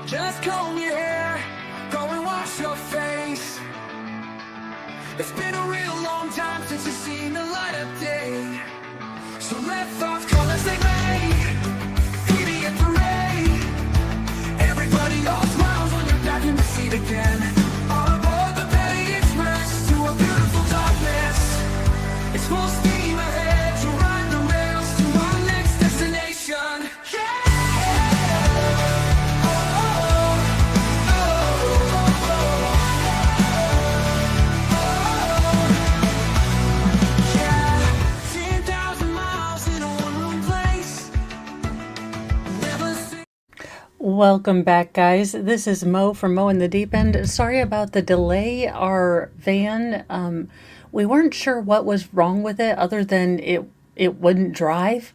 Just comb your hair, go and wash your face. It's been a real long time since you've seen the light of day. So let thoughts come as they may, beauty and parade. Everybody all smiles when you're back in the seat again. All aboard the Petty Express to a beautiful darkness. It's full steam ahead to ride the rails to our next destination. Yeah! Welcome back, guys. This is Mo from Mo in the Deep End. Sorry about the delay. Our van, we weren't sure what was wrong with it other than it wouldn't drive.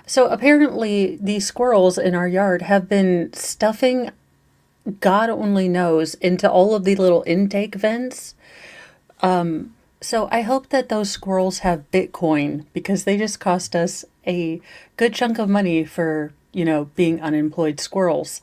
So apparently these squirrels in our yard have been stuffing, God only knows, into all of the little intake vents. So I hope that those squirrels have Bitcoin because they just cost us a good chunk of money for, being unemployed squirrels.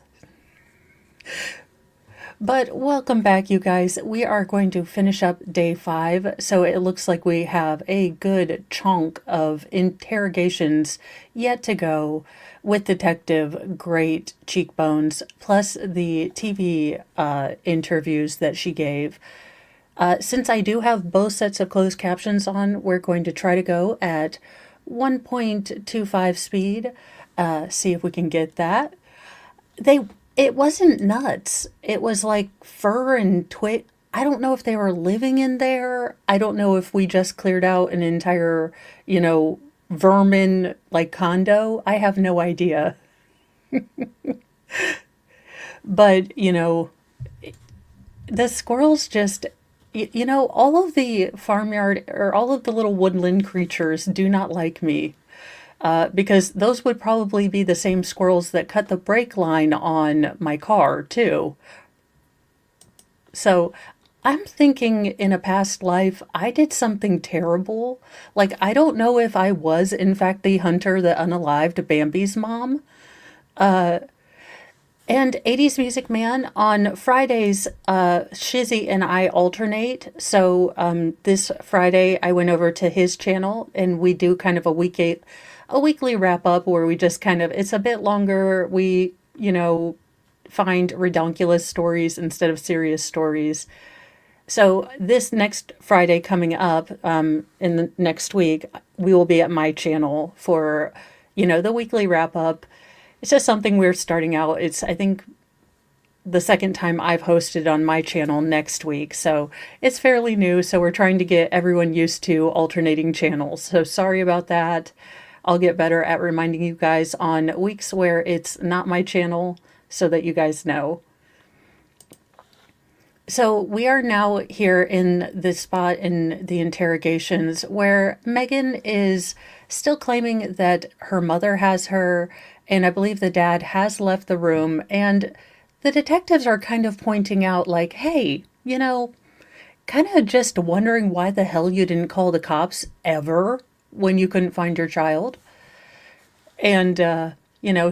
But welcome back, you guys. We are going to finish up day 5. So it looks like we have a good chunk of interrogations yet to go with Detective Great Cheekbones, plus the TV interviews that she gave. Since I do have both sets of closed captions on, we're going to try to go at 1.25 speed. See if we can get that. It wasn't nuts. It was like fur and twig. I don't know if they were living in there. I don't know if we just cleared out an entire, vermin like condo. I have no idea. But, the squirrels just, all of the farmyard or all of the little woodland creatures do not like me. Because those would probably be the same squirrels that cut the brake line on my car, too. So I'm thinking in a past life, I did something terrible. Like, I don't know if I was, in fact, the hunter that unalived Bambi's mom. And 80s Music Man, on Fridays, Shizzy and I alternate. So this Friday, I went over to his channel, and we do kind of a weekly wrap up where we just it's a bit longer. We, find redonkulous stories instead of serious stories. So this next Friday coming up, in the next week, we will be at my channel for, the weekly wrap up. It's just something we're starting out. It's, I think, the second time I've hosted on my channel next week. So it's fairly new. So we're trying to get everyone used to alternating channels. So sorry about that. I'll get better at reminding you guys on weeks where it's not my channel so that you guys know. So we are now here in this spot in the interrogations where Megan is still claiming that her mother has her, and I believe the dad has left the room, and the detectives are kind of pointing out like, hey, kind of just wondering why the hell you didn't call the cops ever when you couldn't find your child. And,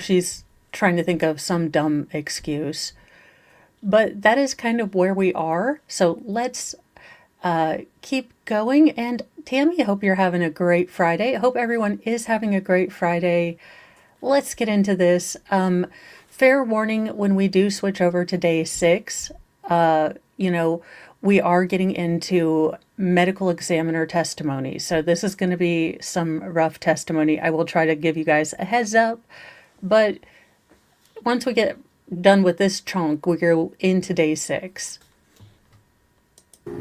she's trying to think of some dumb excuse. But that is kind of where we are. So let's keep going. And Tammy, I hope you're having a great Friday. I hope everyone is having a great Friday. Let's get into this. Fair warning, when we do switch over to day 6, we are getting into medical examiner testimony. So this is going to be some rough testimony. I will try to give you guys a heads up. But once we get done with this chunk, we go into day 6. We'll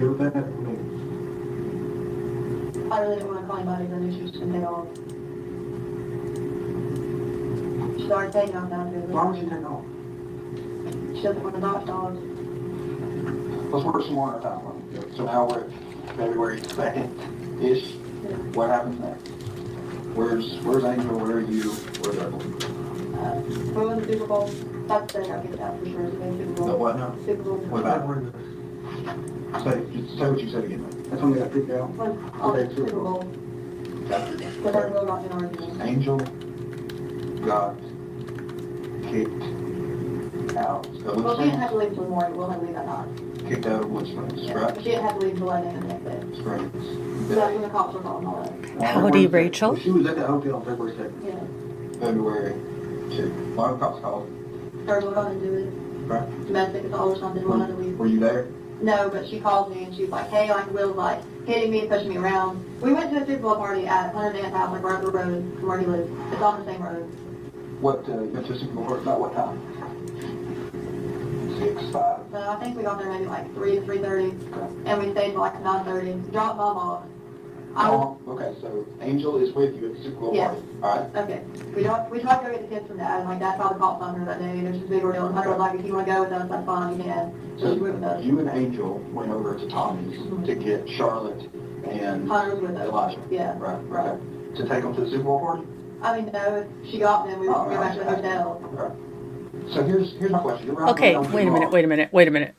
do that for me. I really didn't want to call anybody, then she was going to take off. She's already taken off down here. Why would you take off? She doesn't want to adopt dogs. Let's work some more at that one. So now we're at February 2nd-ish. What happens next? Where's Angel? Where are you? Where's Evelyn? We're in the Super Bowl. That's the thing, I'll get that for sure. It's going to Super Bowl. The what now? Super Bowl. What about it? Say what you said again. That's when we got picked out. Okay, Super Bowl. But that's really not in our argument. Angel got kicked out of Well, Wood she didn't have Springs? to leave until the morning, we'll have to leave that night. Kicked out of Wood Springs, Yeah, right? but she didn't have to leave until 11 a.m. the next day. Springs. So that's when the cops were calling all that. Howdy, Rachel. She was at that hotel on February 2nd. Yeah. February 2. Why the cops called? Her will go and do it. Right? Domestic assault or something, we'll have to leave. Were you there? No, but she called me and she was like, hey, like Will's like hitting me and pushing me around. We went to a Super Bowl party at Hunter Dan's house, like right up the road from where he lives. It's on the same road. What, you went to a Super Bowl party about what time? 6, 5. So I think we got there maybe like 3 to 3:30, and we stayed till like 9:30. Dropped Mom off. Okay, so Angel is with you at the Super Bowl Yes. party, alright? Okay. We tried to go get the kids from Dad, and like Dad called the cops on her that day. There's this big ordeal, and Hunter was like, if you want to go with us, that's fine, you can. So she went with us. You and Angel went over to Tommy's to get Charlotte and Hunter was with us. Elijah. Yeah. Right, okay. To take them to the Super Bowl party? I mean, no, if she got them, we would go back to the hotel. Right. So here's my question. You're right Okay, on the wait a wall. minute.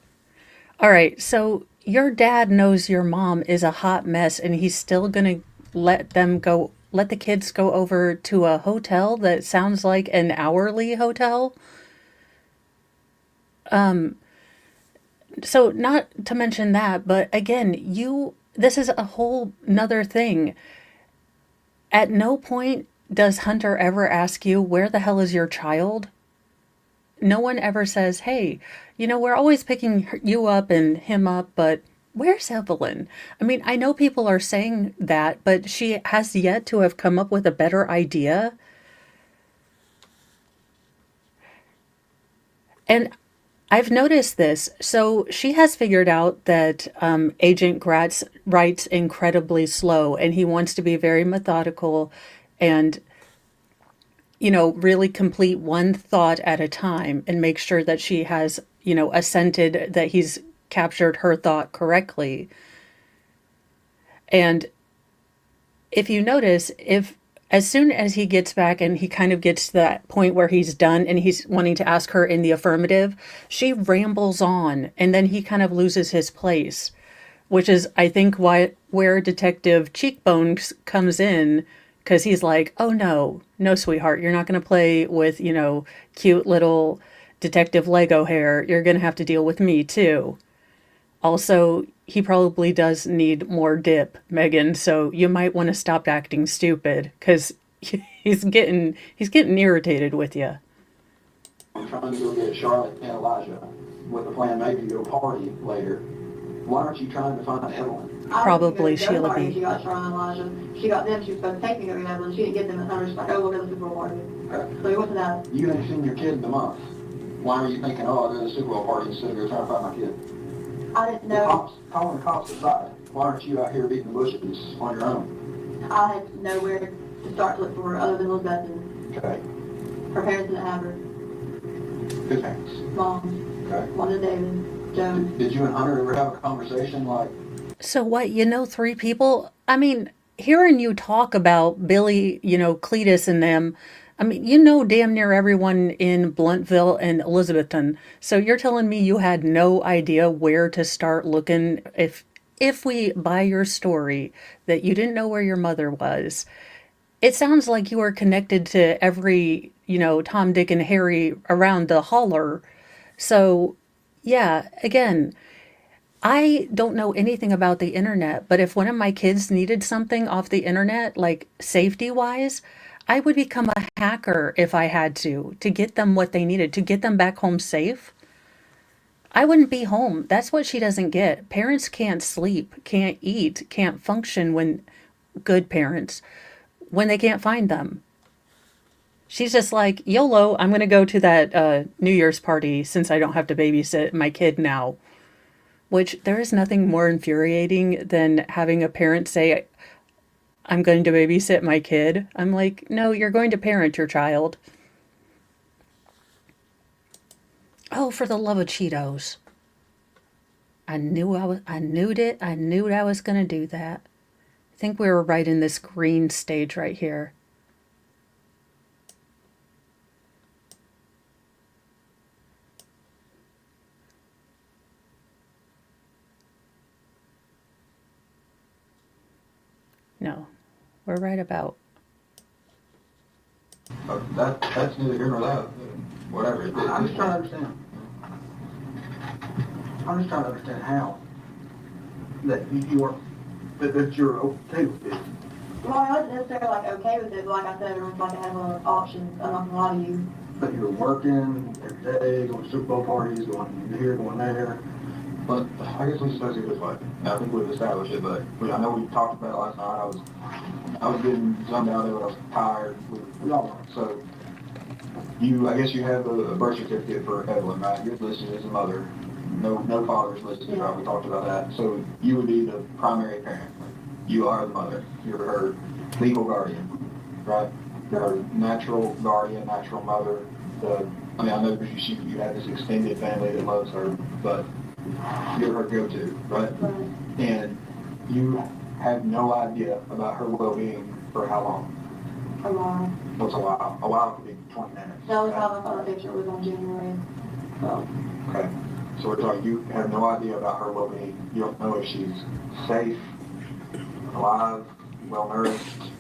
All right, so your dad knows your mom is a hot mess and he's still gonna let the kids go over to a hotel that sounds like an hourly hotel? So not to mention that, but again, this is a whole nother thing. At no point does Hunter ever ask you, where the hell is your child? No one ever says, hey, we're always picking you up and him up, but where's Evelyn? I mean, I know people are saying that, but she has yet to have come up with a better idea. And I've noticed this. So she has figured out that Agent Gratz writes incredibly slow, and he wants to be very methodical and really complete one thought at a time and make sure that she has, assented that he's captured her thought correctly. And if you notice, as soon as he gets back and he kind of gets to that point where he's done and he's wanting to ask her in the affirmative, she rambles on and then he kind of loses his place, which is, I think, where Detective Cheekbones comes in. Because he's like, oh, no, sweetheart, you're not going to play with, cute little detective Lego hair. You're going to have to deal with me, too. Also, he probably does need more dip, Megan, so you might want to stop acting stupid, because he's getting irritated with you. I'm trying to go get Charlotte and Elijah with the plan maybe to go party later. Why aren't you trying to find Evelyn? Probably Sheila B. She got Charlotte and Elijah. She got them. She was supposed to take me to go get Evelyn. She didn't get them. And Hunter's like, oh, we'll go to the Super Bowl party. Okay. So he went to that. You ain't seen your kid in a month. Why are you thinking, oh, I'll go to the Super Bowl party instead of go trying to find my kid? I didn't The know. cops, calling the cops aside, why aren't you out here beating the bushes on your own? I had nowhere to start to look for her other than Elizabeth, and Okay. her parents didn't have her. Good parents. Mom, Okay. one of David, Joan. Did you and Hunter ever have a conversation like, So what, 3 people? I mean, hearing you talk about Billy, Cletus and them, I mean, damn near everyone in Bluntville and Elizabethton. So you're telling me you had no idea where to start looking if we buy your story that you didn't know where your mother was. It sounds like you were connected to every, Tom, Dick, and Harry around the holler. So, yeah, again, I don't know anything about the internet, but if one of my kids needed something off the internet, like safety-wise, I would become a hacker if I had to get them what they needed, to get them back home safe. I wouldn't be home. That's what she doesn't get. Parents can't sleep, can't eat, can't function when good parents, when they can't find them. She's just like, YOLO, I'm going to go to that New Year's party since I don't have to babysit my kid now. Which there is nothing more infuriating than having a parent say, I'm going to babysit my kid. I'm like, no, you're going to parent your child. Oh, for the love of Cheetos. I knew I was going to do that. I think we were right in this green stage right here. No, we're right about. that's neither here nor there. whatever. I'm just trying to understand. I'm just trying to understand how that you are, that you're okay with it. Well, I wasn't necessarily like okay with it, but like I said, everyone's like I have a lot of options. I'm not gonna lie to you. That you're working every day, going to Super Bowl parties, going here, going there. But I guess we supposed to go this way. I think we've established it, but I know we talked about it last night. I was getting zoned out of it. I was tired. We all are. So I guess you have a birth certificate for Evelyn, right? You're listed as a mother. No father's listed, right? We talked about that. So you would be the primary parent. You are the mother. You're her legal guardian, right? You're her natural guardian, natural mother. I know you have this extended family that loves her, but you're her go-to, right? And you have no idea about her well-being for how long? A while. What's a while? A while could be 20 minutes. The only time I saw the picture was on January. Okay. So we're talking, you have no idea about her well-being. You don't know if she's safe, alive, well-nourished,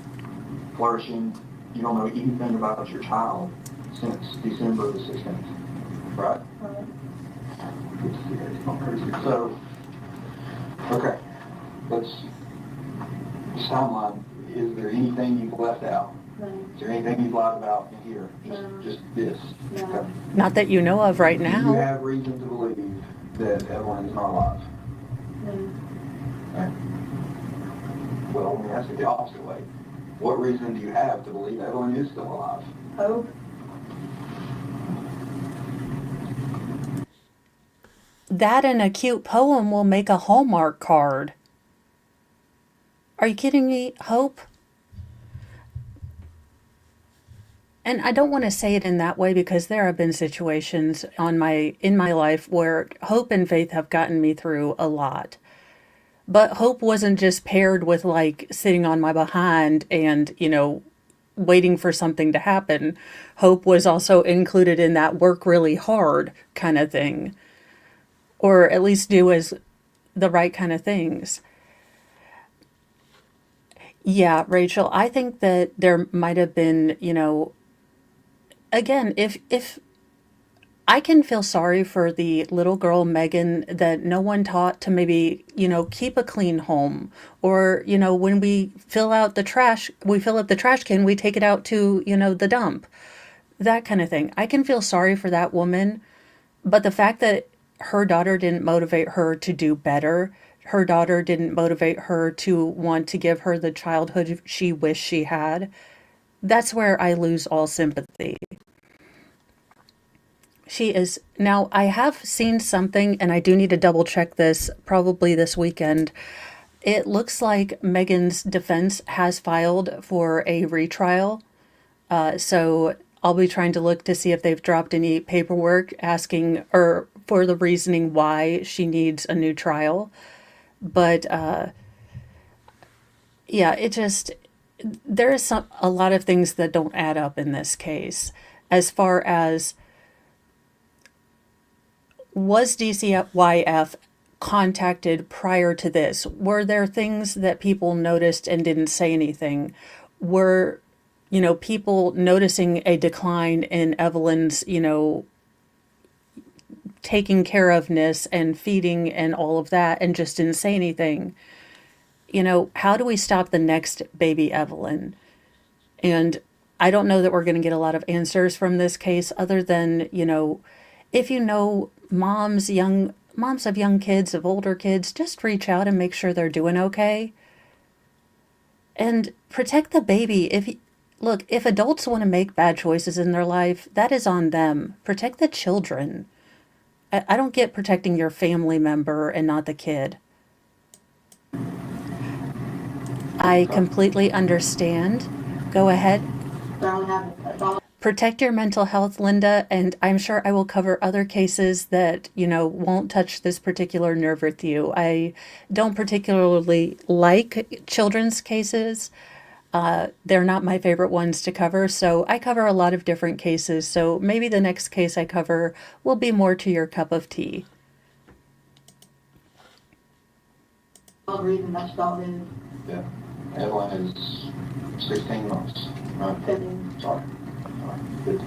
flourishing. You don't know anything about your child since December the 16th, right? So, okay, this timeline, is there anything you've left out? No. Is there anything you've lied about in here? Just this? No. Okay. Not that you know of right Do you now. have reason to believe that Evelyn is not alive? No. Okay. Well, let me ask it the opposite way. What reason do you have to believe Evelyn is still alive? Hope. That and a cute poem will make a Hallmark card. Are you kidding me, Hope? And I don't want to say it in that way because there have been situations in my life where hope and faith have gotten me through a lot. But hope wasn't just paired with like sitting on my behind and, waiting for something to happen. Hope was also included in that work really hard kind of thing. Or at least do as the right kind of things. Yeah, Rachel, I think that there might have been, again, if I can feel sorry for the little girl Megan that no one taught to maybe, keep a clean home, or when we fill up the trash can, we take it out to, the dump, that kind of thing. I can feel sorry for that woman, but the fact that her daughter didn't motivate her to do better, her daughter didn't motivate her to want to give her the childhood she wished she had, that's where I lose all sympathy. She is, now I have seen something, and I do need to double check this probably this weekend. It looks like Megan's defense has filed for a retrial. So I'll be trying to look to see if they've dropped any paperwork asking or for the reasoning why she needs a new trial. But yeah, there is a lot of things that don't add up in this case. As far as, was DCYF contacted prior to this? Were there things that people noticed and didn't say anything? Were, people noticing a decline in Evelyn's, taking care ofness and feeding and all of that and just didn't say anything? How do we stop the next baby Evelyn? And I don't know that we're going to get a lot of answers from this case other than, if moms of young kids, of older kids, just reach out and make sure they're doing okay. And protect the baby. If adults want to make bad choices in their life, that is on them. Protect the children. I don't get protecting your family member and not the kid. I completely understand. Go ahead. Protect your mental health, Linda, and I'm sure I will cover other cases that, won't touch this particular nerve with you. I don't particularly like children's cases. They're not my favorite ones to cover, so I cover a lot of different cases, so maybe the next case I cover will be more to your cup of tea. The reason that's stopped is Yeah. Evelyn is 16 months, right? 15. Sorry. 15.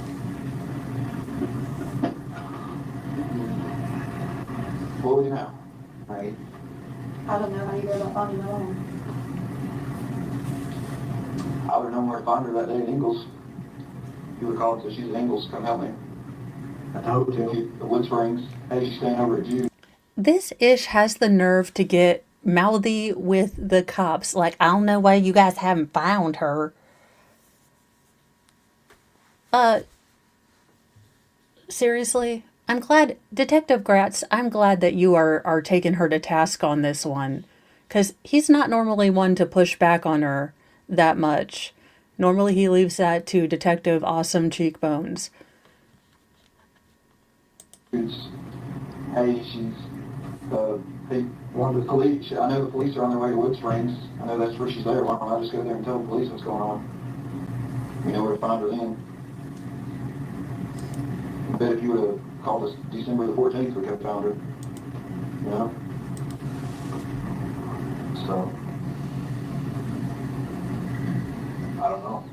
can't find you no longer. I would have known where to find her that day in Ingles. You would have called and said, she's in Ingles, come help me. At the hotel. The Wood Springs, hey, she's staying over at Jude. This ish has the nerve to get mouthy with the cops. Like, I don't know why you guys haven't found her. Seriously? I'm glad, Detective Gratz, I'm glad that you are taking her to task on this one. Because he's not normally one to push back on her that much. Normally he leaves that to Detective Awesome Cheekbones. Hey, she's, one of the police, I know the police are on their way to Wood Springs. I know that's where she's there. Why don't I just go there and tell the police what's going on? We know where to find her then. I bet if you would have called us December the 14th, we could have found her. You know? So, I don't know.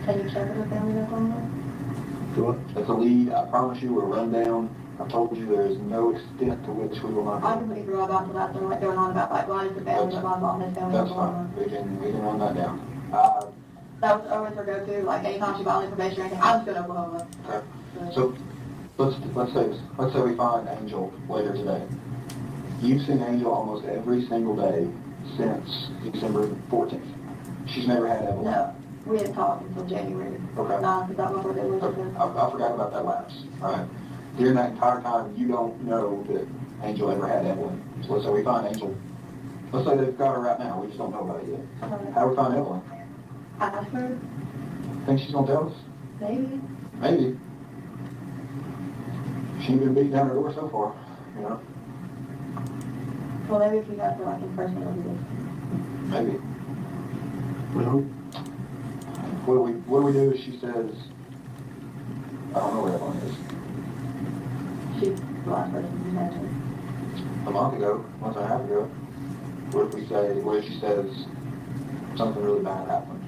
Can you check with the family that's on there? Do what? That's a lead. I promise you we're run down. I told you there is no extent to which we will not I go. completely forgot about the last one, like going on about like why is the family of my mom and his family That's blah, blah, fine. blah. We can run that down. That was always her go-to, like anytime she found information or anything, I was going to Oklahoma. Okay. So let's say we find Angel later today. You've seen Angel almost every single day since December 14th. She's never had Evelyn. No, we didn't talk until January. Okay. Because that was what they were Okay. I forgot about that lapse. All right. During that entire time, you don't know that Angel ever had Evelyn. So let's say we find Angel. Let's say they've got her right now. We just don't know about it yet. How do we find Evelyn? Ask her, Think she's gonna tell us? maybe. Maybe. She ain't been beating down her door so far, you know? Well, maybe if you got her like in person, it'll be good. Maybe. Well, What do we do if she says, I don't know where Evelyn is? She's the last person you mentioned. A month ago, month and a half ago. What if she says something really bad happened?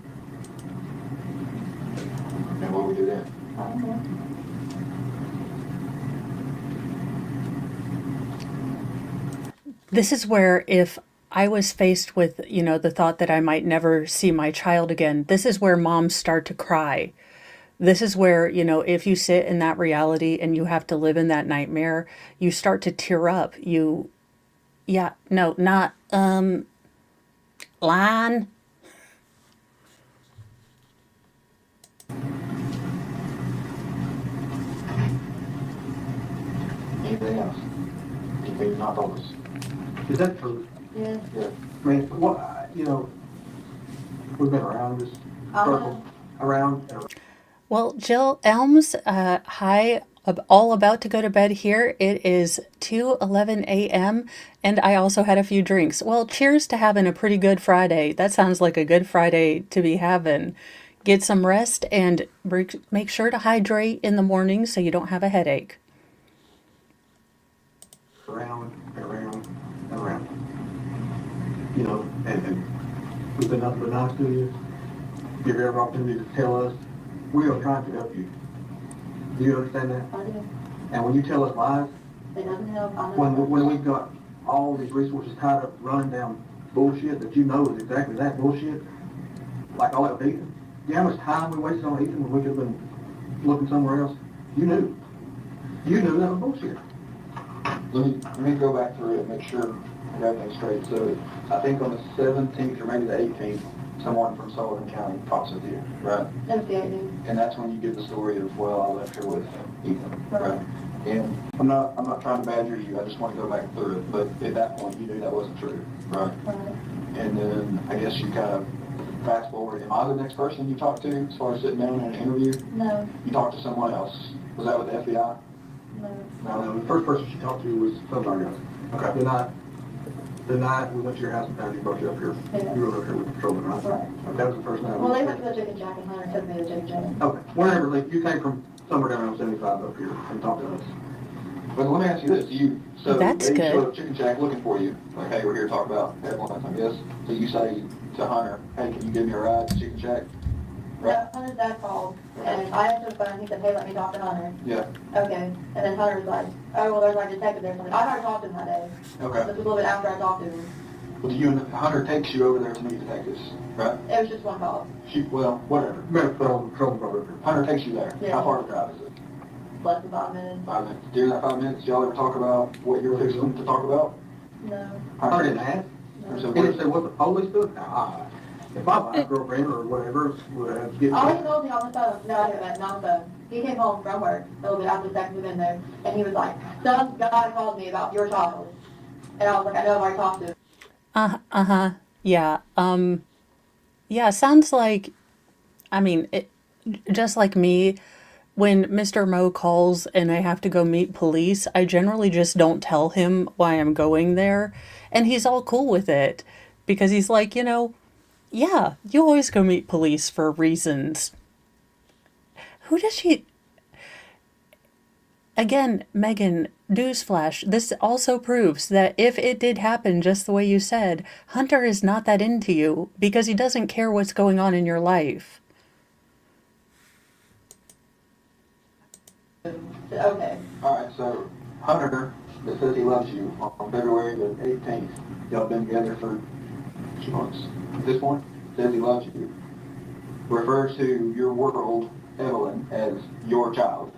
And what do we do then? I don't know. This is where if I was faced with, the thought that I might never see my child again, this is where moms start to cry. This is where, if you sit in that reality and you have to live in that nightmare, you start to tear up. Line. Anything else? Anything you've not told us? is that true? Yeah. Yeah. I mean, we've been around this circle, around. Well, Jill Elms, hi, all about to go to bed here. It is 2:11 a.m. and I also had a few drinks. Well, cheers to having a pretty good Friday. That sounds like a good Friday to be having. Get some rest and make sure to hydrate in the morning so you don't have a headache. Around and around and around. And we've been nothing but nice to you. Give you every opportunity to tell us. We are trying to help you. Do you understand that? I do. And when you tell us lies, It doesn't help. I know. when we've got all these resources tied up running down bullshit that you know is exactly that bullshit, like all that with Ethan. You know how much time we wasted on Ethan when we could have been looking somewhere else? You knew. You knew that was bullshit. Let me go back through it and make sure I got everything straight. So I think on the 17th or maybe the 18th, someone from Sullivan County talks with you, right? That's the idea. And that's when you give the story of, well, I left her with Ethan, right? And I'm not trying to badger you, I just want to go back through it, but at that point, you knew that wasn't true, right? Right. And then I guess you kind of fast forward, am I the next person you talked to as far as sitting down in an interview? No. You talked to someone else. Was that with the FBI? No. No, the first person she talked to was somebody else. Okay. The night we went to your house and Patty brought you up here. Yeah. You were up here with the patrolman, right? Right. That was the first night. Well, they went to the chicken shack and Hunter took me to the chicken shack. Okay, whenever, you came from somewhere down around 75 up here and talked to us. But let me ask you this, That's they good. showed up Chicken Shack looking for you, like, hey, we're here to talk about Evelyn, I guess. So you say to Hunter, hey, can you give me a ride to Chicken Shack? No, Hunter's dad called, and I answered the phone, he said, hey, let me talk to Hunter. Yeah, Okay, and then Hunter was like, oh, well, there's like a detective there, something. I already talked to him that day. okay. This was a little bit after I talked to him. Well, Hunter takes you over there to meet detectives, right? It was just one call, Well, whatever. Medical patrol program. Hunter takes you there. Yeah. How far of a drive is it? less than 5 minutes. 5 minutes. During that 5 minutes, y'all ever talk about what you're fixing to talk about? No. Hunter didn't ask. Or No. so He didn't say what the police do. Nah, if my girlfriend or whatever would have get. All he told me on the phone, no, I hear that, not on the phone. He came home from work a little bit after the second was in there, and he was like, some guy called me about your child. And I was like, I know I've already talked to him. Uh-huh. Yeah. Yeah, sounds like, I mean, just like me, when Mr. Mo calls and I have to go meet police, I generally just don't tell him why I'm going there. And he's all cool with it because he's like, yeah, you always go meet police for reasons. Who does she... Again, Megan, newsflash, this also proves that if it did happen just the way you said, Hunter is not that into you because he doesn't care what's going on in your life. Okay. Alright, so Hunter, that says he loves you, on February the 18th, y'all been together for 2 months. At this point, says he loves you, refers to your world, Evelyn, as your child.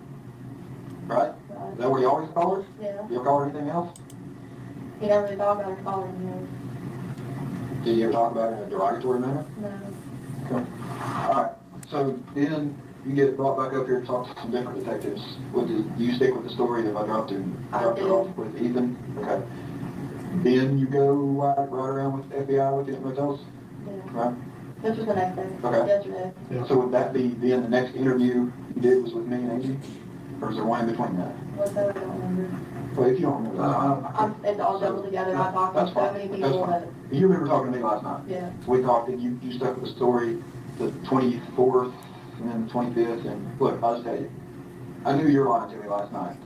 Right? Is that what you always call her? Yeah. You ever call her anything else? He never really talked about her calling me. Did you ever talk about it in a derogatory manner? No. Okay. Alright, so then you get brought back up here to talk to some different detectives. Do you stick with the story that I dropped it off with Ethan? Okay. Then you go right around with the FBI with the motels? Yeah. Right? This was the next day. Okay. Yesterday. So would that be then the next interview you did was with me and Angie? Or is there one in between that? What's that? I don't remember. Well, if you don't remember, It's all jumbled together. I talked to that's so fine. many That's people fine. that, You remember talking to me last night? yeah. We talked and you stuck with the story the 24th and then the 25th and look, I'll just tell you, I knew you were lying to me last night.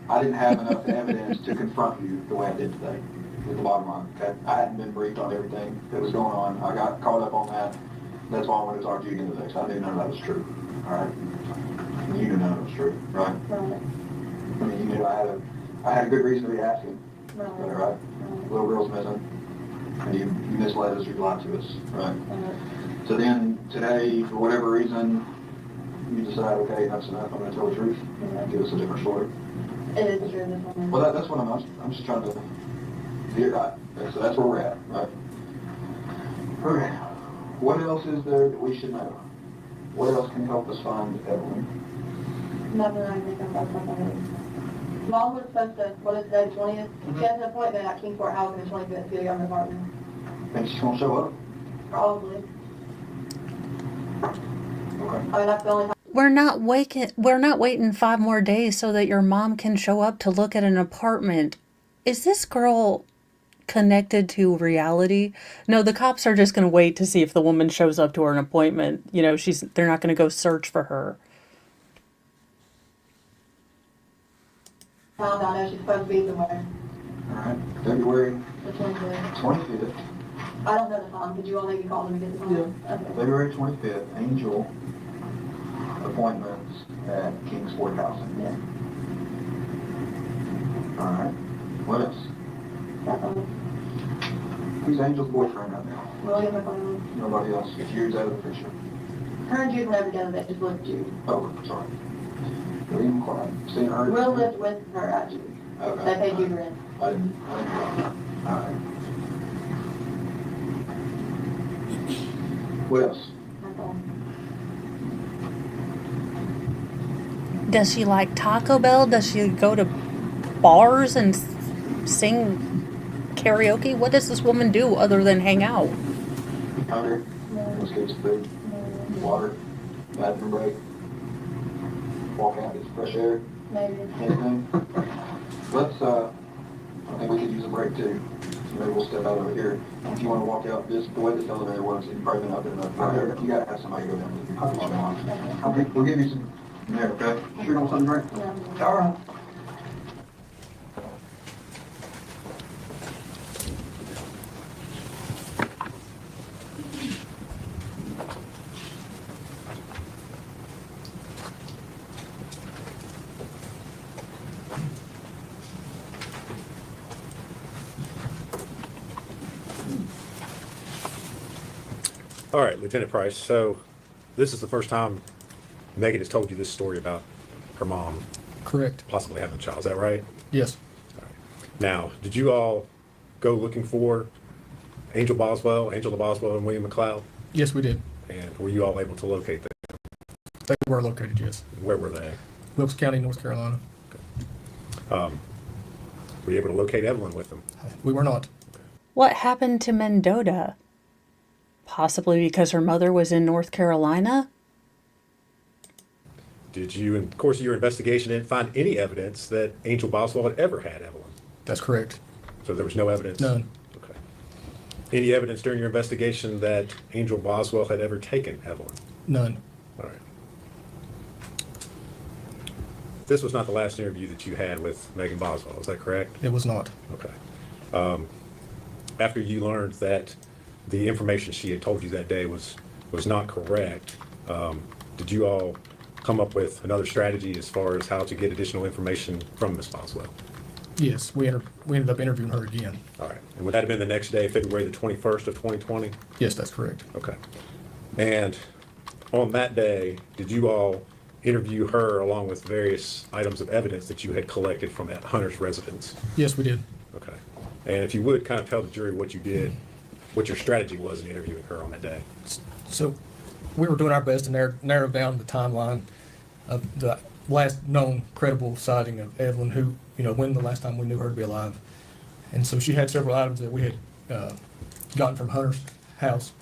I didn't have enough evidence to confront you the way I did today, with the bottom line, okay? I hadn't been briefed on everything that was going on. I got caught up on that. That's why I wanted to talk to you again today, because I knew none of that was true, all right? And you knew none of it was true, right? Right. I mean, you knew I had a good reason to be asking, Right. all right? Little girl's missing, and you misled us, you lied to us, right? So then, today, for whatever reason, you decide, okay, that's enough, I'm gonna tell the truth, give us a different story. It is true, this one. Well, that's what I'm just trying to figure out. So that's where we're at, right? Okay, what else is there that we should know? What else can help us find Evelyn? Nothing I can think of off the top of my head. Mom was supposed to, what is today, 20th? She has an appointment at Kingsport Housing the 25th to get a government apartment. Think she's gonna show up? Probably. Okay. I mean, that's the only time. We're not waiting 5 more days so that your mom can show up to look at an apartment. Is this girl connected to reality? No, the cops are just going to wait to see if the woman shows up to her an appointment. They're not going to go search for her. Found out that she's supposed to be somewhere. All right, February The 25th. 25th. I don't know the time. Could you all maybe call them and get the time? Okay. February 25th, Angel appointments at Kingsport Housing. Yeah. All right, what else? That's all. Who's Angel's boyfriend right now? William McLean. Nobody else. It's Jude's out of the picture. Her and Jude were never together. They just lived with Jude. Oh, sorry. William McLean. Seen her? Will lived with her at Jude. Okay. They paid Jude rent. I didn't know that. All right. What else? That's all. Does she like Taco Bell? Does she go to bars and sing karaoke? What does this woman do other than hang out? Hungry? No. Let's get some food. No. Water. Bathroom break. Walk out, get some fresh air. Maybe. Anything? Let's, I think we could use a break too. So maybe we'll step out over here. If you want to walk out the way this elevator works, you've probably been up there enough. You gotta have somebody go down with you. Okay, we'll give you some there, okay? Sure don't something drink? No. All right. All right, Lieutenant Price. So this is the first time Megan has told you this story about her mom Correct. possibly having a child. Is that right? Yes. Now, did you all go looking for Angela Boswell, and William McLeod? Yes, we did. And were you all able to locate them? They were located, yes. Where were they? Wilkes County, North Carolina. Were you able to locate Evelyn with them? We were not. What happened to Mendota? Possibly because her mother was in North Carolina? Did you, in the course of your investigation, didn't find any evidence that Angel Boswell had ever had Evelyn? That's correct. So there was no evidence? None. Okay. Any evidence during your investigation that Angel Boswell had ever taken Evelyn? None. All right. This was not the last interview that you had with Megan Boswell, is that correct? It was not. Okay. After you learned that the information she had told you that day was not correct, did you all come up with another strategy as far as how to get additional information from Ms. Boswell? Yes, we ended up interviewing her again. All right. And would that have been the next day, February the 21st of 2020? Yes, that's correct. Okay. And on that day, did you all interview her along with various items of evidence that you had collected from that Hunter's residence? Yes, we did. Okay. And if you would kind of tell the jury what you did, what your strategy was in interviewing her on that day. So we were doing our best to narrow down the timeline of the last known credible sighting of Evelyn, who, when the last time we knew her to be alive. And so she had several items that we had gotten from Hunter's house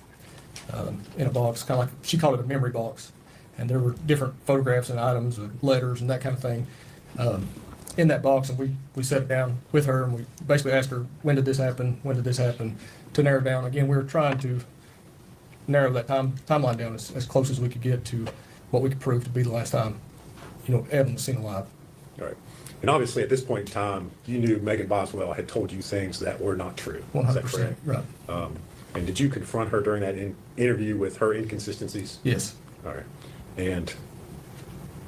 in a box, kind of like, she called it a memory box. And there were different photographs and items and letters and that kind of thing in that box. And we sat down with her and we basically asked her, when did this happen? When did this happen? To narrow down. Again, we were trying to narrow that timeline down as close as we could get to what we could prove to be the last time, Evelyn was seen alive. All right. And obviously at this point in time, you knew Megan Boswell had told you things that were not true. 100%. Is that correct? Right. And did you confront her during that interview with her inconsistencies? Yes. All right. And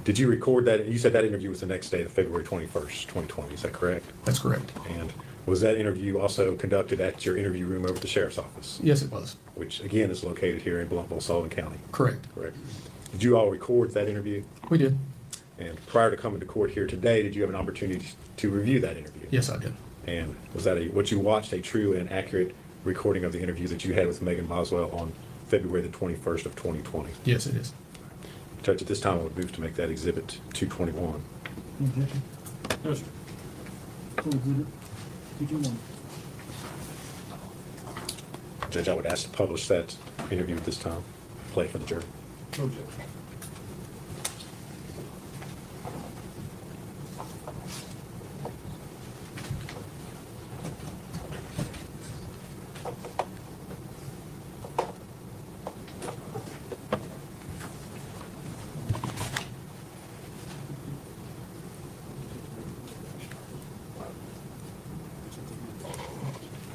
did you record that? You said that interview was the next day, February 21st, 2020. Is that correct? That's correct. And was that interview also conducted at your interview room over at the sheriff's office? Yes, it was. Which again is located here in Bluntville, Sullivan County. Correct. Correct. Did you all record that interview? We did. And prior to coming to court here today, did you have an opportunity to review that interview? Yes, I did. And was that what you watched, a true and accurate recording of the interview that you had with Megan Boswell on February the 21st of 2020? Yes, it is. Judge, at this time I would move to make that exhibit 221. Yes, sir. So, did you want? Judge, I would ask to publish that interview at this time, play it for the jury. No objection.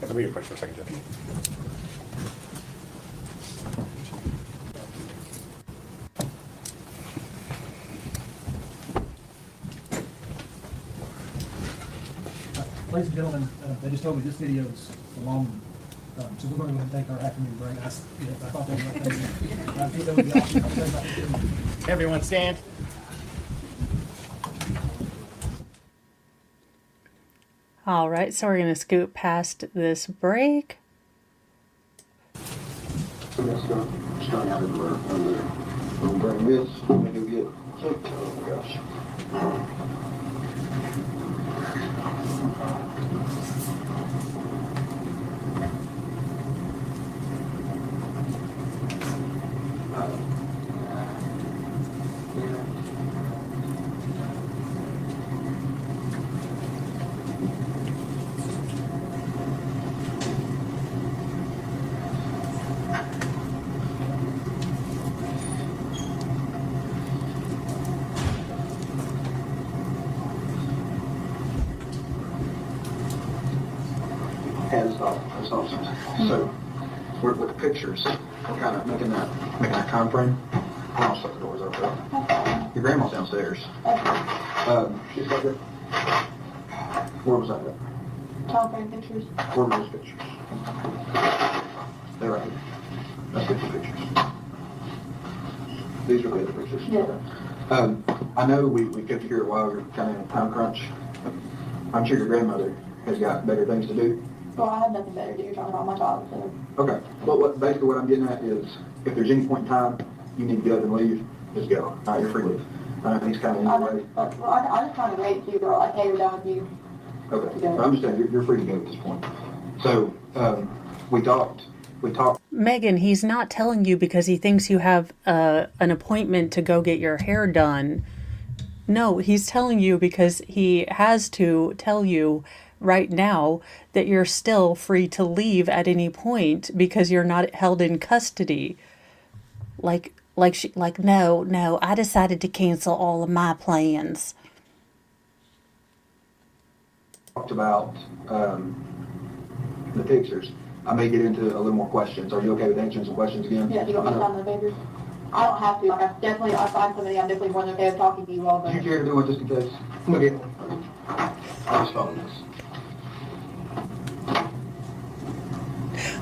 Let me read your question for a second, Judge. Ladies and gentlemen, they just told me this video is a long, so we're going to take our afternoon break. I thought that was the right thing. I think that would be awesome. I'll tell you about it. Everyone stand. All right, so we're going to scoot past this break. So let's go. Start out of the room over there. We'll bring this, we'll go get, oh gosh. Hands off, hands off. So, we're with the pictures, we're kind of making that time frame. I'll shut the doors open. Your grandma's downstairs. She's like that. Where was that at? Tom frame pictures. Where were those pictures? They're right here. That's good pictures. These are good pictures. Yeah. I know we kept you here a while, you're kind of in a time crunch. I'm sure your grandmother has got better things to do. Well, I have nothing better to do, trying to find my child, so. Okay, but basically what I'm getting at is, if there's any point in time you need to get up and leave, just go. All right, you're free to leave. He's kind of in the way. Well, I just kind of wait until you're like, hey, we're done with you. Okay, I'm just saying, you're free to go at this point. So, we talked. Megan, he's not telling you because he thinks you have an appointment to go get your hair done. No, he's telling you because he has to tell you right now that you're still free to leave at any point because you're not held in custody. Like no, I decided to cancel all of my plans. Talked about the pictures. I may get into a little more questions. Are you okay with answering some questions again? Yeah, do you want me to sign the papers? I don't have to, like, I find somebody, I'm definitely more than okay with talking to you all, Do you but. care to do it just in case? Okay. I'll just follow this.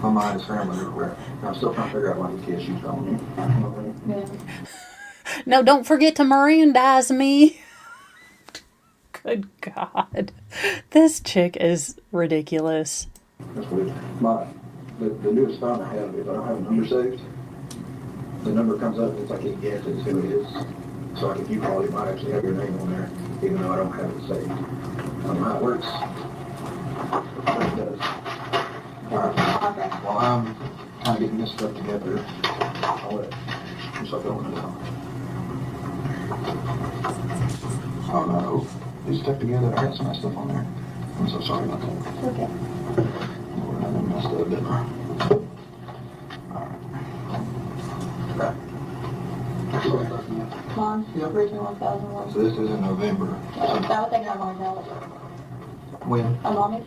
My mind is scrambling everywhere. I'm still trying to figure out why these kids shoot on me. Yeah. No, don't forget to Mirandize me. Good God. This chick is ridiculous. That's weird. The newest phone I have, if I don't have a number saved, the number comes up, it's like it guesses who it is. So like if you call, it might actually have your name on there, even though I don't have it saved. I don't know how it works, but it does. Alright, well, I'm kind of getting this stuff together. I'll let you start going now. Oh no, these stuck together, I got some of that stuff on there. I'm so sorry about that. Okay. I done messed up, didn't I? Alright. Okay. Mom, Yep. 321,001. So this is in November. That was taken out of mommy's house. When? On mommy's?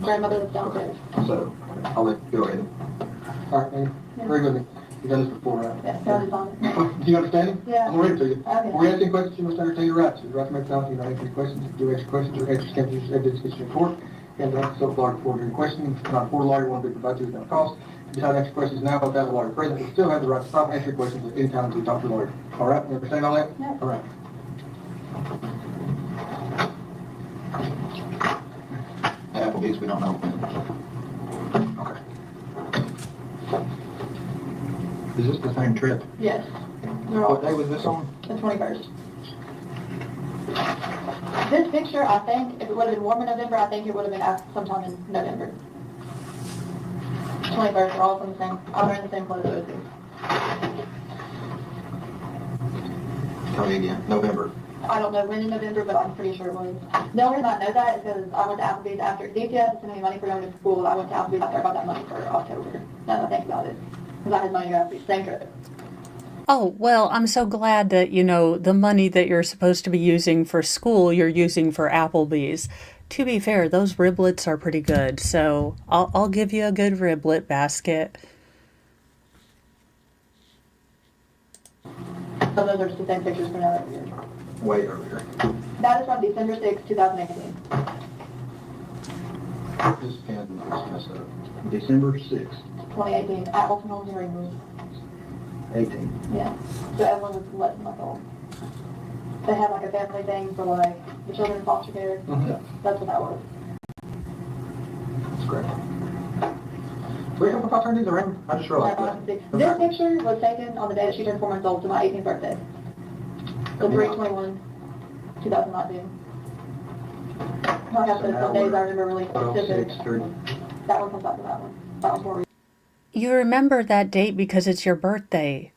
Grandmother lives downstairs. So, I'll let you go ahead. All right, man. Very good. You've done this before, right? Yeah, that is on it. Do you understand it? Yeah. I'm ready to you. Okay. When we ask any questions, you must understand your rights. Your right to make silence, you know, answer your questions. If you do ask questions or answer skeptics, evidence gets you in court. And that's so lawyer before during questioning. If you're not a court lawyer, you want to be provided to without cost. If you decide to answer questions now without a lawyer present, you still have the right to stop and answer your questions at any time until you talk to a lawyer. All right? You understand all that? Yeah. All right. Applebee's, we don't know. Okay. Is this the same trip? Yes. They're all What day was this on? the 21st. This picture, I think, if it would have been warm in November, I think it would have been sometime in November. 21st, they're all from the same, I'm wearing the same clothes as those. Tell me again. November. I don't know when in November, but I'm pretty sure it was. The only reason I know that is because I went to Applebee's after DTS sent me money for going to school. I went to Applebee's after I got that money for October. Now that I think about it. Because I had money to go to Applebee's. Same trip. Oh, well, I'm so glad that, you know, the money that you're supposed to be using for school, you're using for Applebee's. To be fair, those riblets are pretty good, so I'll give you a good riblet basket. So those are just the same pictures for another year. Way earlier. That is from December 6, 2018. This pen is messed up. December 6th, 2018, at Wilson Homes in Greenwood. 18. Yeah. So Evelyn was less than my old. They had like a family thing for like the children in foster care. That's what that was. That's great. Wait, if I turn these around, I just realized that. This picture was taken on the day that she turned 4 months old, to my 18th birthday. So 3/21, 2019. I have some days I remember really specific. 06/30. That one comes after that one. That one's more recent. You remember that date because it's your birthday.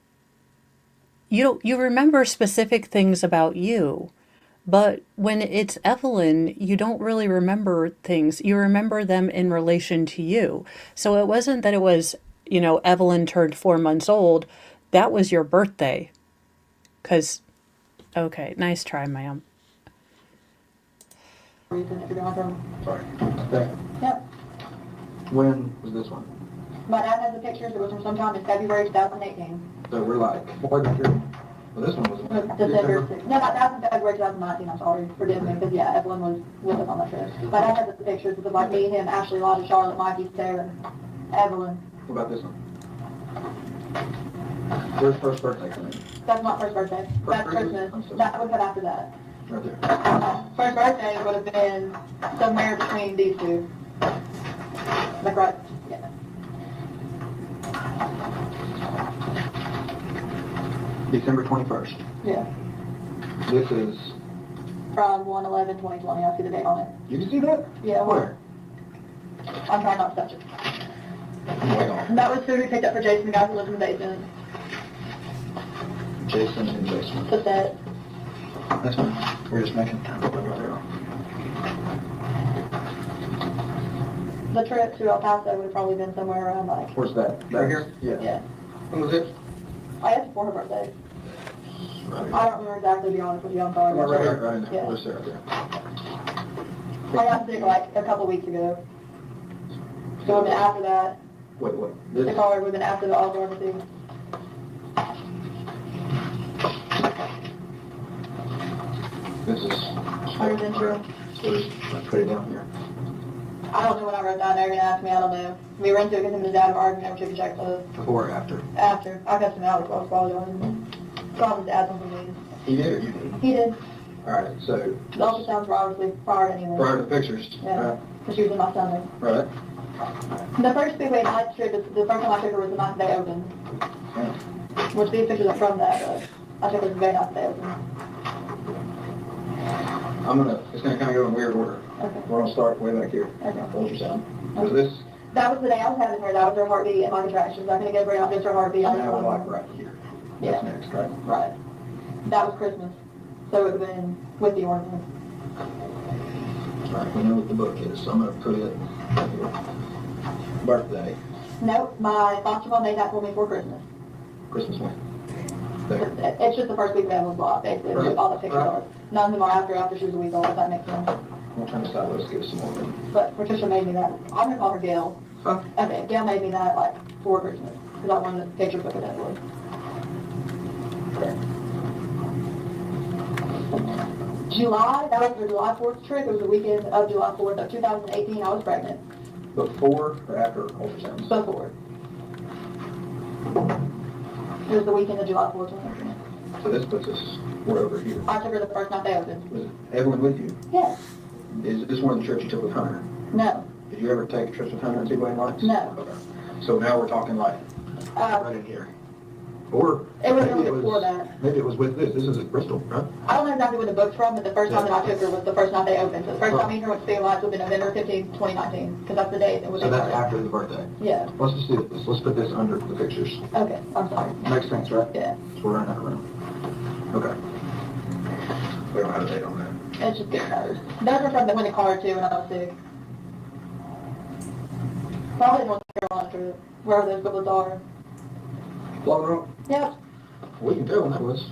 You remember specific things about you, but when it's Evelyn, you don't really remember things. You remember them in relation to you. So it wasn't that it was, you know, Evelyn turned 4 months old. That was your birthday. Okay, nice try, ma'am. Reason if you're going from. Sorry. Okay. Yep. When was this one? My dad has the pictures. It was from sometime in February 2018. So we're like, well, this one was December 6th. No, that was in February 2019. I'm sorry. Forgive me. Because, yeah, Evelyn was with us on that trip. My dad has the pictures of like me, him, Ashley, Lottie, Charlotte, Mikey, Sarah, Evelyn. What about this one? Where's first birthday coming? That's not first birthday. That's Christmas? Christmas. That would come after that. Right there. First birthday would have been somewhere between these two. Like right, yeah. December 21st. Yeah. This is, From 1/11/2020. I see the date on it. you can see that? Yeah. Where? I'm trying not to touch it. Way off. That was food we picked up for Jason, the guy who lives in the basement. Jason and Jason. The set. That's fine. We're just making time to go right there. The trip to El Paso would have probably been somewhere around like, Where's that? Right here? Yeah. yeah. When was it? I asked for her birthday. Right I don't remember exactly, to be honest with you, I'm sorry. right in there. Yeah. Where's Sarah there? I got sick like a couple weeks ago. So it would have been after that. Wait, what? The This? card would have been after the all everything. This is. 100% So just put it down here. I don't know what I wrote down there, you're gonna ask me, I don't know. We ran into it because him and his dad were arguing over chicken check clothes. Before or after? After, I cut him out as well, as probably doing. Probably add something to me. He did or you did? He did. Alright, so The ultrasounds were obviously prior anyway. prior to the pictures. Yeah, because she was in my stomach. Right. The first big way night trip, the first time I took her was the night they opened. Yeah. Which these pictures are from that, but I took her the very night they opened. It's gonna kinda go in weird order. Okay. We're gonna start way back here. Okay. Ultrasound. Was this, That was the day I was having her, that was her heartbeat and my contractions. I'm gonna give her out just her heartbeat. I just now we're wanted- like right here. Yeah. That's next, right? Right. That was Christmas. So it would have been with the ornament. Right, we know what the book is, so I'm gonna put it right here. Birthday, Nope, my foster mom made that for me for Christmas. Christmas when? There. It's just the first week of Evelyn's block, basically, Right. all the pictures Right. are. None of them are after she was a week old, if that makes sense. We'll turn this out, let's give some more. But Patricia made me that. I'm gonna call her Gail. Huh? Okay, Gail made me that like for Christmas, because I wanted a picture book of Evelyn. Okay. July, that was the July 4th trip. It was the weekend of July 4th of 2018. I was pregnant. Before or after ultrasounds? Before. It was the weekend of July 4th. 2018. So this puts us, we're over here. I took her the first night they opened. Was Evelyn with you? Yes. Is this one of the trips you took with Hunter? No. Did you ever take trips with Hunter and see what he likes? No. Okay. So now we're talking like, Uh, right in here. Or. It was maybe really before that. Maybe it was with this is at Bristol, right? I don't know exactly where the book's from, but the first time that I took her was the first night they opened. So the first time me and her went to City Lights would be November 15th, 2019, because that's the date that was. So that's after the birthday. Yeah. Let's just do this. Let's put this under the pictures. Okay, I'm sorry. Makes sense, right? Yeah. So we're running that around. Okay. We don't have a date on that. It's just getting those. Those were from the winter card too when I was sick. Probably North Carolina trip, wherever those booklets are. Blow it up. Yep. We can tell when that was.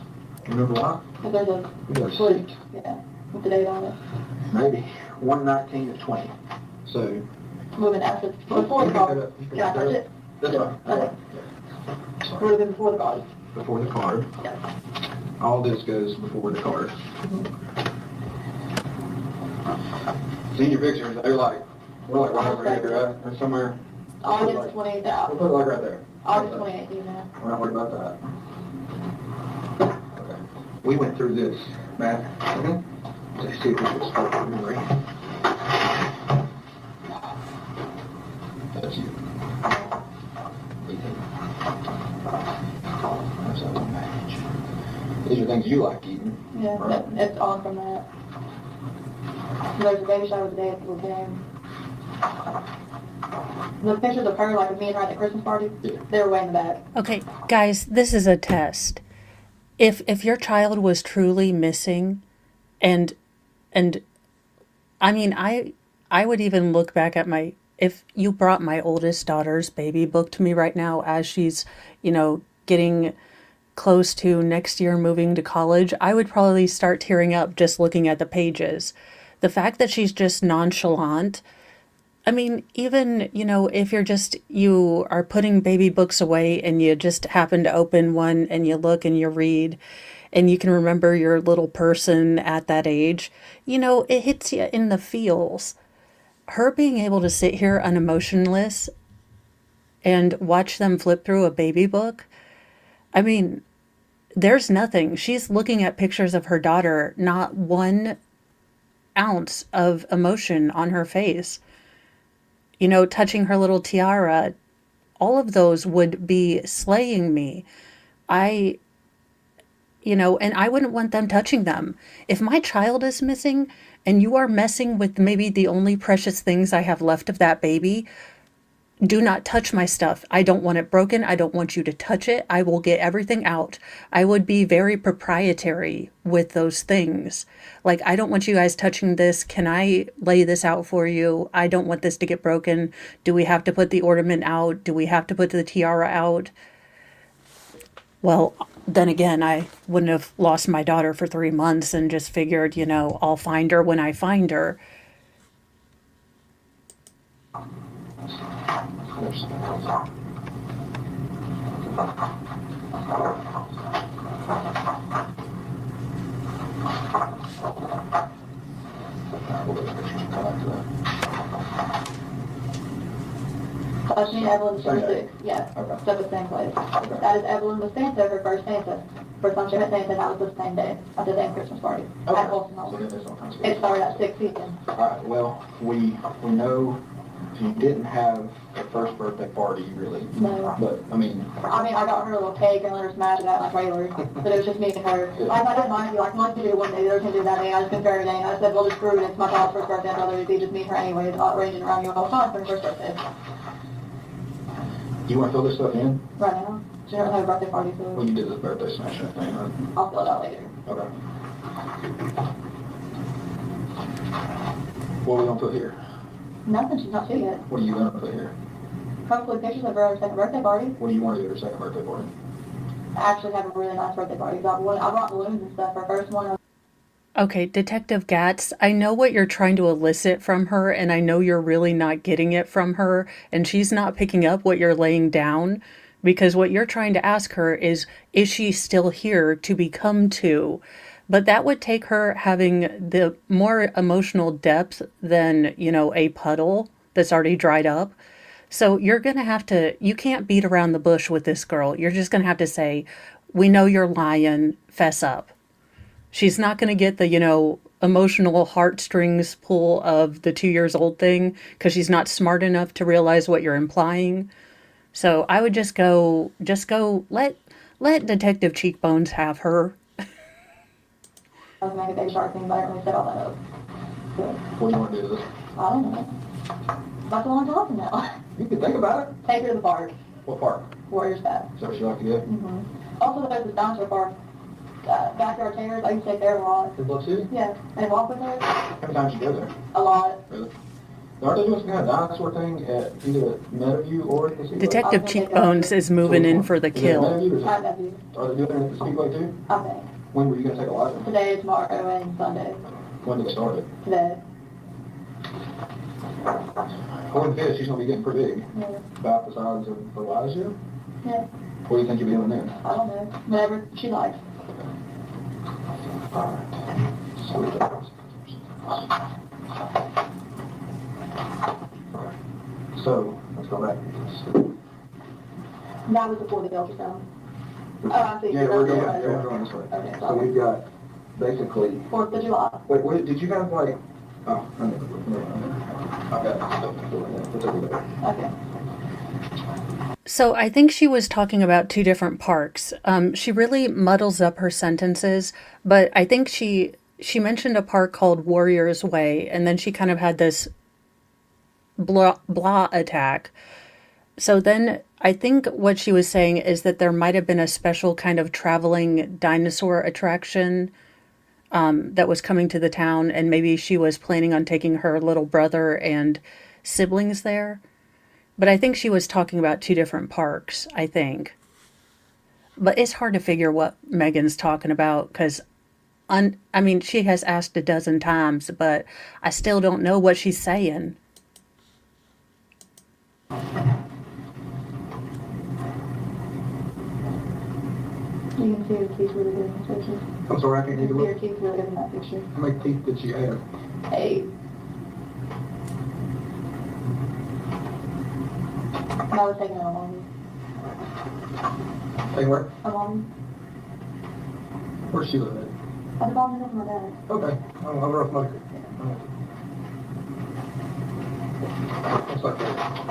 Remember why? If there's a We got a sleep. seat. Yeah. With the date on it. Maybe 119 to 20. So. Moving after, before the You can card. pick it up. You Can I touch it? That's fine. Okay. Yeah. Would Sorry. have been before the card. Before the card. Yeah. All this goes before the card. Senior pictures, they're like, we're like right over here, right? Or somewhere. August 20, We'll put it like right there. August 2018 now. We're not worried about that. Okay. We went through this, Matt. Let's see if we can start from memory. That's you. That's on the page. These are things you like eating. Yeah, Right. it's on from that. There's a baby shower the day after we came. The pictures of her, like of me and her at the Christmas party, Yeah. they were way in the back. Okay, guys, this is a test. If your child was truly missing, and I mean, I would even look back at if you brought my oldest daughter's baby book to me right now as she's, getting close to next year moving to college, I would probably start tearing up just looking at the pages. The fact that she's just nonchalant, I mean, even, if you are putting baby books away and you just happen to open one and you look and you read and you can remember your little person at that age, it hits you in the feels. Her being able to sit here unemotionless and watch them flip through a baby book, I mean, there's nothing. She's looking at pictures of her daughter, not 1 ounce of emotion on her face. You know, touching her little tiara, all of those would be slaying me. I, and I wouldn't want them touching them. If my child is missing and you are messing with maybe the only precious things I have left of that baby, do not touch my stuff. I don't want it broken. I don't want you to touch it. I will get everything out. I would be very proprietary with those things. Like, I don't want you guys touching this. Can I lay this out for you? I don't want this to get broken. Do we have to put the ornament out? Do we have to put the tiara out? Well, then again, I wouldn't have lost my daughter for 3 months and just figured, I'll find her when I find her. She and Evelyn, she was 6, yeah, Okay. so the same place. Okay. That is Evelyn was Santa, her first Santa. First time she met Santa, that was the same day, at the same Christmas party. Okay. At Wilson So Hall. then there's all kinds of- It started at 6 p.m. All right, well, we know you didn't have a first birthday party, really. No. But, I got her a little cake and let her smash it out like regular, but it was just me and her. I didn't mind, like, once you do one day, the other can do that day, I just couldn't every day, and I said, well, just screw it, it's my child's first birthday, I'd rather it be just me and her anyways, ranging around you all the time for her first birthday. do you want to fill this stuff in? Right now, she doesn't have a birthday party, Well, so you did the birthday smashing thing, right? I'll fill it out later. Okay. What are we gonna put here? Nothing, she's not 2 yet. What are you gonna put here? Probably pictures of her second birthday party. What do you want to do at her second birthday party? I actually have a really nice birthday party. I brought balloons and stuff. Her first one, Okay, Detective Gatz, I know what you're trying to elicit from her, and I know you're really not getting it from her, and she's not picking up what you're laying down, because what you're trying to ask her is she still here to be come to? But that would take her having the more emotional depth than, a puddle that's already dried up. So you're going to have to, you can't beat around the bush with this girl. You're just going to have to say, we know you're lying, fess up. She's not going to get the, emotional heartstrings pull of the 2 years old thing because she's not smart enough to realize what you're implying. So I would just go, let Detective Cheekbones have her. I was making a big shark thing, but I didn't really set all that up. So, What do you want to do with this? I don't know. That's what I'm talking now. You can think about it. Take her to the park. What park? Warriors Path. Is that what you like to go? Also, there's this dinosaur park. Backyard terrace. I used to take there a lot. In Block City? Yeah, and walk with her. How many times you go there? A lot. Really? Aren't they doing some kind of dinosaur thing at either Meadowview or at the Speedway? Detective Cheekbones is moving in for the Is it kill. Meadowview or is it- I love you. Are they doing it at the Speedway too? I think. When were you gonna take a license? Today, tomorrow, and Sunday. When did it start it? Today. Holy fish, she's gonna be getting pretty big. Yeah. About the size of Elijah? Yeah. What do you think you'll be doing then? I don't know. Whatever she likes. Alright. So, let's go back. That was before the ultrasound. Oh, I see. Yeah, we're going this way. Okay, So we've got basically, 4th of July. wait, did you have like, oh, I never, I've got stuff to do in there. Let's look at that. Okay. So I think she was talking about 2 different parks. She really muddles up her sentences, but I think she mentioned a park called Warriors Way, and then she kind of had this blah attack. So then I think what she was saying is that there might have been a special kind of traveling dinosaur attraction that was coming to the town, and maybe she was planning on taking her little brother and siblings there. But I think she was talking about 2 different parks, I think. But it's hard to figure what Megan's talking about because, she has asked a dozen times, but I still don't know what she's saying. You can see her teeth really good in the picture. I'm sorry, I can't You take a can see her look. teeth really good in that picture. How many teeth did she have? 8. And I was taking her along. Hey, where? Along. Where's she live at? At the bottom of my dad. Okay, I'm rough motor. Looks like that.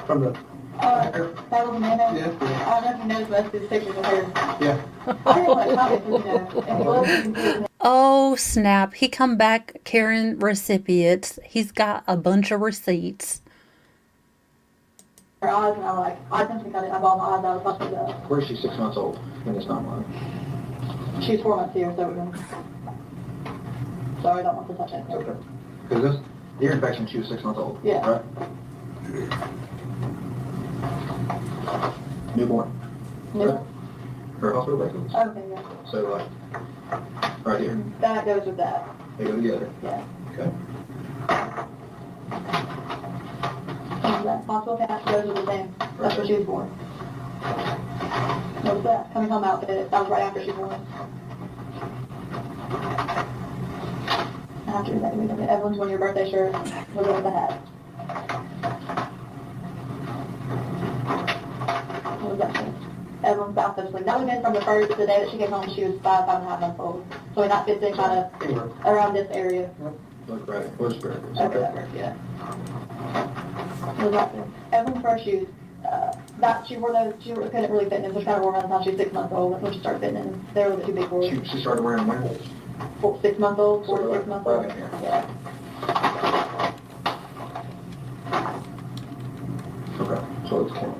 From the, That was Amanda? Yeah. I don't know if you noticed most of these pictures of her. yeah. I didn't want to comment, you know, and well, you can see it. Oh, snap. He come back carrying recipients. He's got a bunch of receipts. Her eyes, and I was like, I essentially cut it. I bought my eyes out of something else. Where's she 6 months old? And it's not mine. She's 4 months here, so we're going to. Sorry, I don't want to touch it. Okay. Because this ear infection, she was 6 months old. Yeah. Right? Newborn. No. Her hospital records. Okay, yeah. So like, right here, That goes with that. they go together. Yeah. Okay. And that hospital cash goes with the same. That's where she was born. What was that? Coming home outfit. That was right after she was born. After that, we did Evelyn's 1 year birthday shirt. Was with the hat. What was that shirt? Evelyn's baptism sleep. That would have been from the first, the day that she came home, she was 5.5 months old. So that fits in kind of Anywhere. around this area. Look right. Where's the records? Okay, that works, yeah. What was that thing? Evelyn's first shoes, that she wore those, she couldn't really fit in them, so she kind of wore them until she was 6 months old. That's when she started fitting in them. They were a little bit too big for her. She started wearing when? 6 months old, 4 to 6 months old. Right here. Yeah. Okay. So it's count.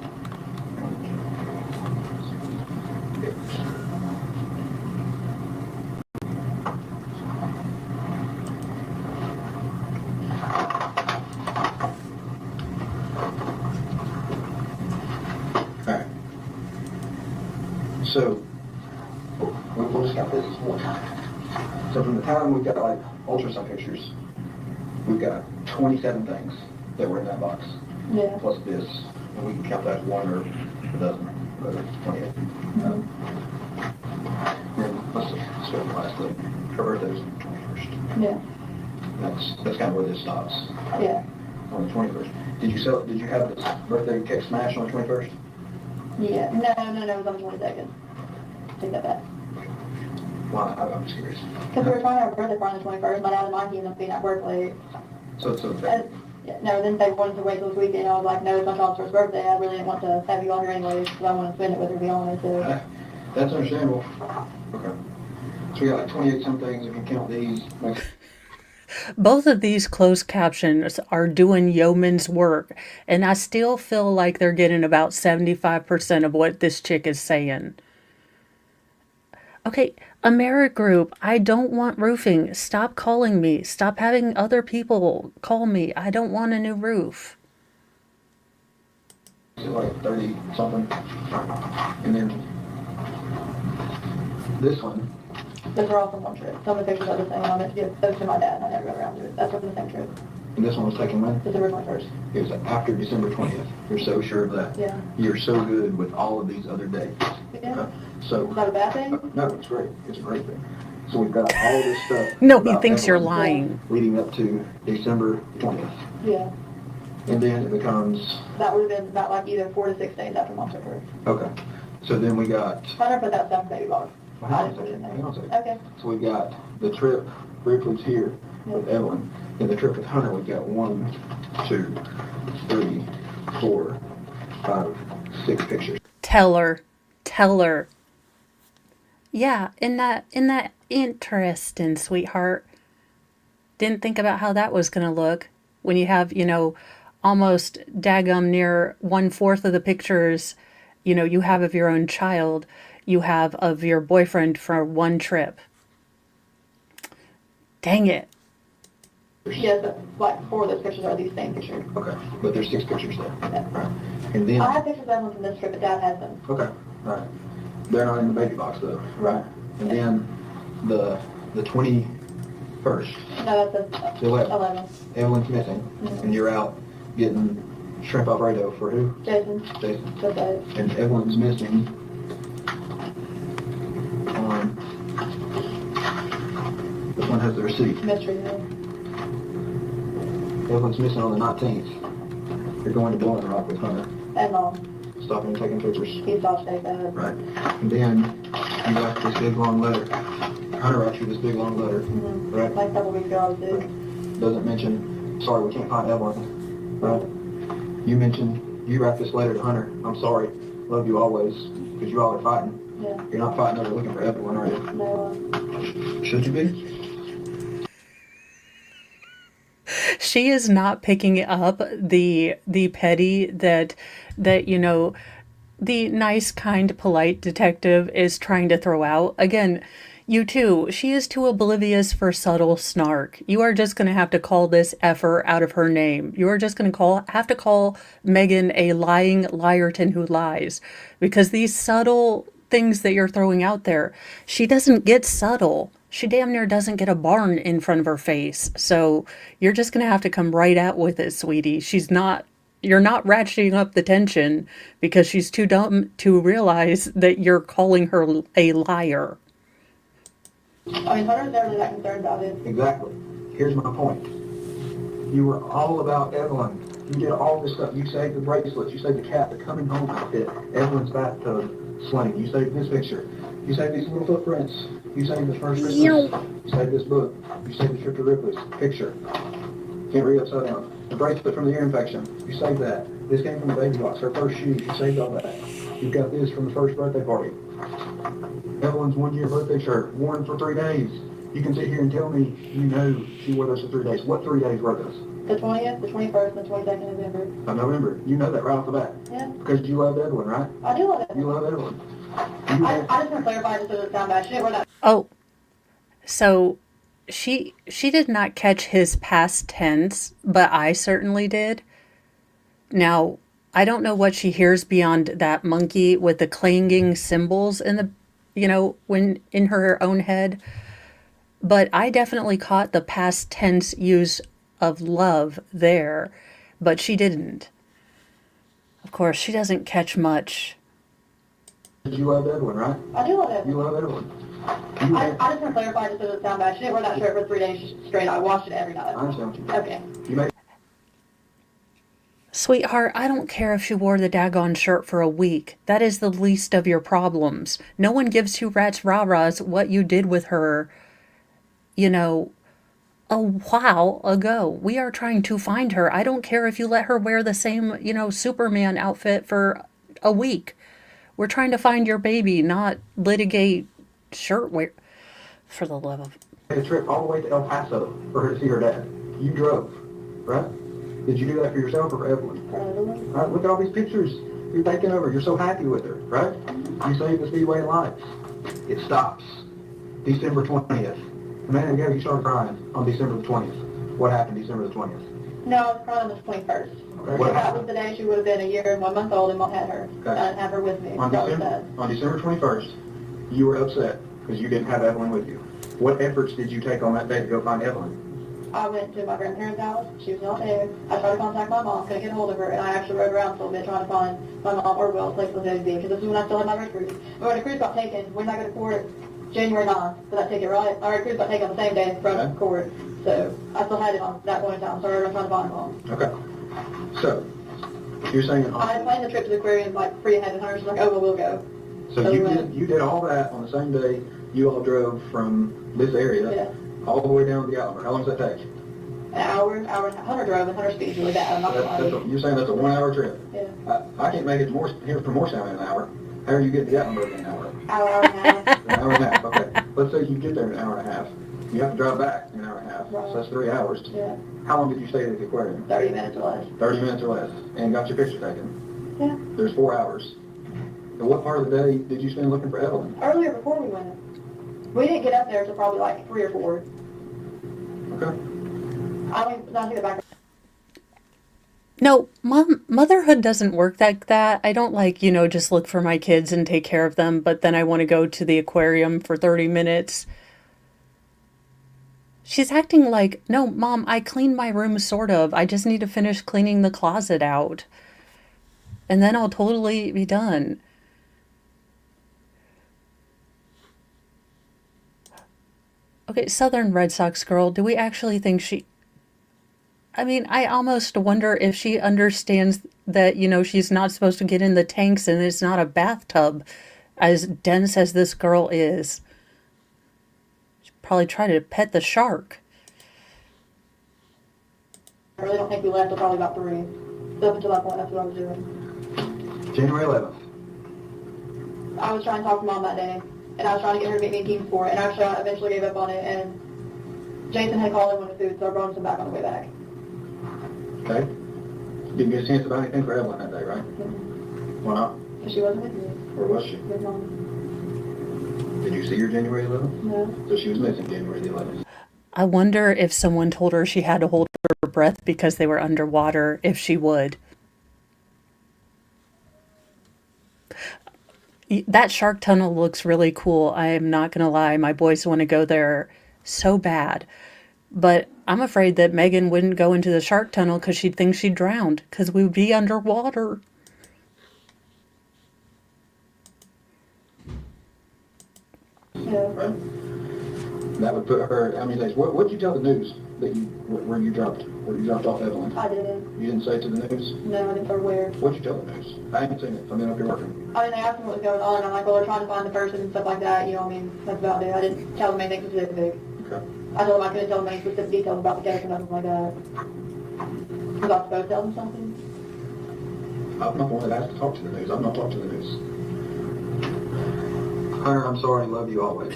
Alright. So, we'll just count this as one. So from the time we've got like ultrasound pictures, we've got 27 things that were in that box, Yeah. plus this, and we can count that as one or a dozen, whether it's 28. And let's just start the last thing. Her birthday was on the 21st. Yeah. That's kind of where this stops, Yeah. on the 21st. Did you have this birthday cake smash on the 21st? Yeah. No, it was on the 22nd. Take that back. Why? I'm just curious. Because we were trying to have a birthday party on the 21st. My dad and mine ended up being at work late. So, Yeah, no, then they wanted to wait till this weekend. I was like, no, it's my child's first birthday. I really didn't want to have you on here anyways because I want to spend it with her, to be honest. So. That's understandable. Okay. So we got like 28 some things, if you count these. Like, Both of these closed captions are doing yeoman's work, and I still feel like they're getting about 75% of what this chick is saying. Okay, Amerigroup, I don't want roofing. Stop calling me. Stop having other people call me. I don't want a new roof. like 30 something. And then this one, Those are all from one trip. Some of the pictures are the same. I meant to give those to my dad and I never got around to it. That's from the same trip. and this one was taken when? December 21st. It was after December 20th. You're so sure of that? Yeah. You're so good with all of these other dates. Yeah. So, Is that a bad thing? no, it's great. It's a great thing. So we've got all this stuff. No, he about thinks you're Evelyn lying. Leading up to December 20th. Yeah. And then it becomes, That would have been about like either 4 to 6 days after mom took her. okay. So then we got, I never put that stuff in baby box. Hang on a second, hang on a second. Okay. so we've got the trip briefly here with Evelyn. And the trip with Hunter, we've got 1, 2, 3, 4, 5, 6 pictures. Tell her. Yeah, isn't that interesting, sweetheart? Didn't think about how that was going to look when you have, almost daggum near 1/4 of the pictures, you have of your own child, you have of your boyfriend for one trip. Dang it. Yes, but like 4 of those pictures are these same pictures. Okay, but there's 6 pictures there. Yeah. Right. And then, I have pictures of Evelyn from this trip, but Dad has them. okay, all right. They're not in the baby box though, right? And then the 21st, No, that's The 11th. 11. Evelyn's missing, and you're out getting shrimp Alfredo for who? Jason. Jason. That's it. And Evelyn's missing on, this one has the receipt. Mystery. Yeah. Evelyn's missing on the 19th. You're going to Bowling Rock with Hunter, And, stopping and taking pictures. he saw state that. Right. And then you got this big long letter. Hunter wrote you this big long letter, right? Like a couple weeks ago, I was due. Doesn't mention, sorry, we can't find Evelyn, right? You mentioned, you write this letter to Hunter, I'm sorry, love you always, because you all are fighting. Yeah. You're not fighting over looking for Evelyn, are you? No, Should you be? She is not picking up the petty that you know, the nice, kind, polite detective is trying to throw out. Again, you too, she is too oblivious for subtle snark. You are just going to have to call this effer out of her name. You are just going to have to call Megan a lying liarton who lies, because these subtle things that you're throwing out there, she doesn't get subtle. She damn near doesn't get a barn in front of her face. So you're just going to have to come right out with it, sweetie. You're not ratcheting up the tension because she's too dumb to realize that you're calling her a liar. I mean, Hunter's never really that concerned about it. Exactly. Here's my point. You were all about Evelyn. You did all this stuff. You saved the bracelets. You saved the cat, the coming home outfit, Evelyn's bathtub sling. You saved this picture. You saved these little footprints. You saved this first Christmas. You saved this book. You saved the trip to Ripley's picture. Can't read upside down. The bracelet from the ear infection. You saved that. This came from the baby box. Her first shoes. You saved all that. You've got this from the first birthday party. Evelyn's 1 year birthday shirt, worn for 3 days. You can sit here and tell me you know she wore those for 3 days. What 3 days were those? The 20th, the 21st, and the 22nd of November. Of November. You know that right off the bat. Yeah. Because you loved Evelyn, right? I do love it. You love Evelyn. I just want to clarify just so it doesn't sound bad. She didn't wear that. Oh, so she did not catch his past tense, but I certainly did. Now, I don't know what she hears beyond that monkey with the clanging cymbals in the, when in her own head. But I definitely caught the past tense use of love there, but she didn't. Of course, she doesn't catch much. You loved Evelyn, right? I do love it. You love Evelyn. I just want to clarify just so it doesn't sound bad. She didn't wear that shirt for 3 days straight. I washed it every night. I understand what you mean. Okay. You may Sweetheart, I don't care if she wore the daggone shirt for a week. That is the least of your problems. No one gives two rats rah-rahs what you did with her, a while ago. We are trying to find her. I don't care if you let her wear the same, Superman outfit for a week. We're trying to find your baby, not litigate shirt wear. For the love of... made a trip all the way to El Paso for her to see her dad. You drove, right? Did you do that for yourself or for Evelyn? All right, look at all these pictures you're taking over. You're so happy with her, right? You saved the Speedway life. It stops December 20th. A minute ago, you started crying on December the 20th. What happened December the 20th? No, I was crying on the 21st. Okay. Because that was the day she would have been a year and 1 month old and Mom had her. Okay. I didn't have her with me. On That was sad. December 21st, you were upset because you didn't have Evelyn with you. What efforts did you take on that day to go find Evelyn? I went to my grandparents' house. She was not there. I tried to contact my mom, couldn't get a hold of her, and I actually rode around a little bit trying to find my mom or Will, place was going to be, because this is when I still had my red cruise. But when the cruise got taken, when I go to court, January 9th for that ticket, right? Our red cruise got taken on the same day in front of court, so I still had it on that point in time, so I rode around trying to find mom. Okay. So, you're saying... I had planned the trip to the aquarium like free ahead, and her was like, oh, well, we'll go. So we went. you did all that on the same day you all drove from this area Yeah. all the way down to the Alamo. How long does that take? An hour and a half. Hunter drove, and Hunter speeds really bad. I'm not gonna lie. You're saying that's a 1 hour trip? Yeah. I can't make it to here from Morristown in an hour. How are you getting to Gatlinburg in an hour? Hour and a half. An hour and a half, okay. Let's say you get there in an hour and a half. You have to drive back in an hour and a half. Right. So that's 3 hours. Yeah. How long did you stay at the aquarium? 30 minutes or less. 30 minutes or less. And got your picture taken. Yeah. There's 4 hours. And what part of the day did you spend looking for Evelyn? Earlier before we went. We didn't get up there until probably like 3 or 4. Okay. I don't even think the back. No, motherhood doesn't work like that. I don't just look for my kids and take care of them, but then I want to go to the aquarium for 30 minutes. She's acting like, no, Mom, I cleaned my room sort of. I just need to finish cleaning the closet out. And then I'll totally be done. Okay, Southern Red Sox girl, do we actually think she... I mean, I almost wonder if she understands that, she's not supposed to get in the tanks and it's not a bathtub, as dense as this girl is. She'd probably try to pet the shark. I really don't think we left till probably about 3. So up until that point, that's what I was doing. January 11th. I was trying to talk to Mom that day, and I was trying to get her to meet me in Kingsport, and actually I eventually gave up on it, and Jason had called in with the food, so I brought him some back on the way back. Okay? Didn't get a chance to buy anything for Evelyn that day, right? Why not? But she wasn't with me. Where was she? With Mom. Did you see her January 11th? No. So she was missing January the 11th. I wonder if someone told her she had to hold her breath because they were underwater, if she would. That shark tunnel looks really cool. I am not going to lie. My boys want to go there so bad. But I'm afraid that Megan wouldn't go into the shark tunnel because she'd think she'd drowned because we would be underwater. Yeah. Right? That would put her, how many days? What'd you tell the news that where you dropped off Evelyn? I didn't. You didn't say it to the news? No, I didn't know where. What'd you tell the news? I haven't seen it. I've been up here working. I mean, they asked me what was going on, and I'm like, well, they're trying to find the person and stuff like that, I mean, that's about it. I didn't tell them anything specific. Okay. I told them I couldn't tell them any specific details about the case or nothing like that. Was I supposed to tell them something? I'm not the one that asked to talk to the news. I'm not talking to the news. Hunter, I'm sorry. Love you always.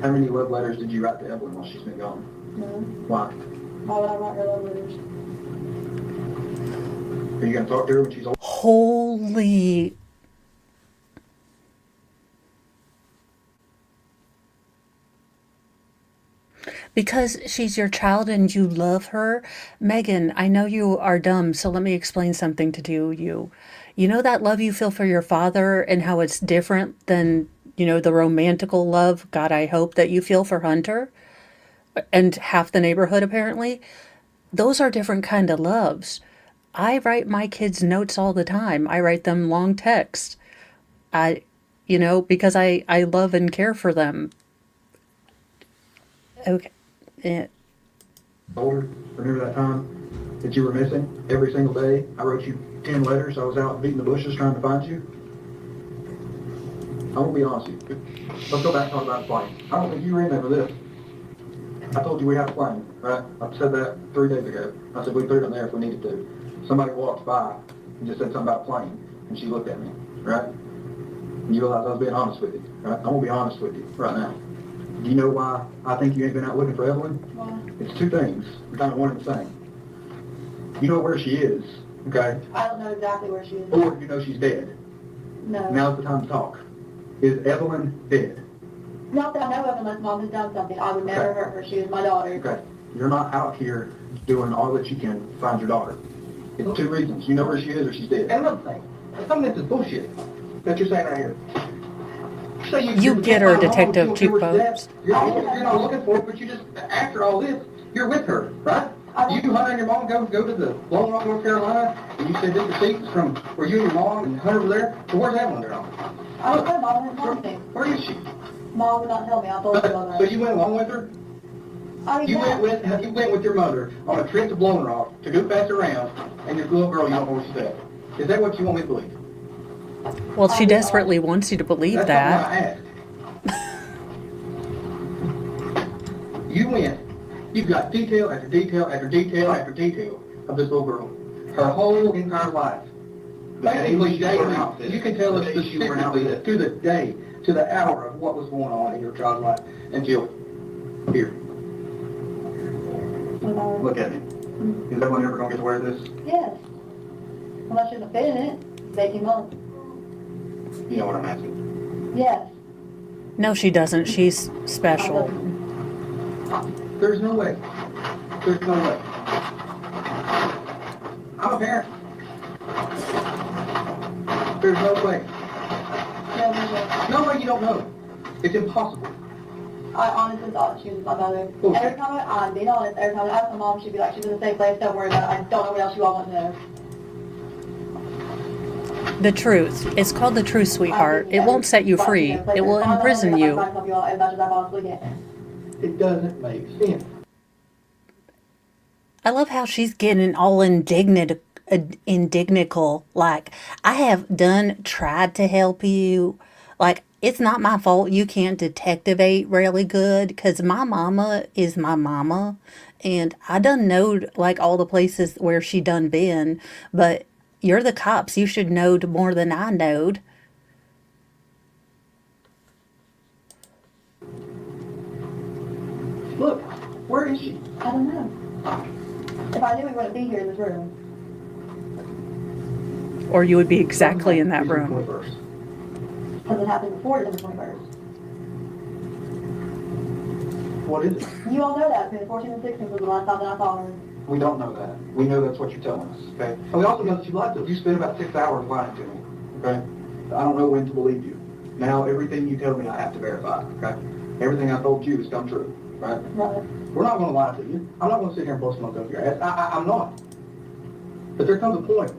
How many love letters did you write to Evelyn while she's been gone? No. Why? Why would I write her love letters? Are you going to talk to her when she's old? Holy. Because she's your child and you love her. Megan, I know you are dumb, so let me explain something to you. You know that love you feel for your father and how it's different than, the romantical love, God, I hope, that you feel for Hunter and half the neighborhood apparently? Those are different kind of loves. I write my kids notes all the time. I write them long texts. Because I love and care for them. Okay. Yeah. Older, remember that time that you were missing every single day? I wrote you 10 letters. I was out beating the bushes trying to find you. I won't be honest with you. Let's go back and talk about the plane. I don't think you were in there for this. I told you we had a plane, right? I said that 3 days ago. I said we threw it in there if we needed to. Somebody walked by and just said something about a plane, and she looked at me, right? And you realize I was being honest with you, right? I'm gonna be honest with you right now. Do you know why I think you ain't been out looking for Evelyn? Why? It's 2 things. We're kind of one and the same. You know where she is, okay? I don't know exactly where she is. Or you know she's dead. No. Now's the time to talk. Is Evelyn dead? Not that I know of unless Mom has done something. I would never hurt her. She is my daughter. Okay. You're not out here doing all that you can to find your daughter. It's 2 reasons. You know where she is or she's dead. And another thing, some of this is bullshit that you're saying right here. So You get her, Detective Two Popes. You're not looking for it, but you just, after all this, you're with her, right? You, Hunter, and your mom go to the Lone Rock, North Carolina, and you said this receipt is from where you and your mom and Hunter were there. So where's Evelyn there? I don't know. Mom didn't tell me. Where is she? Mom would not tell me. I told her about So that. you went along with her? I mean, You yeah. went with your mother on a trip to Blowing Rock to go pass around, and your little girl, you don't know where she's at. Is that what you want me to believe? Well, she desperately wants you to believe That's that. not what I asked. You went. You've got detail after detail after detail after detail of this little girl. Her whole entire life. Basically, daily. You can tell us specifically to the day, to the hour of what was going on in your child's life until here. Look at me. Is everyone ever going to get to wear this? Yes. Well, I shouldn't have fit in it. 18 months. You know what I'm asking. Yes. No, she doesn't. She's special. There's no way. There's no way. I'm a parent. There's no way. No way you don't know. It's impossible. I honestly thought she was my mother. Bullshit. Every time I'm being honest, every time I ask my mom, she'd be like, she's in the same place, don't worry about it. I don't know what else you all want to know. The truth. It's called the truth, sweetheart. It won't set you free. It will imprison you. I'm trying to help you all as much as I possibly can. It doesn't make sense. I love how she's getting all indignical. Like, I have tried to help you. Like, it's not my fault you can't detectivate really good because my mama is my mama. And I done knowed, like, all the places where she done been. But you're the cops. You should know more than I knowed. Look, where is she? I don't know. If I knew we wouldn't be here in this room. Or you would be exactly in that It's the room. 21st. Because it happened before December 21st. What is it? You all know that between the 14th and 16th was the last time that I saw her. We don't know that. We know that's what you're telling us, okay? And we also know that you lied to us. You spent about 6 hours lying to me, okay? I don't know when to believe you. Now, everything you tell me, I have to verify, okay? Everything I told you has come true, right? Right. We're not going to lie to you. I'm not going to sit here and blow smoke up your ass. I'm not. But there comes a point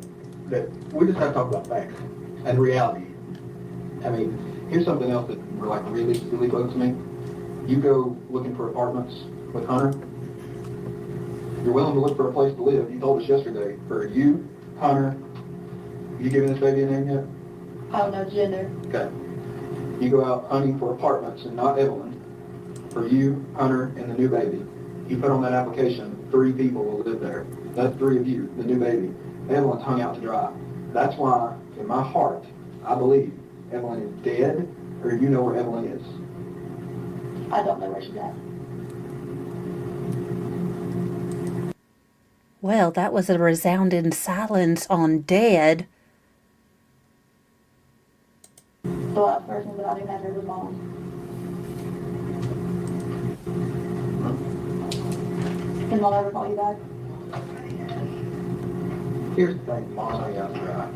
that we just have to talk about facts and reality. I mean, here's something else that like really bugs me. You go looking for apartments with Hunter. You're willing to look for a place to live. You told us yesterday for you, Hunter. You giving this baby a name yet? I don't know gender. Okay. You go out hunting for apartments and not Evelyn. For you, Hunter, and the new baby. You put on that application, 3 people will live there. That's 3 of you, the new baby. Evelyn's hung out to dry. That's why, in my heart, I believe Evelyn is dead, or you know where Evelyn is. I don't know where she's at. Well, that was a resounding silence on dead. The last person that I knew had her was Mom. Can Mom ever call you back? Here's the thing, Mom's hung out to dry.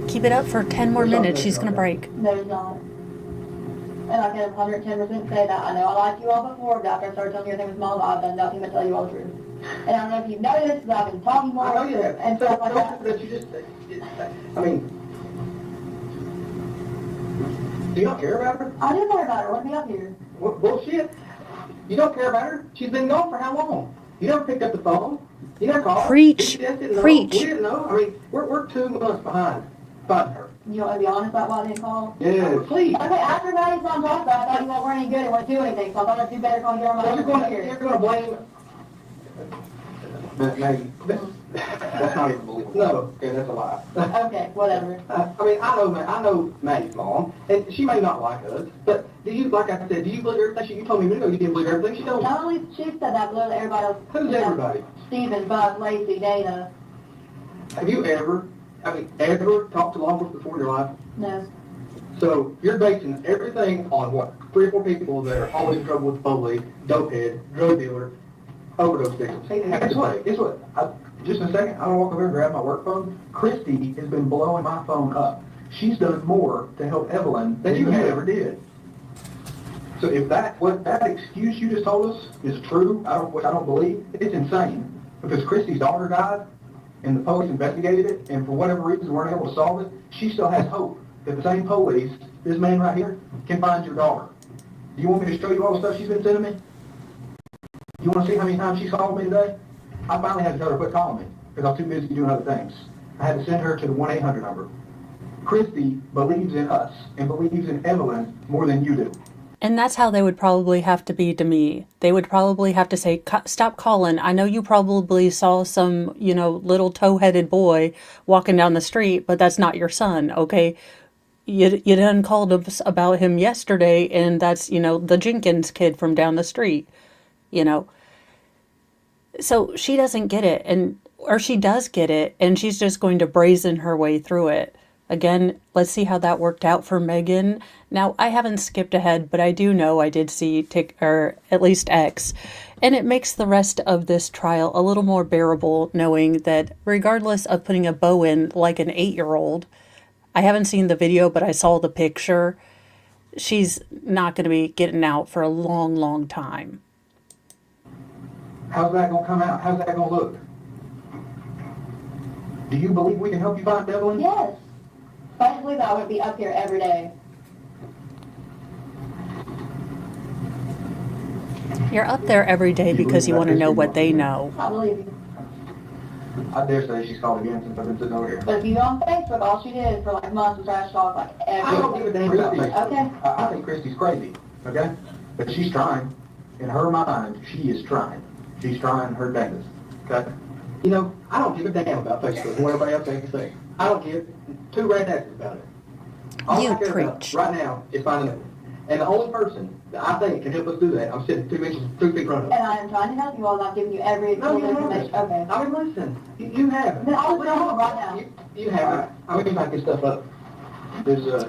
Keep it up for 10 more minutes. She's going to break. No, it's not. And I can 110% say that. I know I liked you all before, but after I started telling you everything with Mom, I've done nothing but tell you all the truth. And I don't know if you've noticed, but I've been talking more I know you have. and stuff like that. That you just, I mean, do you not care about her? I do care about her. Let me up here. What bullshit? You don't care about her? She's been gone for how long? You never picked up the phone. You never called. Preach. You just didn't know. Preach. We didn't know. I mean, we're 2 months behind finding her. You want me to be honest about why I didn't call? Yeah, please. Okay, after everybody's on talk about it, I thought you weren't any good and wouldn't do anything, so I thought I'd do better calling you on my Well, own you're here. going to blame. Maggie, that's not even believable. No. Okay, that's a lie. Okay, whatever. I mean, I know Maggie's mom, and she may not like us, but do you, like I said, do you believe everything you told me a minute ago? You didn't believe everything she told me. Not only she said that, but literally everybody else. Who's everybody? Steven, Bud, Lacey, Dana. Have you ever talked to law enforcement before in your life? No. So you're basing everything on what? 3 or 4 people that are always in trouble with the police, dopehead, drug dealer, overdose victims. Hey, guess what? Just in a second, I'm gonna walk over and grab my work phone. Christy has been blowing my phone up. She's done more to help Evelyn than you ever did. So if that excuse you just told us is true, which I don't believe, it's insane. Because Christy's daughter died, and the police investigated it, and for whatever reason weren't able to solve it, she still has hope that the same police, this man right here, can find your daughter. Do you want me to show you all the stuff she's been sending me? You want to see how many times she's called me today? I finally had to tell her to quit calling me because I was too busy doing other things. I had to send her to the 1-800 number. Christy believes in us and believes in Evelyn more than you do. And that's how they would probably have to be to me. They would probably have to say, stop calling. I know you probably saw some, little toe-headed boy walking down the street, but that's not your son, okay? You done called us about him yesterday, and that's, the Jenkins kid from down the street, So she doesn't get it, or she does get it, and she's just going to brazen her way through it. Again, let's see how that worked out for Megan. Now, I haven't skipped ahead, but I do know I did see or at least X, and it makes the rest of this trial a little more bearable, knowing that regardless of putting a bow in like an 8-year-old, I haven't seen the video, but I saw the picture. She's not going to be getting out for a long, long time. How's that gonna come out? How's that gonna look? Do you believe we can help you find Evelyn? Yes. If I didn't believe that, I would be up here every day. You're up there every day because you want to know what they know. I believe you. I dare say she's called again since I've been sitting over here. But if you go on Facebook, all she did for like months was trash talk like I don't give a every. damn about Facebook. Okay. I think Christy's crazy, okay? But she's trying. In her mind, she is trying. She's trying her damnedest, okay? You know, I don't give a damn about Facebook, what everybody else has to say. I don't give two rednecks about it. All You I care about preach. right now is finding Evelyn. And the only person that I think can help us do that, I'm sitting 2 feet in front of her. And I am trying to help you all, and I've given you every No, little you information. haven't. Okay. I mean, listen, you haven't. Then I'll tell them right now. You haven't. I mean, you make this stuff up. There's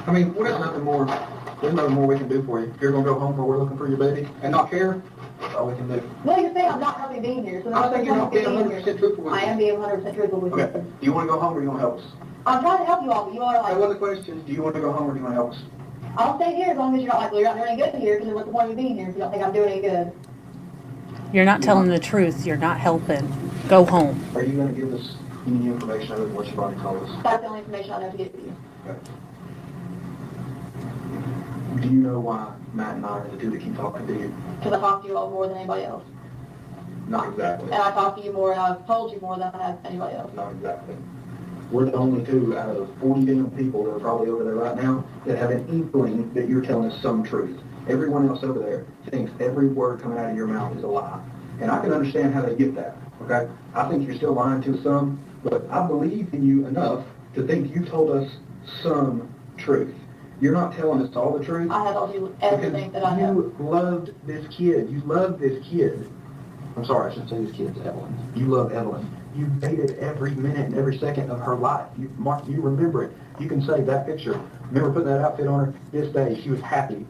I mean, there's nothing more we can do for you. You're gonna go home while we're looking for your baby and not care? That's all we can do. No, you're saying I'm not helping being here, so I think you're not being being 100% truthful with I am me. being 100% truthful with Okay, you. do you wanna go home or do you wanna help us? I'm trying to help you all, but you all are That like, wasn't a question. Do you wanna go home or do you wanna help us? I'll stay here as long as you're not like, well, you're not doing any good here, because then what's the point of me being here if you don't think I'm doing any good? You're not telling the truth. You're not helping. Go home. Are you gonna give us any information other than what you've already told us? That's the only information I know to give you. Okay. Do you know why Matt and I are the two that keep talking to you? Because I talk to you all more than anybody else. Not exactly. And I talk to you more, and I've told you more than I have anybody else. Not exactly. We're the only two out of 40 million people that are probably over there right now that have an inkling that you're telling us some truth. Everyone else over there thinks every word coming out of your mouth is a lie. And I can understand how they get that, okay? I think you're still lying to some, but I believe in you enough to think you told us some truth. You're not telling us all the truth. I have told you everything that I know. You loved this kid. You loved this kid. I'm sorry, I shouldn't say this kid's Evelyn. You love Evelyn. You dated every minute and every second of her life. You remember it. You can say that picture. Remember putting that outfit on her this day. She was happy.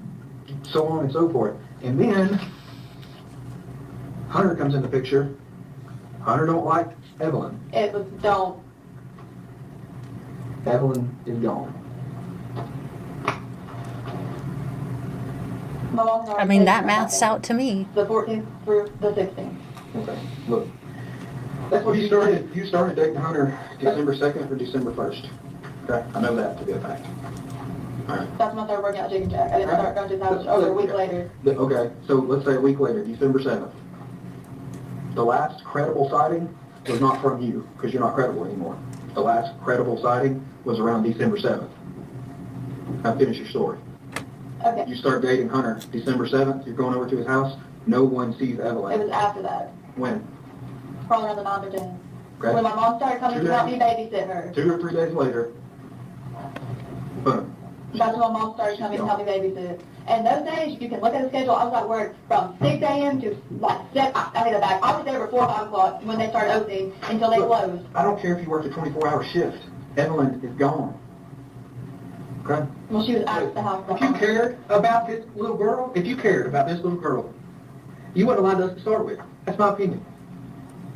So on and so forth. And then Hunter comes in the picture. Hunter don't like Evelyn. It was, don't. Evelyn is gone. My mom's I mean, that math's out to me. The 14th through the 16th. Okay, look. That's what you started. You started dating Hunter December 2nd or December 1st. Okay, I know that to be a fact. All right. That's when I started working out Chicken Jack. I didn't start going to his house over a week later. Okay, so let's say a week later, December 7th. The last credible sighting was not from you, because you're not credible anymore. The last credible sighting was around December 7th. Now finish your story. Okay. You start dating Hunter December 7th, you're going over to his house, no one sees It Evelyn. was after that. When? Probably around the 9th or 10th. Okay. When my mom started coming to help me babysit her. 2 or 3 days later, boom. That's when my mom started coming to help me babysit. And those days, you can look at the schedule, I was at work from 6 a.m. to like 7, I take it back. I was there before 5 o'clock when they started opening until they closed. I don't care if you worked a 24-hour shift. Evelyn is gone. Okay? Well, she was at the house. If you cared about this little girl, you wouldn't have allowed us to start with. That's my opinion.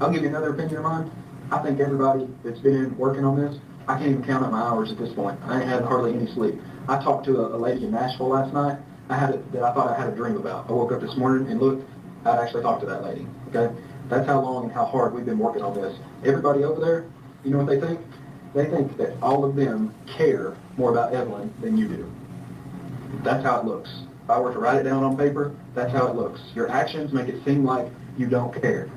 I'll give you another opinion of mine. I think everybody that's been in working on this, I can't even count up my hours at this point. I ain't had hardly any sleep. I talked to a lady in Nashville last night. That I thought I had a dream about. I woke up this morning and looked. I'd actually talked to that lady. Okay, that's how long and how hard we've been working on this. Everybody over there, you know what they think? They think that all of them care more about Evelyn than you do. That's how it looks. If I were to write it down on paper, that's how it looks. Your actions make it seem like you don't care.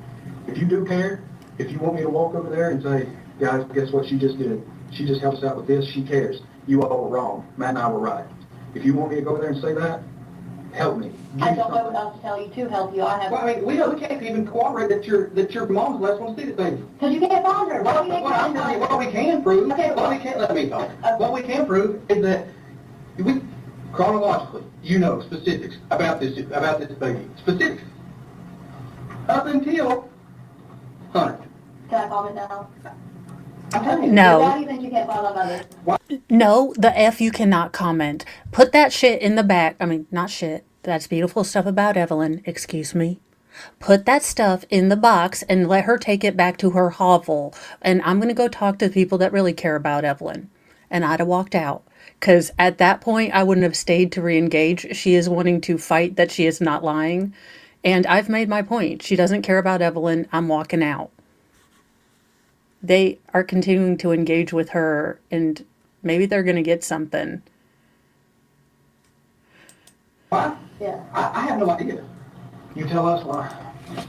If you do care, if you want me to walk over there and say, guys, guess what she just did? She just helped us out with this, she cares. You all were wrong. Matt and I were right. If you want me to go over there and say that, help me. I don't know what else to tell you to help you. I have. Well, I mean, we can't even cooperate that your mom's the last one to see the baby. Because you can't find her. Why do you think I'm telling you, what we can prove, Okay, let me talk. What we can prove is that we, chronologically, you know specifics about this baby. Specifics. Up until Hunter. Can I comment now? I'm telling you. No. Why do you think you can't find my mother? No, the F you cannot comment. Put that shit in the back. I mean, not shit. That's beautiful stuff about Evelyn. Excuse me. Put that stuff in the box and let her take it back to her hovel. And I'm going to go talk to the people that really care about Evelyn. And I'd have walked out. Because at that point, I wouldn't have stayed to re-engage. She is wanting to fight that she is not lying. And I've made my point. She doesn't care about Evelyn. I'm walking out. They are continuing to engage with her, and maybe they're going to get something. Why? Yeah. I have no idea. You tell us why.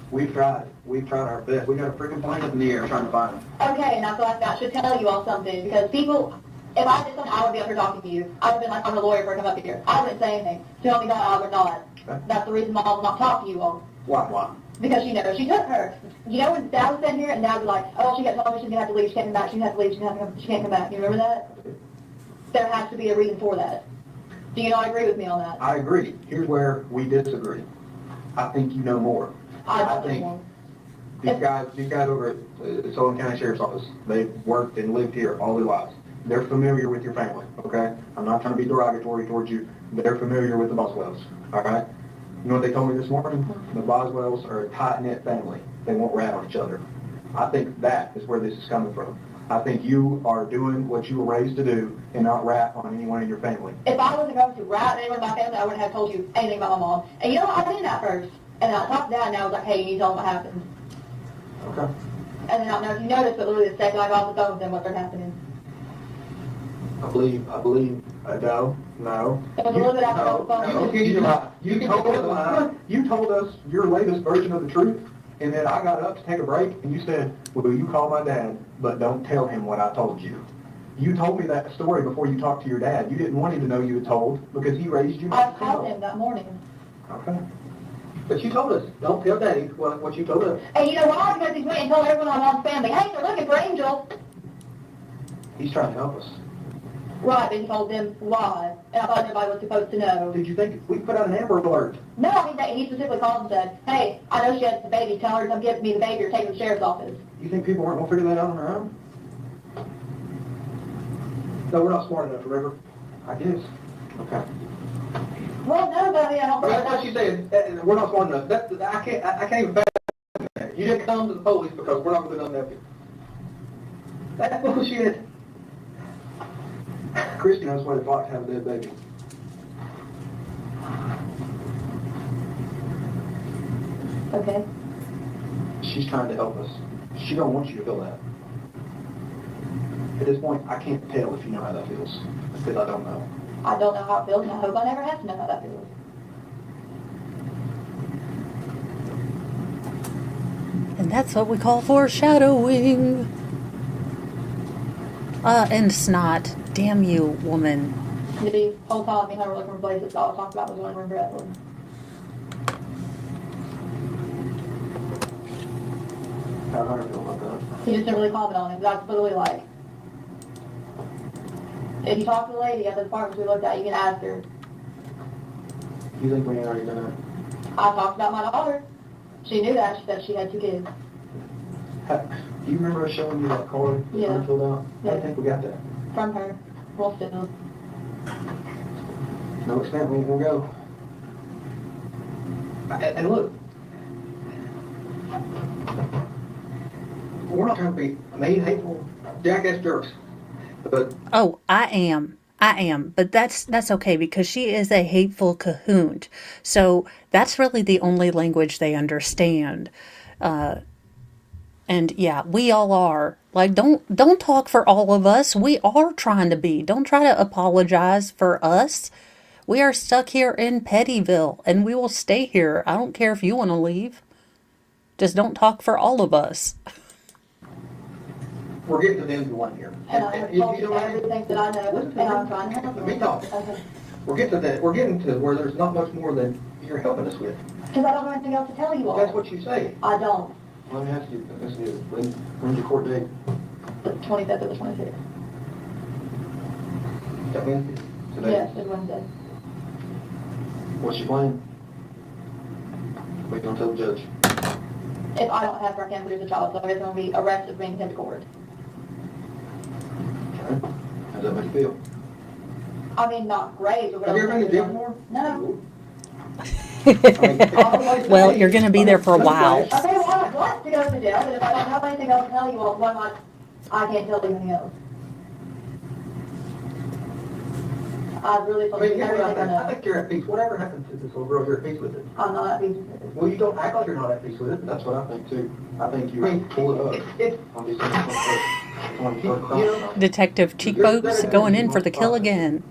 We've tried our best. We got a freaking plane up in the air trying to find them. Okay, and I feel like that should tell you all something, because people, if I did something, I would be up here talking to you. I would have been like, I'm a lawyer for come up here. I wouldn't say anything. Tell me that I would not. Okay. That's the reason why I will not talk to you all. Why? Because she knows she took her. You know when Dad was sitting here and Dad was like, oh, she got told me she's gonna have to leave, she can't come back, she can't have to leave, she can't come back. You remember that? There has to be a reason for that. Do you not agree with me on that? I agree. Here's where we disagree. I think you know more. I think don't. these guys over at the Sullivan County Sheriff's Office, they've worked and lived here all their lives. They're familiar with your family, okay? I'm not trying to be derogatory towards you. They're familiar with the Boswells, all right? You know what they told me this morning? The Boswells are a tight-knit family. They won't rat on each other. I think that is where this is coming from. I think you are doing what you were raised to do and not rat on anyone in your family. If I wasn't going to rat anyone in my family, I wouldn't have told you anything about my mom. And you know what? I did that first. And then I talked to Dad and I was like, hey, you need to tell them what happened. Okay. And then I don't know if you noticed, but literally the second I got off the phone with them, what started happening. I believe, no. It was a little bit after I got off the phone. You told us your latest version of the truth, and then I got up to take a break, and you said, well, you call my dad, but don't tell him what I told you. You told me that story before you talked to your dad. You didn't want him to know you had told, because he raised you I not to called tell. him that morning. Okay. But you told us, don't tell Daddy what you told us. And you know why? Because he went and told everyone on mom's family, hey, they're looking for Angel. He's trying to help us. Right, but he told them why. And I thought everybody was supposed to know. Did you think we put out an Amber Alert? No, I mean, he specifically called and said, hey, I know she has the baby. Tell her to come give me the baby or take her to the sheriff's office. You think people aren't going to figure that out on their own? No, we're not smart enough, remember? I guess. Okay. Well, no, but I mean, I don't That's what you said. We're not smart enough. I can't even fathom that. You didn't come to the police because we're not going to do nothing. That's bullshit. Christy knows what it's like to have a dead baby. Okay. She's trying to help us. She don't want you to feel that. At this point, I can't tell if you know how that feels, because I don't know. I don't know how it feels, and I hope I never have to know how that feels. And that's what we call foreshadowing. And snot. Damn you, woman. The whole time me and her were looking for places, all I talked about was going to remember Evelyn. How do I feel about that? He just didn't really comment on it, but that's literally like, if you talk to the lady at the apartments we looked at, you can ask her. You think we ain't already done I talked about my daughter. She knew that. She said she had 2 kids. that? Do you remember us showing you that card that Yeah. we filled out? I Yeah. think we got that. From her. Well, still. No extent, we ain't gonna go. And look, we're not trying to be mean, hateful, jackass jerks, but Oh, I am. But that's okay because she is a hateful cahoon. So that's really the only language they understand. And yeah, we all are. Like, don't talk for all of us. We are trying to be. Don't try to apologize for us. We are stuck here in Pettyville, and we will stay here. I don't care if you want to leave. Just don't talk for all of us. we're getting to the end of the one here. And I have You told you know what? everything that I know, Listen and to I'm me. trying to help Let me you. talk. Okay. We're getting to where there's not much more than you're helping us with. Because I don't have anything else to tell you all. That's what you say. I don't. Let me ask you, when's your court date? The 25th or the 26th. Is that Wednesday? Today? Yes, it's Wednesday. What's your plan? What are you gonna tell the judge? If I don't have her, I can't produce a child, so it's going to be arrested, bringing him to court. Okay. How's that make you feel? I mean, not great, but... Have you ever been to jail before? No. Well, you're going to be there for a while. I tell you what, I'd like to go to jail, but if I don't have anything else to tell you all, why not? I can't tell you anything else. I really I feel mean, like here's what I everything I think. I know. think you're at peace. Whatever happened to this little girl, you're at peace with it. I'm not at peace with it. Well, you don't act like you're not at peace with it. That's what I think too. I think you I mean, pull it up. it's, I'll be saying something. you know, Detective Cheekbones going in for the kill again.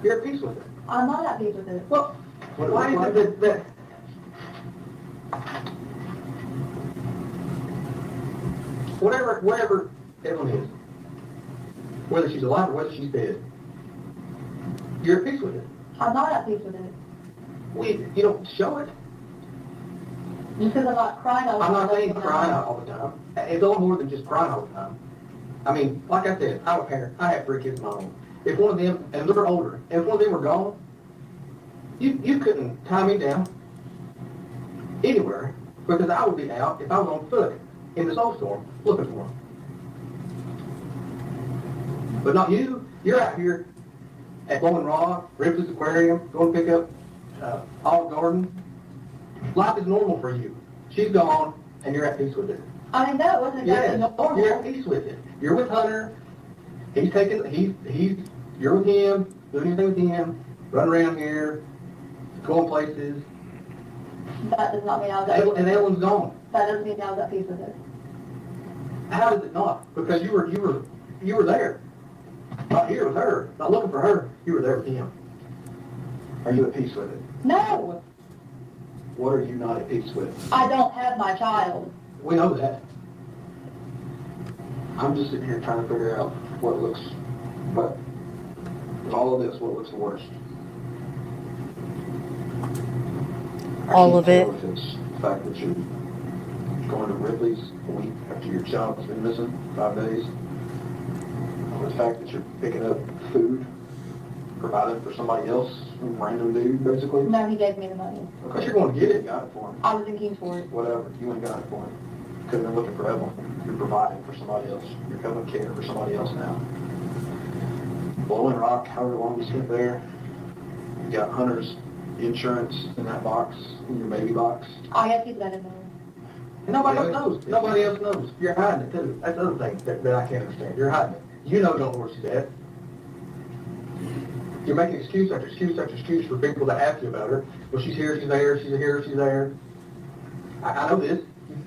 you're at peace with it. I'm not at peace with it. Well, why is it that whatever Evelyn is, whether she's alive or whether she's dead, you're at peace with it. I'm not at peace with it. You don't show it. Just because I'm not crying all the I'm time. not saying doesn't mean crying I'm- out all the time. It's a little more than just crying all the time. I mean, like I said, I'm a parent. I have 3 kids of my own. If one of them, and they're older, if one of them were gone, you couldn't tie me down anywhere because I would be out if I was on foot in the snowstorm looking for them. But not you. You're out here at Bowling Rock, Ripley's Aquarium, going to pick up Olive Garden. Life is normal for you. She's gone, and you're at peace with it. I mean, that wasn't exactly Yes, normal. you're at peace with it. You're with Hunter. You're with him, doing anything with him, running around here, going places. That does not mean I was at peace with And it. Ellen's gone. That doesn't mean I was at peace with it. How does it not? Because you were there. Not here with her, not looking for her. You were there with him. Are you at peace with it? No, What are you not at peace with? I don't have my child. We know that. I'm just sitting here trying to figure out what looks, what, of all of this, what looks the worst? I All can't of it. tell if it's the fact that you're going to Ripley's a week after your child's been missing 5 days, or the fact that you're picking up food provided for somebody else, some random dude, basically. No, he gave me the money. But you're going to get You it. got it for him. I was in Kingsport. Whatever, you ain't got it for him. Could have been looking for Evelyn. You're providing for somebody else. You're coming care for somebody else now. Bowling Rock, however long you spent there, you got Hunter's insurance in that box, in your baby box. I had to keep that in there. And nobody else knows. Nobody else knows. You're hiding it too. That's the other thing that I can't understand. You're hiding it. You don't know where she's at. You're making excuse after excuse after excuse for people to ask you about her. Well, she's here, she's there, she's here, she's there. I know this.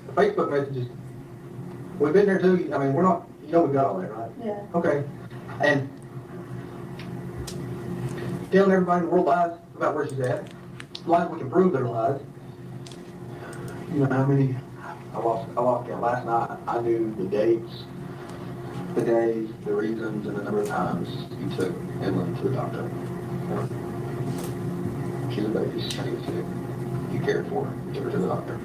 The Facebook messages, we've been there too. I mean, we're not, we've got all that, right? Yeah. Okay. And telling everybody in the world lies about where she's at. Lies we can prove they're lies. You know how many, I lost count. Last night, I knew the dates, the days, the reasons, and the number of times you took Evelyn to the doctor. She's a baby, she's trying to get sick. You cared for her, you took her to the doctor.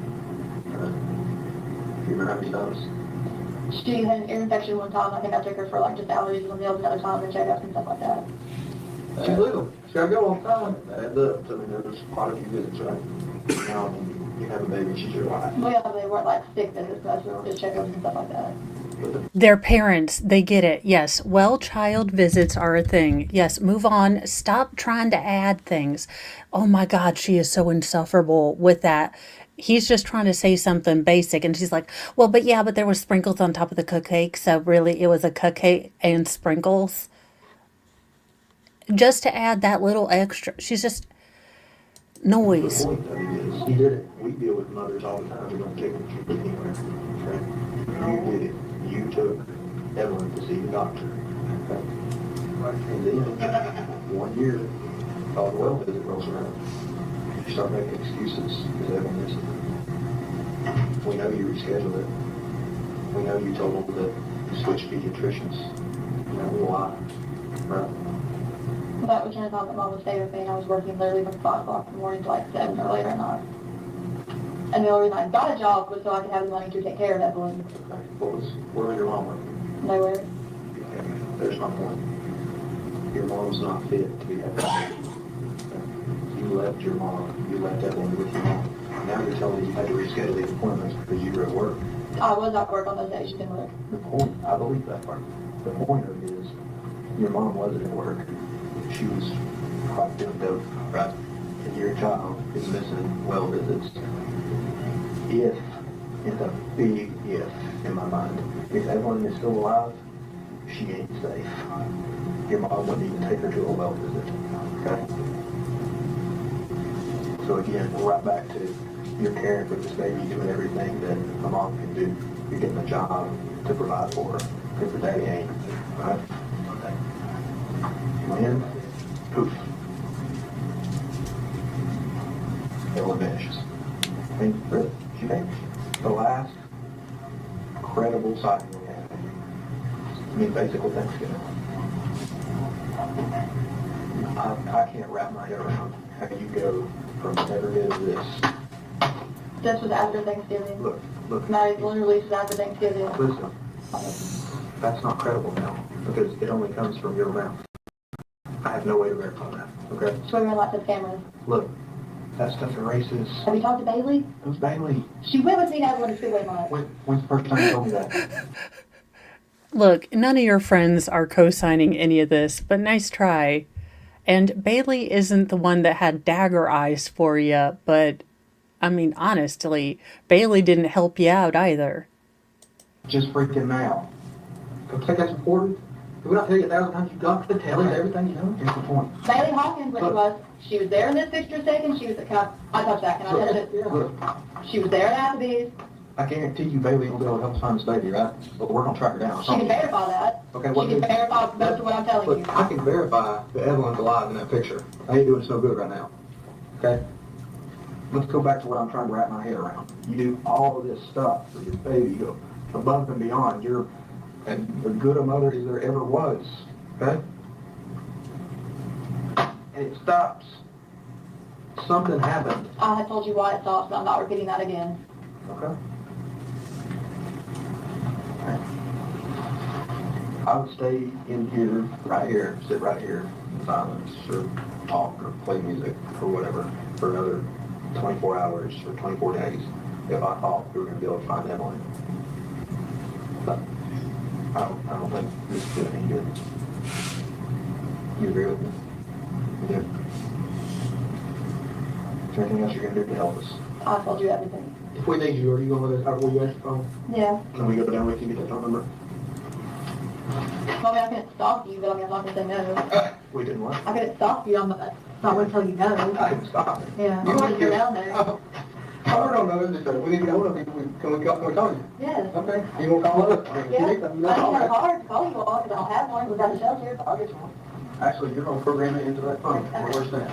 You remember how many times? She had an ear infection one time. I think I took her for like just allergies and meals another time and checkups and stuff like that. She's little. She's got to go all the time. That adds up. I mean, there's quite a few visits, right? Now, you have a baby, she's your wife. Well, they weren't like sick visits, but they were just checkups and stuff like that. Their parents, they get it. Yes, well, child visits are a thing. Yes, move on. Stop trying to add things. Oh my God, she is so insufferable with that. He's just trying to say something basic, and she's like, well, but yeah, but there were sprinkles on top of the cupcake, so really it was a cupcake and sprinkles. Just to add that little extra. She's just noise. The point of it is, He did it. we deal with mothers all the time who don't take them anywhere. Okay? You did it. You took Evelyn to see the doctor. Okay? And then, 1 year, the well visit rolls around. You start making excuses because Evelyn missing. We know you rescheduled it. We know you told them that you switched pediatricians. You know why, right? That was the time that Mom would stay with me, and I was working literally from 5 o'clock in the morning to like 7 or later at night. And the only reason I got a job was so I could have the money to take care of Evelyn. Okay. Where was your mom working? Nowhere. Okay, there's my point. Your mom's not fit to be having a baby. You left your mom, you left Evelyn with your mom. Now you're telling me you had to reschedule these appointments because you were at work. I was at work on those days you can work. The point, I believe that part. The point of it is, your mom wasn't at work. She was quite doing dope, right? And your child is missing well visits. If, it's a big if in my mind, if Evelyn is still alive, she ain't safe. your mom wouldn't even take her to a well visit, okay? So again, we're right back to you're caring for this baby, doing everything that a mom can do. You're getting a job to provide for her, because her daddy ain't, right? Okay. When, poof. Evelyn vanishes. I mean, really, she vanished. The last credible sighting we had. I mean, basically Thanksgiving. I can't wrap my head around how you go from never did this. This was after Thanksgiving. Look. My balloon release was after Thanksgiving. Listen, that's not credible now, because it only comes from your mouth. I have no way to verify that, okay? Swimming in lots of cameras. Look, that stuff erases. Have you talked to Bailey? Who's Bailey? She went with me to Evelyn Speedway Month. When's the first time you told me that? Look, none of your friends are co-signing any of this, but nice try. And Bailey isn't the one that had dagger eyes for you, but I mean, honestly, Bailey didn't help you out either. Just freaking now. Don't think that's important? Did we not tell you 1,000 times you got to tell us everything you know? Here's the point. Bailey Hawkins, when it was, she was there in this picture second, she was, I touched that, can I touch it? Look, She was there at Applebee's, I guarantee you Bailey will be able to help us find this baby, right? But we're gonna track her down. she can verify that. Okay, She what can is- verify most of what I'm telling you. Look, I can verify that Evelyn's alive in that picture. I ain't doing us no good right now. Okay? Let's go back to what I'm trying to wrap my head around. You do all of this stuff for your baby. You go above and beyond. You're as good a mother as there ever was. Okay? And it stops. Something happened. I had told you why it stopped, but I'm not repeating that again. Okay? I would stay in here, right here, sit right here in silence, or talk, or play music, or whatever, for another 24 hours or 24 days, if I thought we were going to be able to find Emily. But I don't think this is doing any good. You agree with me? You do? Is there anything else you're going to do to help us? I told you everything. If we need you, are you going to let us, will you answer the phone? Yeah. Can we go down with you, get that phone number? Well, I mean, I couldn't stop you, but I mean, I'm not gonna say no. We didn't what? I couldn't stop you, I'm not gonna tell you no. I didn't stop it. Yeah, You I wanted to go did. down there. Oh, I don't know, we need to get hold of you, can we call you? Yes. Okay, you gonna call us? Yeah, I didn't have a card to call you on, because I don't have one, without a shelter, but I'll get you one. Actually, you're gonna program it into that phone, where's that?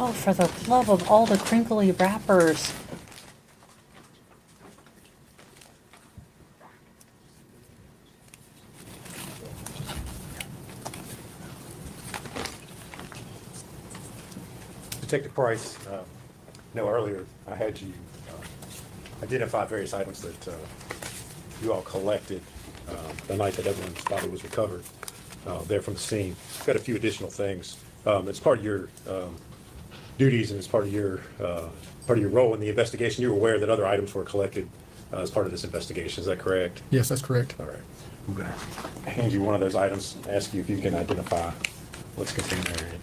Oh, for the love of all the crinkly wrappers. Detective Price, no, earlier I had you identify various items that you all collected the night that Evelyn's body was recovered there from the scene. Got a few additional things. It's part of your duties and as part of your role in the investigation. You were aware that other items were collected as part of this investigation. Is that correct? Yes, that's correct. All right. I'm going to hand you one of those items and ask you if you can identify what's contained therein.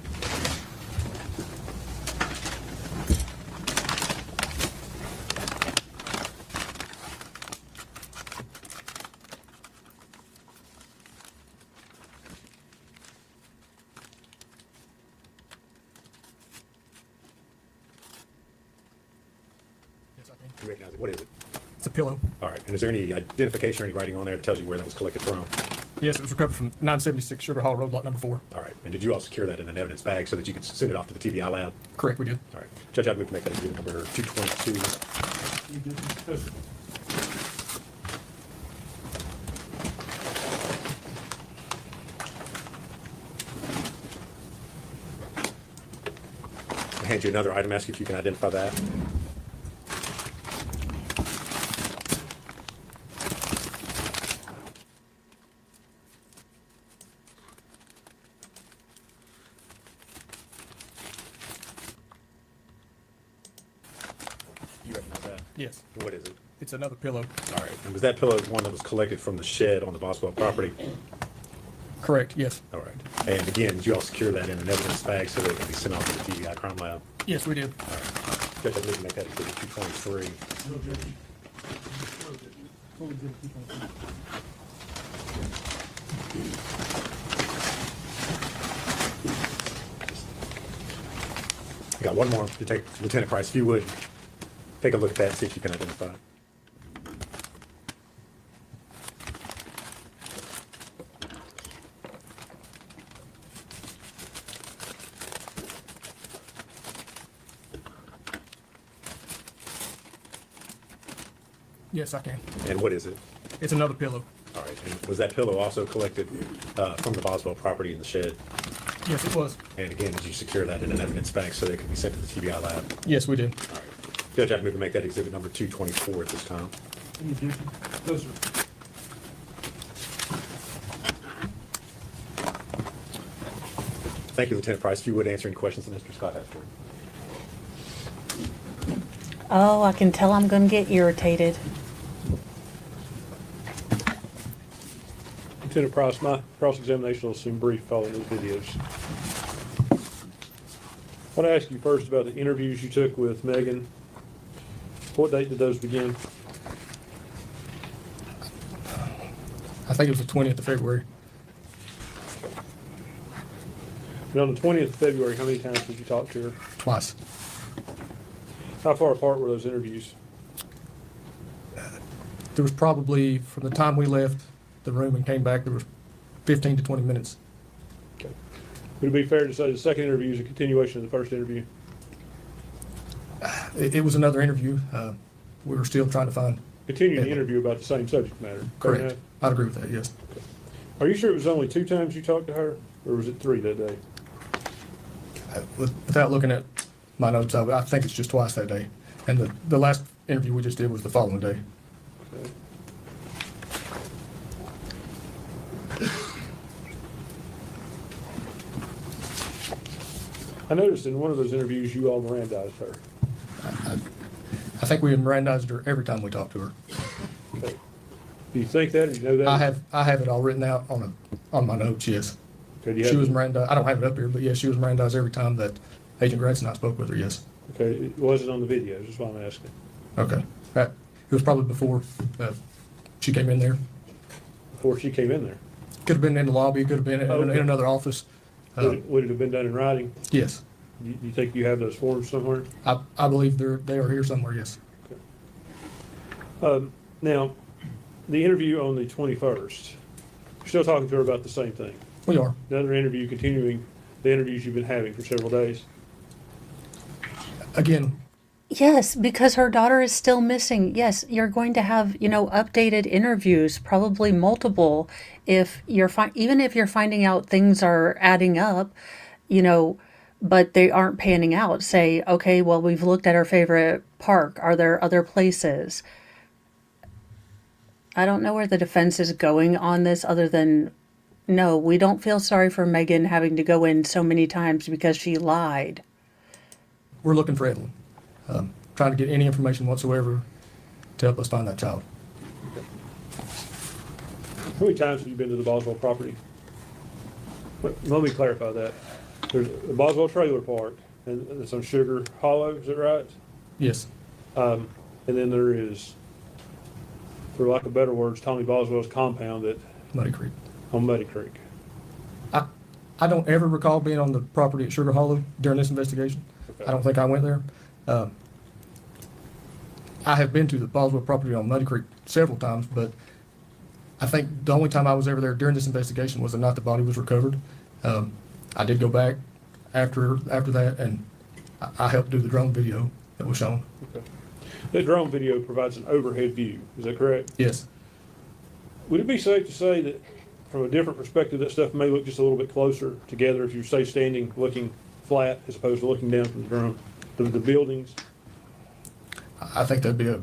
Yes, I can. You recognize it. What is it? It's a pillow. All right. And is there any identification or any writing on there that tells you where that was collected from? Yes, it was recovered from 976 Sugar Hall Road, lot number 4. All right. And did you all secure that in an evidence bag so that you could send it off to the TBI lab? Correct, we did. All right. Judge, I'd move to make that exhibit number 222. I'll hand you another item, ask you if you can identify that. Yes, What is it? it's another pillow. All right. And was that pillow one that was collected from the shed on the Boswell property? Correct, yes. All right. And again, did you all secure that in an evidence bag so that it can be sent off to the TBI crime lab? Yes, we did. Judge, I believe you make that exhibit 223. Full exhibit 223. I got one more to take, Lieutenant Price, if you would, take a look at that and see if you can identify it. Yes, I can. And what is it? It's another pillow. All right. And was that pillow also collected from the Boswell property in the shed? Yes, it was. And again, did you secure that in an evidence bag so that it can be sent to the TBI lab? Yes, we did. All right. Judge, I'd move to make that exhibit number 224 at this time. Any objection? No, sir. Thank you, Lieutenant Price. If you would answer any questions that Mr. Scott has for you. Oh, I can tell I'm going to get irritated. Lieutenant Price, my cross-examination will seem brief following these videos. I want to ask you first about the interviews you took with Megan. What date did those begin? I think it was the 20th of February. And on the 20th of February, how many times did you talk to her? Twice. How far apart were those interviews? There was probably, from the time we left the room and came back, there was 15 to 20 minutes. Okay. Would it be fair to say the second interview is a continuation of the first interview? It was another interview. We were still trying to find. Continuing the interview about the same subject matter? Fair Correct. enough? I'd agree with that, yes. Are you sure it was only 2 times you talked to her, or was it 3 that day? Without looking at my notes, I think it's just twice that day. And the last interview we just did was the following day. Okay. I noticed in one of those interviews you all Mirandized her. I think we Mirandized her every time we talked to her. Okay. Do you think that, or do you know that? I have it all written out on my notes, yes. Okay, do you She have was it? Mirandized, I don't have it up here, but yes, she was Mirandized every time that Agent Gratz and I spoke with her, yes. Okay, it wasn't on the videos, that's why I'm asking. Okay. It was probably before she came in there. Before she came in there. Could have been in the lobby, could have been in Okay. another office. Would it have been done in writing? Yes. You think you have those forms somewhere? I believe they are here somewhere, yes. Now, the interview on the 21st, you're still talking to her about the same thing. We are. Another interview continuing the interviews you've been having for several days. Again, Yes, because her daughter is still missing. Yes, you're going to have, updated interviews, probably multiple, if you're even if you're finding out things are adding up, but they aren't panning out. Say, okay, well, we've looked at her favorite park. Are there other places? I don't know where the defense is going on this other than, no, we don't feel sorry for Megan having to go in so many times because she lied. we're looking for Evelyn. Trying to get any information whatsoever to help us find that child. How many times have you been to the Boswell property? Let me clarify that. There's the Boswell Trailer Park, and it's on Sugar Hollow, is that right? Yes. And then there is, for lack of better words, Tommy Boswell's compound Muddy Creek. on Muddy Creek. I don't ever recall being on the property at Sugar Hollow during this investigation. Okay. I don't think I went there. I have been to the Boswell property on Muddy Creek several times, but I think the only time I was ever there during this investigation was the night the body was recovered. I did go back after that, and I helped do the drone video that was shown. Okay. That drone video provides an overhead view, is that correct? Yes. Would it be safe to say that from a different perspective, that stuff may look just a little bit closer together if you say standing, looking flat, as opposed to looking down from the drone, the buildings? I think that'd be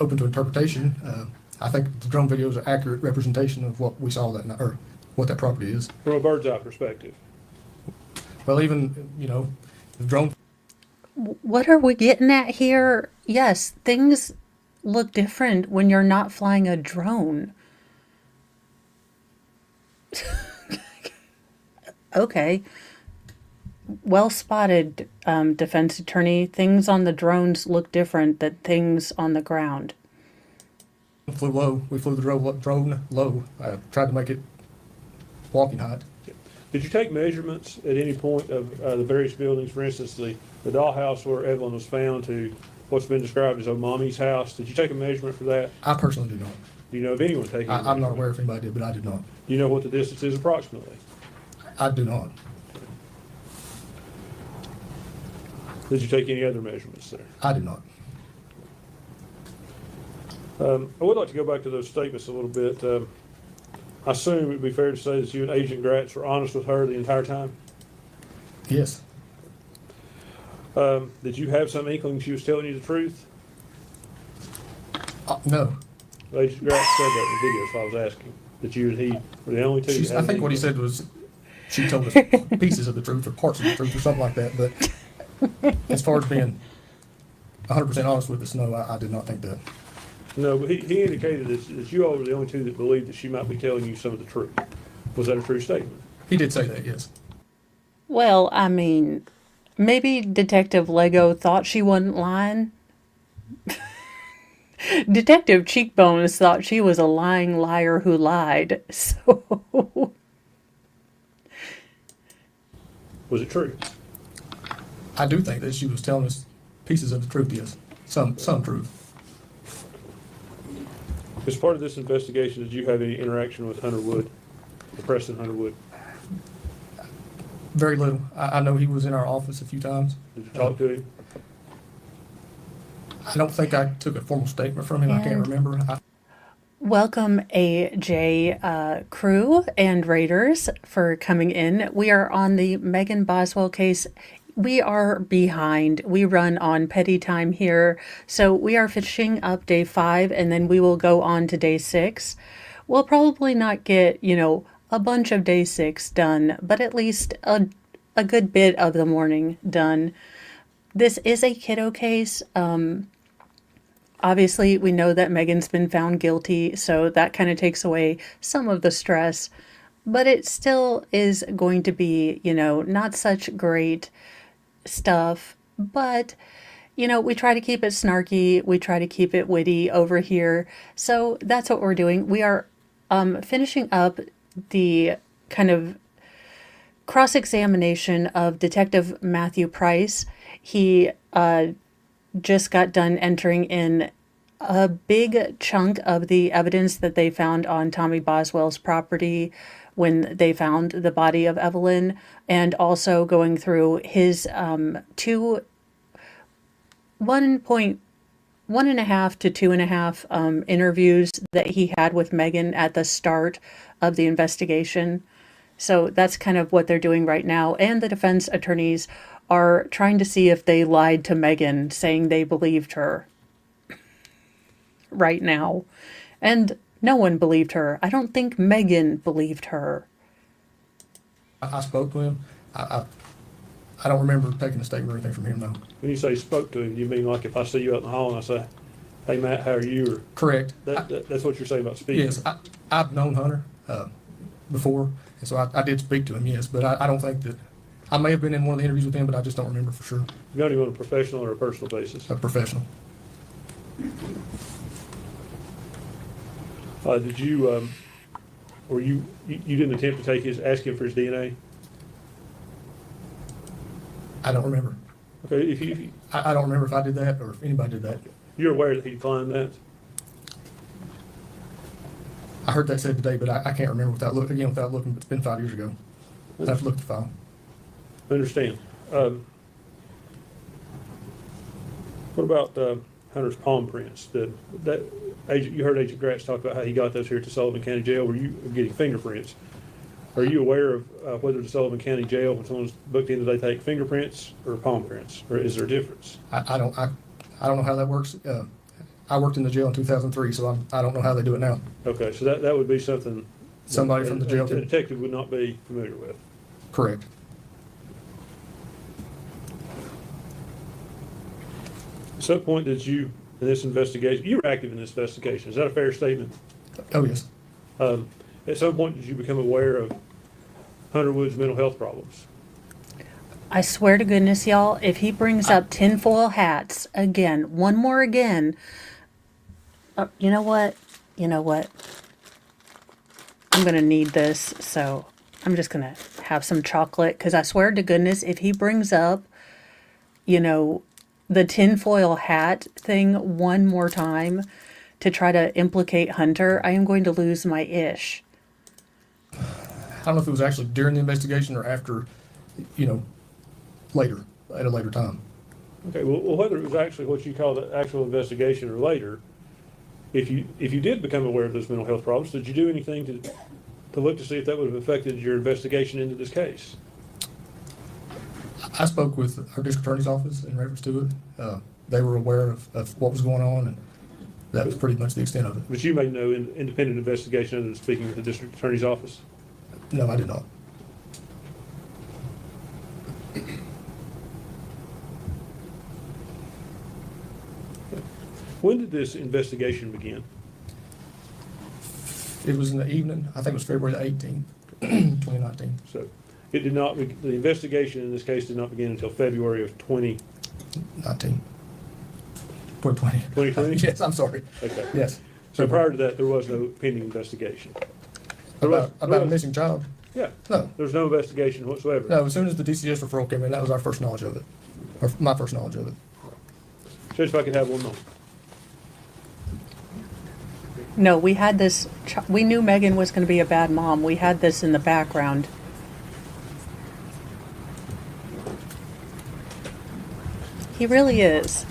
open to interpretation. I think the drone video is an accurate representation of what we saw that night, or what that property is. From a bird's eye perspective. Well, even, the drone, What are we getting at here? Yes, things look different when you're not flying a drone? Okay. Well spotted, defense attorney. Things on the drones look different than things on the ground. We flew low. We flew the drone low. I tried to make it walking height. Did you take measurements at any point of the various buildings? For instance, the dollhouse where Evelyn was found to what's been described as Omami's house. Did you take a measurement for that? I personally do not. Do you know of anyone taking? I'm not aware if anybody did, but I did not. Do you know what the distance is approximately? I do not. Did you take any other measurements there? I did not. I would like to go back to those statements a little bit. I assume it'd be fair to say that you and Agent Gratz were honest with her the entire time? Yes. Did you have some inkling she was telling you the truth? No. Agent Gratz said that in the video, so I was asking. That you and he were the only two. that had I think what he inkling. said was she told us pieces of the truth or parts of the truth or something like that. But as far as being 100% honest with us, no, I did not think that. No, but he indicated that you all were the only two that believed that she might be telling you some of the truth. Was that a true statement? He did say that, yes. Well, I mean, maybe Detective Lego thought she wasn't lying. Detective Cheekbones thought she was a lying liar who lied. So, Was it true? I do think that she was telling us pieces of the truth, yes. Some truth. As part of this investigation, did you have any interaction with Hunter Wood, or Preston Hunter Wood? Very little. I know he was in our office a few times. Did you talk to him? I don't think I took a formal statement from him. I can't And- remember. welcome AJ crew and Raiders for coming in. We are on the Megan Boswell case. We are behind. We run on petty time here. So we are finishing up day 5 and then we will go on to day 6. We'll probably not get, a bunch of day 6 done, but at least a good bit of the morning done. This is a kiddo case. Obviously, we know that Megan's been found guilty, so that kind of takes away some of the stress. But it still is going to be, not such great stuff. But, we try to keep it snarky. We try to keep it witty over here. So that's what we're doing. We are finishing up the kind of cross-examination of Detective Matthew Price. He just got done entering in a big chunk of the evidence that they found on Tommy Boswell's property when they found the body of Evelyn, and also going through his 1.5 to 2.5 interviews that he had with Megan at the start of the investigation. So that's kind of what they're doing right now. And the defense attorneys are trying to see if they lied to Megan, saying they believed her right now. And no one believed her. I don't think Megan believed her. I spoke to him. I don't remember taking a statement or anything from him, no. When you say spoke to him, you mean like if I see you out in the hall and I say, "Hey Matt, how are you?" Or Correct. that's what you're saying about speaking? Yes, I've known Hunter before, and so I did speak to him, yes, but I don't think that, I may have been in one of the interviews with him, but I just don't remember for sure. You got him on a professional or a personal basis? A professional. Did you, or you didn't attempt to ask him for his DNA? I don't remember. Okay, if you, I don't remember if I did that or if anybody did that. you're aware that he declined that? I heard that said today, but I can't remember without looking, it's been 5 years ago. I'd have to look at the file. I understand. What about Hunter's palm prints? You heard Agent Gratz talk about how he got those here to Sullivan County Jail. Were you getting fingerprints? Are you aware of whether the Sullivan County Jail, when someone's booked in, do they take fingerprints or palm prints, or is there a difference? I don't know how that works. I worked in the jail in 2003, so I don't know how they do it now. Okay, so that would be something Somebody from the jail a could- detective would not be familiar with. Correct. At some point, did you in this investigation, you were active in this investigation, is that a fair statement? Oh, yes. At some point, did you become aware of Hunter Wood's mental health problems? I swear to goodness, y'all, if he brings up tinfoil hats again, one more again, you know what? You know what? I'm going to need this, so I'm just going to have some chocolate, because I swear to goodness, if he brings up, the tinfoil hat thing one more time to try to implicate Hunter, I am going to lose my ish. I don't know if it was actually during the investigation or after, later, at a later time. Okay, well, whether it was actually what you call the actual investigation or later, if you did become aware of those mental health problems, did you do anything to look to see if that would have affected your investigation into this case? I spoke with our district attorney's office in reference to it. They were aware of what was going on, and that was pretty much the extent of it. But you made no independent investigation other than speaking with the district attorney's office? No, I did not. When did this investigation begin? It was in the evening. I think it was February the 18th, 2019. So it did not, the investigation in this case did not begin until February of 2020. 2020? Yes, I'm sorry. Okay. Yes. So prior to that, there was no pending investigation? There was- About a missing child? Yeah. No. There was no investigation whatsoever? No, as soon as the DCS referral came in, that was our first knowledge of it, or my first knowledge of it. Judge, if I could have one moment. No, we had this, we knew Megan was going to be a bad mom. We had this in the background. He really is.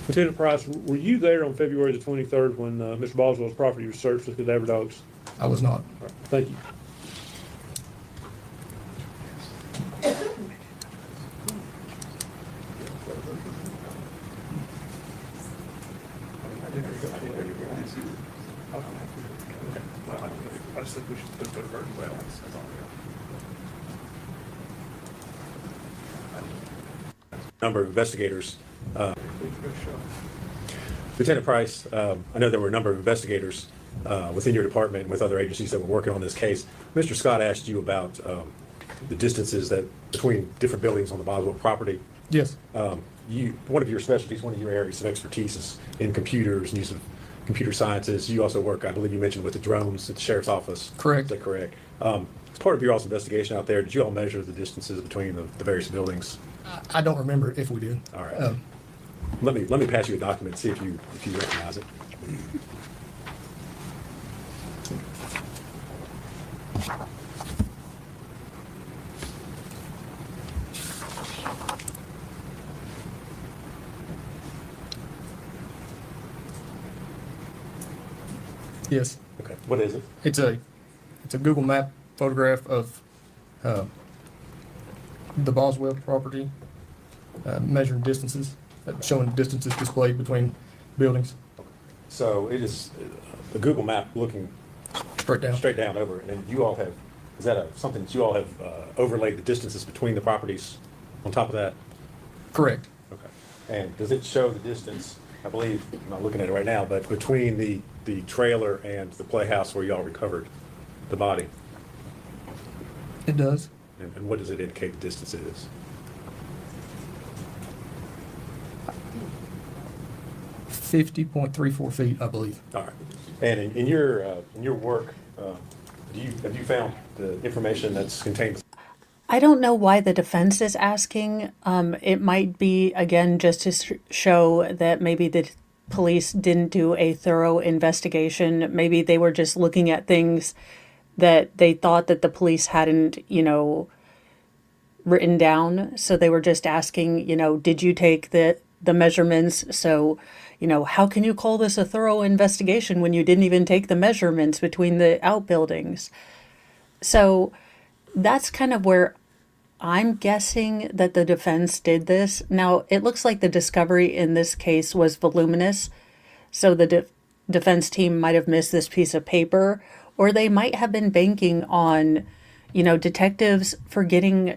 Lieutenant Price, were you there on February the 23rd when Mr. Boswell's property was searched with cadaver dogs? I was not. All right, thank you. Number of investigators. Lieutenant Price, I know there were a number of investigators within your department and with other agencies that were working on this case. Mr. Scott asked you about the distances that between different buildings on the Boswell property. Yes. One of your specialties, one of your areas of expertise is in computers and use of computer sciences. You also work, I believe you mentioned, with the drones at the sheriff's office. Correct. Is that correct? As part of your all's investigation out there, did you all measure the distances between the various buildings? I don't remember if we did. All right. Let me pass you a document and see if you recognize it. Yes. Okay. What is it? It's a Google Map photograph of the Boswell property, measuring distances, showing distances displayed between buildings. So it is the Google map looking Straight down. over it, and you all have, is that something that you all have overlaid the distances between the properties on top of that? Correct. Okay. And does it show the distance, I believe, I'm not looking at it right now, but between the trailer and the playhouse where y'all recovered the body? It does. And what does it indicate the distance is? 50.34 feet, I believe. All right. And in your work, have you found the information that's contained? I don't know why the defense is asking. It might be, again, just to show that maybe the police didn't do a thorough investigation. Maybe they were just looking at things that they thought that the police hadn't, written down. So they were just asking, did you take the measurements? So, how can you call this a thorough investigation when you didn't even take the measurements between the outbuildings? So that's kind of where I'm guessing that the defense did this. Now, it looks like the discovery in this case was voluminous. So the defense team might have missed this piece of paper, or they might have been banking on, detectives for getting,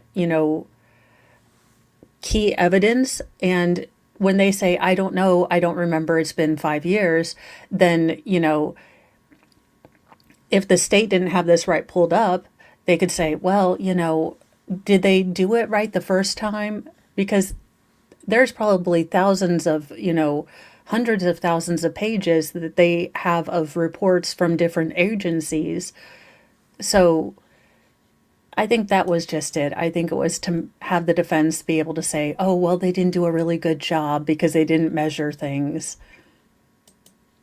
key evidence and when they say, I don't know, I don't remember, it's been 5 years, then, if the state didn't have this right pulled up, they could say, well, did they do it right the first time? Because there's probably thousands of, hundreds of thousands of pages that they have of reports from different agencies. So I think that was just it. I think it was to have the defense be able to say, oh, well, they didn't do a really good job because they didn't measure things.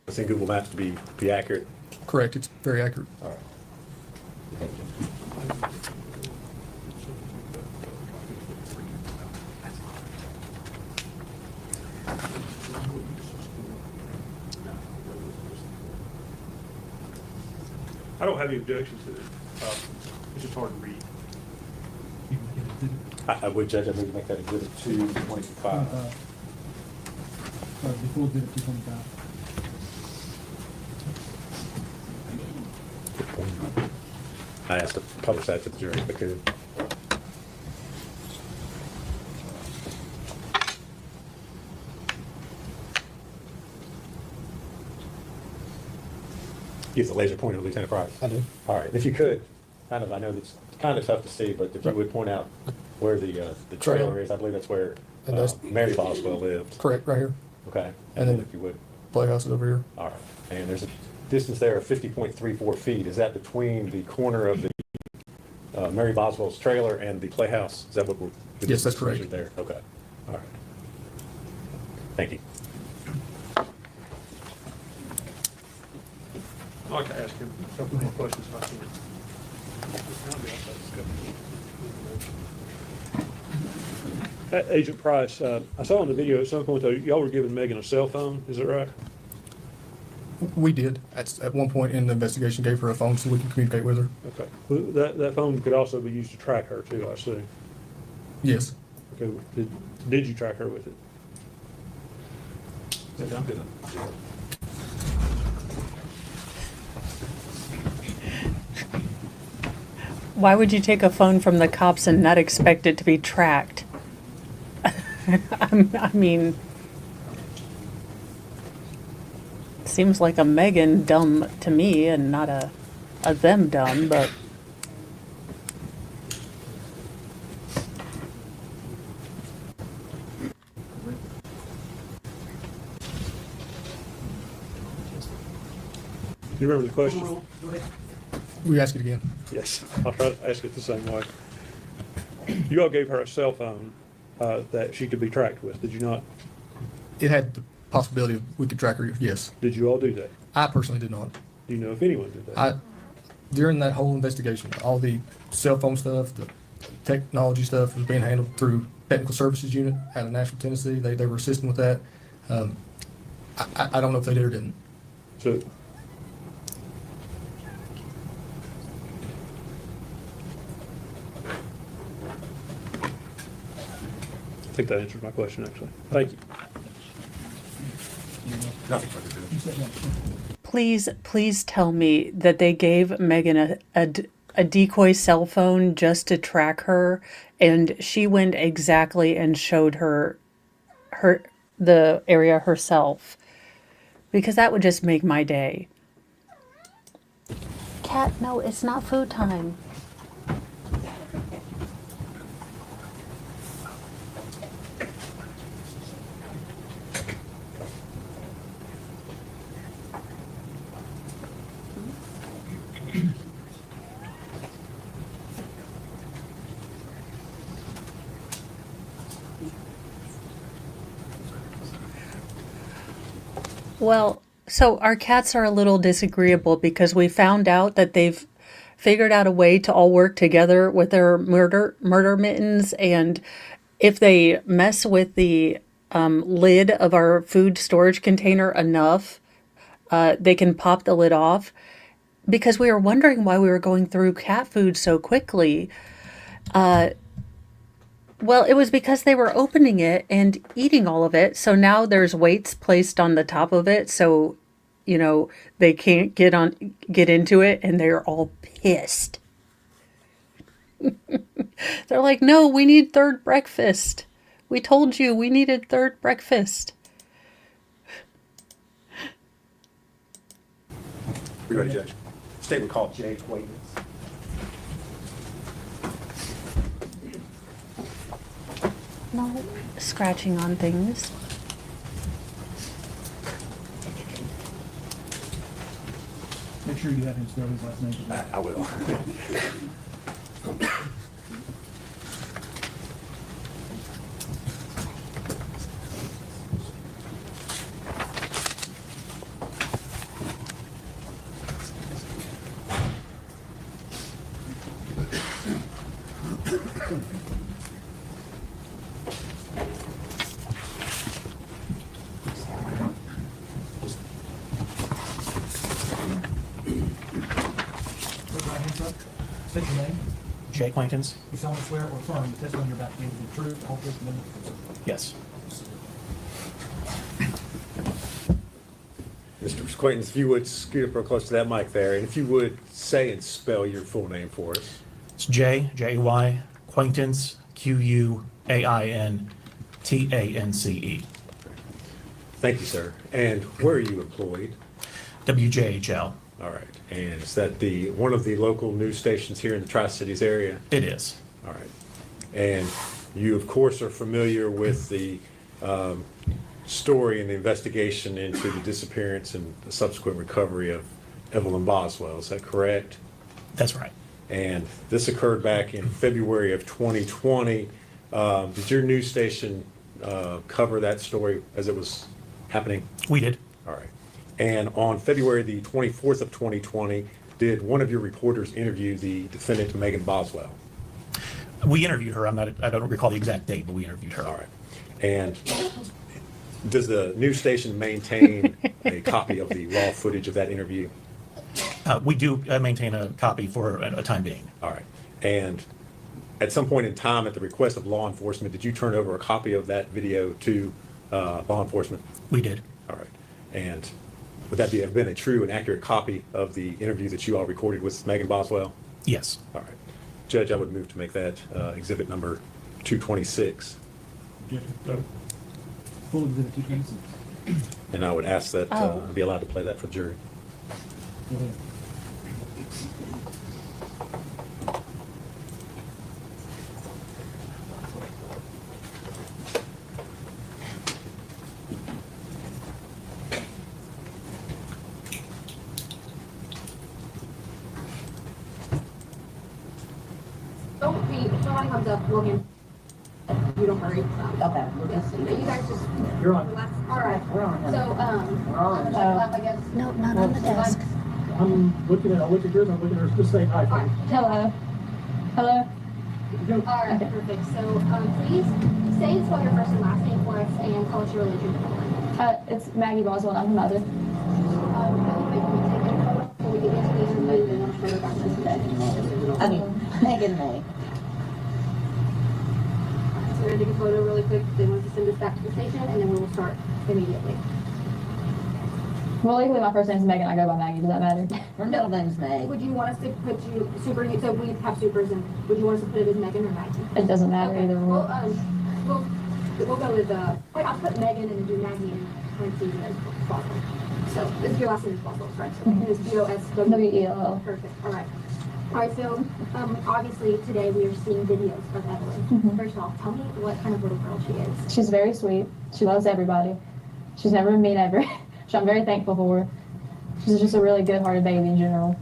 I think Google Maps to be accurate. Correct, it's very accurate. All right. I don't have any objections to it. It's just hard to read. I would, Judge, I would make that exhibit 225. Before exhibit 225. I asked to publish that to the jury if they could. You have the laser pointer, Lieutenant Price? I do. All right, if you could, I know it's kind of tough to see, but if you would point out where the trailer is, I believe that's where And that's- Mary Boswell lived. Correct, right here. Okay, And then- if you would. Playhouse is over here. All right, and there's a distance there of 50.34 feet. Is that between the corner of the Mary Boswell's trailer and the playhouse? Is that what we're? the Yes, that's distance correct. measured There, okay, all right. Thank you. I'd like to ask him a couple more questions if I can. Agent Price, I saw in the video at some point though, y'all were giving Megan a cell phone, is that right? We did. At one point in the investigation, gave her a phone so we can communicate with her. Okay. Well, that phone could also be used to track her too, I assume. Yes. Okay, did you track her with it? Why would you take a phone from the cops and not expect it to be tracked? I mean, seems like a Megan dumb to me and not a them dumb, but Do you remember the question? We ask it again. Yes, I'll try to ask it the same way. You all gave her a cell phone that she could be tracked with, did you not? It had the possibility of we could track her, yes. Did you all do that? I personally did not. Do you know if anyone did that? During that whole investigation, all the cell phone stuff, the technology stuff was being handled through Technical Services Unit out of Nashville, Tennessee. They were assisting with that. I don't know if they did or didn't. So, I think that answers my question, actually. Thank you. Nothing further to it. please tell me that they gave Megan a decoy cell phone just to track her, and she went exactly and showed her the area herself, because that would just make my day. Cat, no, it's not food time. Well, so our cats are a little disagreeable because we found out that they've figured out a way to all work together with their murder mittens, and if they mess with the lid of our food storage container enough, they can pop the lid off. Because we were wondering why we were going through cat food so quickly. Well, it was because they were opening it and eating all of it. So now there's weights placed on the top of it. So, they can't get into it, and they're all pissed. They're like, no, we need third breakfast. We told you we needed third breakfast. We ready, Judge? Statement called Jay Quaintance. No scratching on things. Make sure you have him spell his last name. I will. Put your right hands up. State your name. Jay Quaintance? You solemnly swear or affirm the testimony you're about to give is the truth, the whole truth, and nothing but the truth. Yes. Mr. Quaintance, if you would scoot up real close to that mic there, and if you would say and spell your full name for us. It's J-A-Y, Quaintance, Q-U-A-I-N-T-A-N-C-E. Thank you, sir. And where are you employed? WJHL. All right. And is that one of the local news stations here in the Tri-Cities area? It is. All right. And you, of course, are familiar with the story and the investigation into the disappearance and the subsequent recovery of Evelyn Boswell. Is that correct? That's right. And this occurred back in February of 2020. Did your news station cover that story as it was happening? We did. All right. And on February the 24th of 2020, did one of your reporters interview the defendant, Megan Boswell? We interviewed her. I don't recall the exact date, but we interviewed her. All right. And does the news station maintain a copy of the raw footage of that interview? We do maintain a copy for a time being. All right. And at some point in time, at the request of law enforcement, did you turn over a copy of that video to law enforcement? We did. All right. And would that have been a true and accurate copy of the interview that you all recorded with Megan Boswell? Yes. All right. Judge, I would move to make that exhibit number 226. Full exhibit 226. And I would ask that Oh. I be allowed to play that for the jury. Go ahead. If somebody comes up, Logan, you don't hurry. Okay, we'll just see. You guys just You're on. relax. All right. We're on. So, We're on. I guess. No, not on the desk. I'm looking at yours, I'm looking at her, just say hi for me. Hello. Hello. Go. All right, perfect. So, please say and spell your first and last name for us and tell us your religion. It's Maggie Boswell, I'm her mother. Before we get into these reviews, and I'm sure we're back to today. I mean, Megan May. So we're gonna take a photo really quick. They want us to send us back to the station, and then we will start immediately. Well, legally my first name's Megan, I go by Maggie, does that matter? Her middle name's May. Would you want us to put you super? So we have supers, and would you want us to put it as Megan or Maggie? It doesn't matter Okay. either Well, way. we'll go with wait, I'll put Megan and then do Maggie and Nancy as Boswell. So this is your last name is Boswell, right? And it's B-O-S-W. W-E-L-L. Perfect. All right. All right. So obviously today we are seeing videos of Evelyn. Mhm. First off, tell me what kind of little girl she is. She's very sweet. She loves everybody. She's never been mean ever. Which I'm very thankful for her. She's just a really good-hearted baby in general.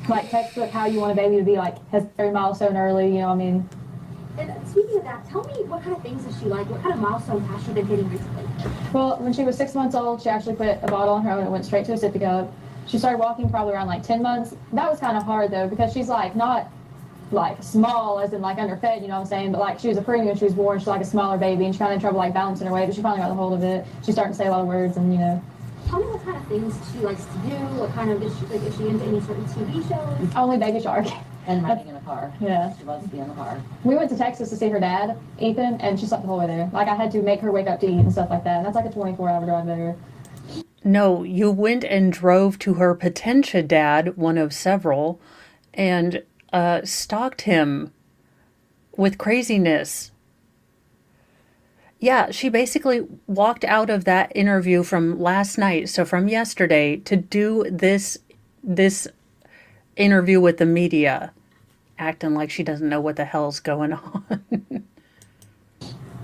Like textbook how you want a baby to be, like has every milestone early, you know what I mean? And speaking of that, tell me what kind of things does she like? What kind of milestones has she been hitting recently? Well, when she was 6 months old, she actually put a bottle on her and it went straight to a sippy cup. She started walking probably around like 10 months. That was kind of hard though because she's like not like small as in like underfed, you know what I'm saying? But like she was a preemie when she was born, she's like a smaller baby and she kind of had trouble like balancing her weight, but she finally got the hold of it. She's starting to say a lot of words and you know. Tell me what kind of things she likes to do. What kind of is she into any certain TV shows? Only Baby Shark. And riding in a car. Yeah. She loves to be in the car. We went to Texas to see her dad, Ethan, and she slept the whole way there. Like I had to make her wake up to eat and stuff like that. And that's like a 24-hour drive there. No, you went and drove to her Potentia dad, one of several, and stalked him with craziness. Yeah, she basically walked out of that interview from last night, so from yesterday, to do this interview with the media, acting like she doesn't know what the hell's going on.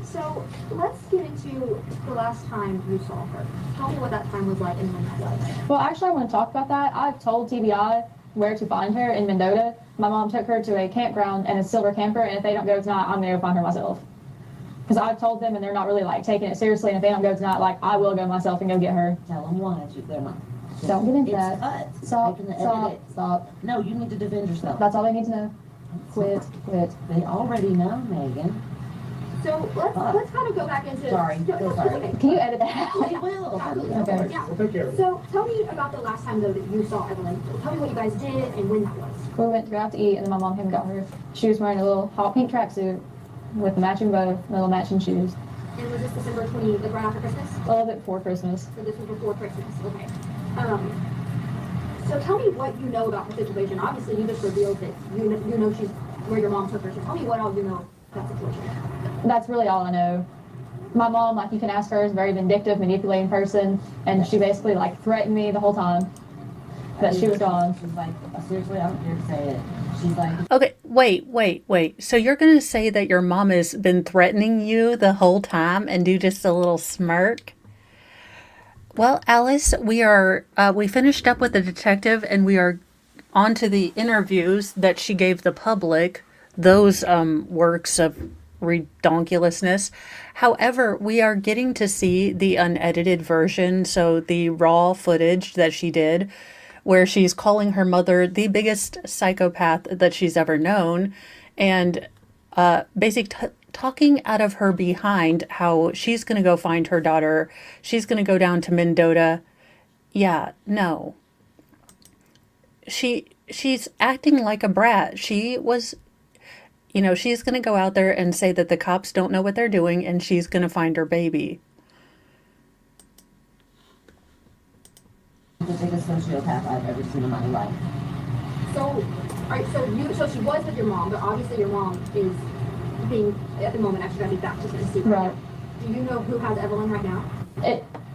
So let's get into the last time you saw her. Tell me what that time was like and when that was. Well, actually, I want to talk about that. I've told TBI where to find her in Mendota. My mom took her to a campground and a silver camper, and if they don't go tonight, I'm going to go find her myself. Because I've told them, and they're not really, like, taking it seriously, and if they don't go tonight, like, I will go myself and go get her. Tell them why, they're not. Don't get into It's that. cut. Stop, They can stop, edit it. stop. No, you need to defend yourself. That's all they need to know. Quit, quit. They already know, Megan. So let's kind of go back into. Sorry, No, so it's sorry. okay. Can you edit that We out? will. Absolutely. Okay. Yeah. We'll take care of it. So tell me about the last time though that you saw Evelyn. Tell me what you guys did and when that was. We went to go out to eat, and then my mom came and got her. She was wearing a little hot pink tracksuit with a matching bow and little matching shoes. And was this December 20, like right after Christmas? A little bit before Christmas. So this was before Christmas. Okay. So tell me what you know about the situation. Obviously, you just revealed that you know she's where your mom took her. So tell me what all you know about that situation. That's really all I know. My mom, like you can ask her, is a very vindictive, manipulating person, and she basically like threatened me the whole time that she was gone. She's like, seriously, I don't care to say it. She's like, Okay, wait. So you're going to say that your mom has been threatening you the whole time and do just a little smirk? Well, Alice, we finished up with the detective and we are on to the interviews that she gave the public, those works of redonkulousness. However, we are getting to see the unedited version, so the raw footage that she did, where she's calling her mother the biggest psychopath that she's ever known, and talking out of her behind how she's going to go find her daughter, she's going to go down to Mendota. Yeah, no. She's acting like a brat. She was, she's going to go out there and say that the cops don't know what they're doing and she's going to find her baby. the biggest sociopath I've ever seen in my life. So, all right, so she was with your mom, but obviously your mom is being, at the moment, actually got to be back to Tennessee right Right. now. Do you know who has Evelyn right now?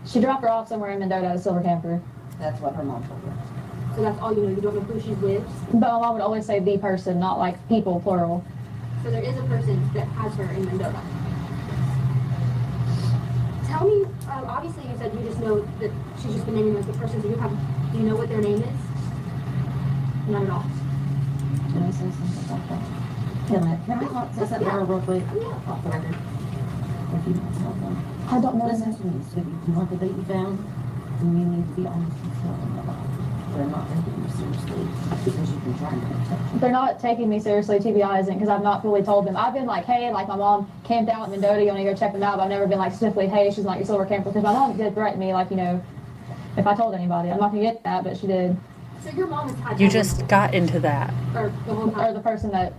She dropped her off somewhere in Mendota at a silver camper. That's what her mom told her. So that's all you know. You don't know who she's with. But my mom would always say the person, not like people, plural. So there is a person that has her in Mendota. Tell me, obviously you said you just know that she's just been naming like the person. Do you know what their name is? Not at all. Can I say something about that? Can I say something real quick? Yeah. Off the record? If you want something. I don't know. Listen to me, sweetie. You want the baby found? Then you need to be honest and tell them about it. They're not taking you seriously because you've been trying to protect you. They're not taking me seriously, TBI isn't, because I've not fully told them. I've been like, hey, like my mom camped out in Mendota, you want to go check them out, but I've never been like specifically, hey, she's like your silver camper, because my mom did threaten me, like, if I told anybody. I'm not going to get that, but she did. So your mom has had You Evelyn just got into that. or the whole Or time. the person that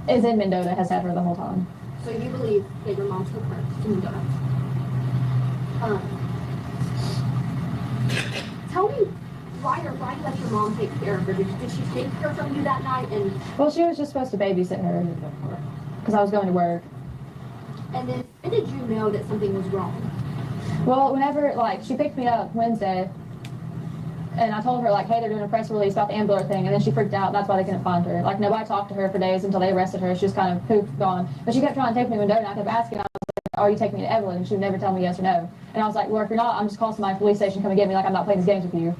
is in Mendota has had her the whole time. So you believe that your mom took her to Mendota. Tell me why let your mom take care of her? Did she take her from you that night? And Well, she was just supposed to babysit her because I was going to work. then when did you know that something was wrong? Well, whenever, like, she picked me up Wednesday, and I told her, like, hey, they're doing a press release about the Ambler thing, and then she freaked out, and that's why they couldn't find her. Like, nobody talked to her for days until they arrested her. She was kind of poof, gone. But she kept trying to take me to Mendota, and I kept asking, I was like, are you taking me to Evelyn? And she would never tell me yes or no. And I was like, well, if you're not, I'm just calling somebody from the police station, come and get me, like, I'm not playing these games with you.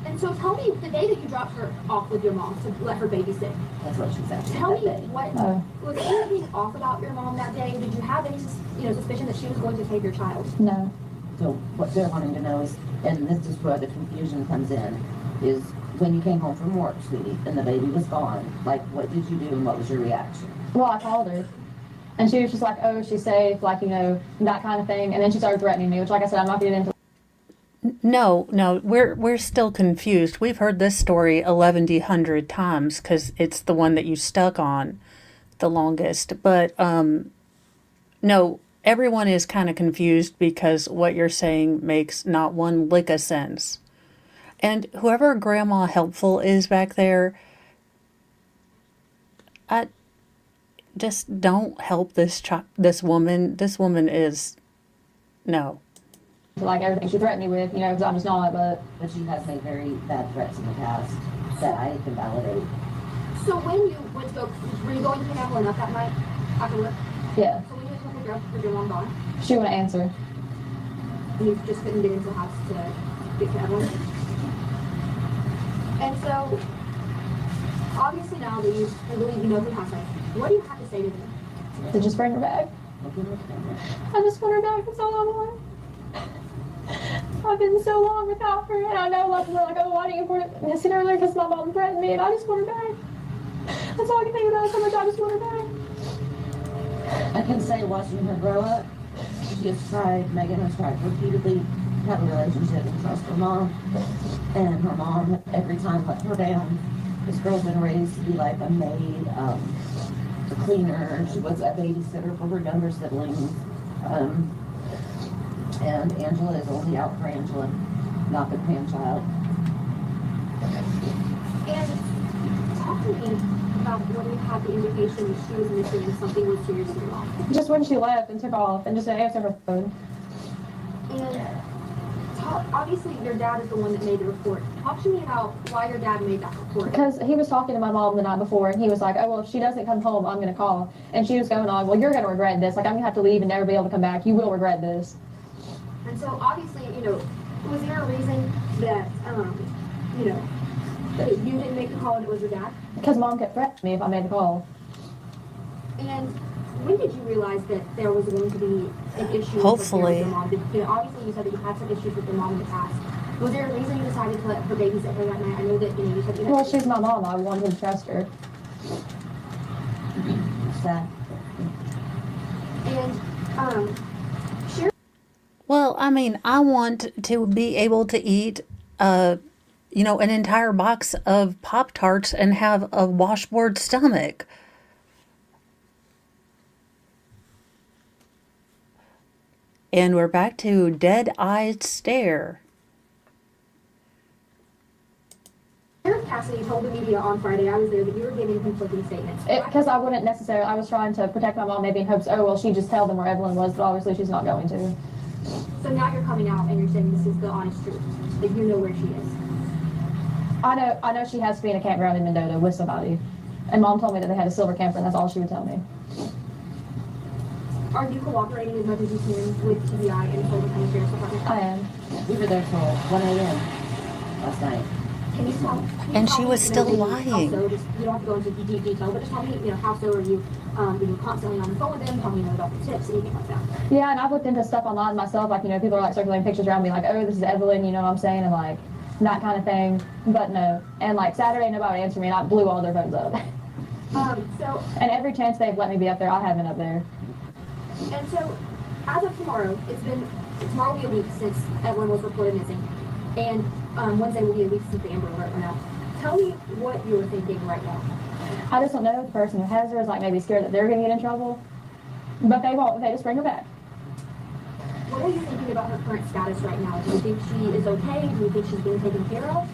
And so tell me the day that you dropped her off with your mom to let her babysit. That's what she said. Tell me that day. what Oh. was there anything off about your mom that day? Did you have any suspicion that she was going to take your child? No. So what they're wanting to know is, and this is where the confusion comes in, is when you came home from work, sweetie, and the baby was gone, like, what did you do and what was your reaction? Well, I called her. And she was just like, oh, she's safe, like, that kind of thing. And then she started threatening me, which, like I said, I'm not getting into. No, we're still confused. We've heard this story 1,100 times because it's the one that you stuck on the longest. But no, everyone is kind of confused because what you're saying makes not one lick of sense. And whoever Grandma Helpful is back there, just don't help this woman. This woman is, no. Like everything she threatened me with, you know, because I'm just not, but. But she has made very bad threats in the past that I can validate. So when you went to go, were you going to pick Evelyn up that night after work? Yeah. So when you went to pick her up, was your mom gone? She wouldn't answer. And you just couldn't get into the house to get to Evelyn? And so, obviously now that you, I believe you know who has her, what do you have to say to them? To just bring her back. I just want her back, that's all I want. I've been so long without her, and I know lots of people are like, oh, why didn't you put it missing earlier? Because my mom threatened me, and I just want her back. That's all I can think about, how much I just want her back. I can say watching her grow up, she has tried, Megan has tried repeatedly to have a relationship and trust her mom. And her mom every time let her down. This girl's been raised to be like a maid, a cleaner. She was a babysitter for her younger siblings. And Angela is only out for Angela, not the grandchild. And talk to me about when you had the indication that she was missing and something was seriously wrong. Just when she left and took off and just didn't answer her phone. And obviously your dad is the one that made the report. Talk to me about why your dad made that report. Because he was talking to my mom the night before and he was like, oh, well, if she doesn't come home, I'm going to call. And she was going on, well, you're going to regret this. Like, I'm going to have to leave and never be able to come back. You will regret this. And so obviously, you know, was there a reason that, you know, that you didn't make the call and it was your dad? Because mom kept threatening me if I made the call. And when did you realize that there was going to be an issue Hopefully. with your mom? You know, obviously you said that you had some issues with your mom in the past. Was there a reason you decided to let her babysit her that night? I know that, you know, you said you had. Well, she's my mom. I wanted to trust her. Sad. And, Well, I mean, I want to be able to eat, an entire box of Pop-Tarts and have a washboard stomach. And we're back to dead-eyed stare. Sheriff Cassidy told the media on Friday, I was there, that you were giving conflicting statements. Because I wouldn't necessarily, I was trying to protect my mom maybe in hopes, oh, well, she'd just tell them where Evelyn was, but obviously she's not going to. So now you're coming out and you're saying this is the honest truth, that you know where she is. I know she has to be in a campground in Mendota with somebody. And mom told me that they had a silver camper and that's all she would tell me. Are you cooperating as much as you can with TBI and Sullivan County Sheriff's Department? I am. We were there till 1 a.m. last night. Can you tell? And she was still lying. Also, just, you don't have to go into deep detail, but just tell me, you know, how so are you being constantly on the phone with them? Tell me, you know, about the tips, anything like that. Yeah, and I've looked into stuff online myself. Like, you know, people are like circulating pictures around me, like, oh, this is Evelyn, you know what I'm saying, and like that kind of thing. But no, and like Saturday, nobody answered me, and I blew all their phones up. And every chance they've let me be up there, I have been up there. And so, as of tomorrow, tomorrow will be a week since Evelyn was reported missing, and Wednesday will be a week since the Amber Alert went out. Tell me what you're thinking right now. I just don't know if the person who has her is like maybe scared that they're going to get in trouble, but they won't. They just bring her back. What are you thinking about her current status right now? Do you think she is okay? Do you think she's being taken care of?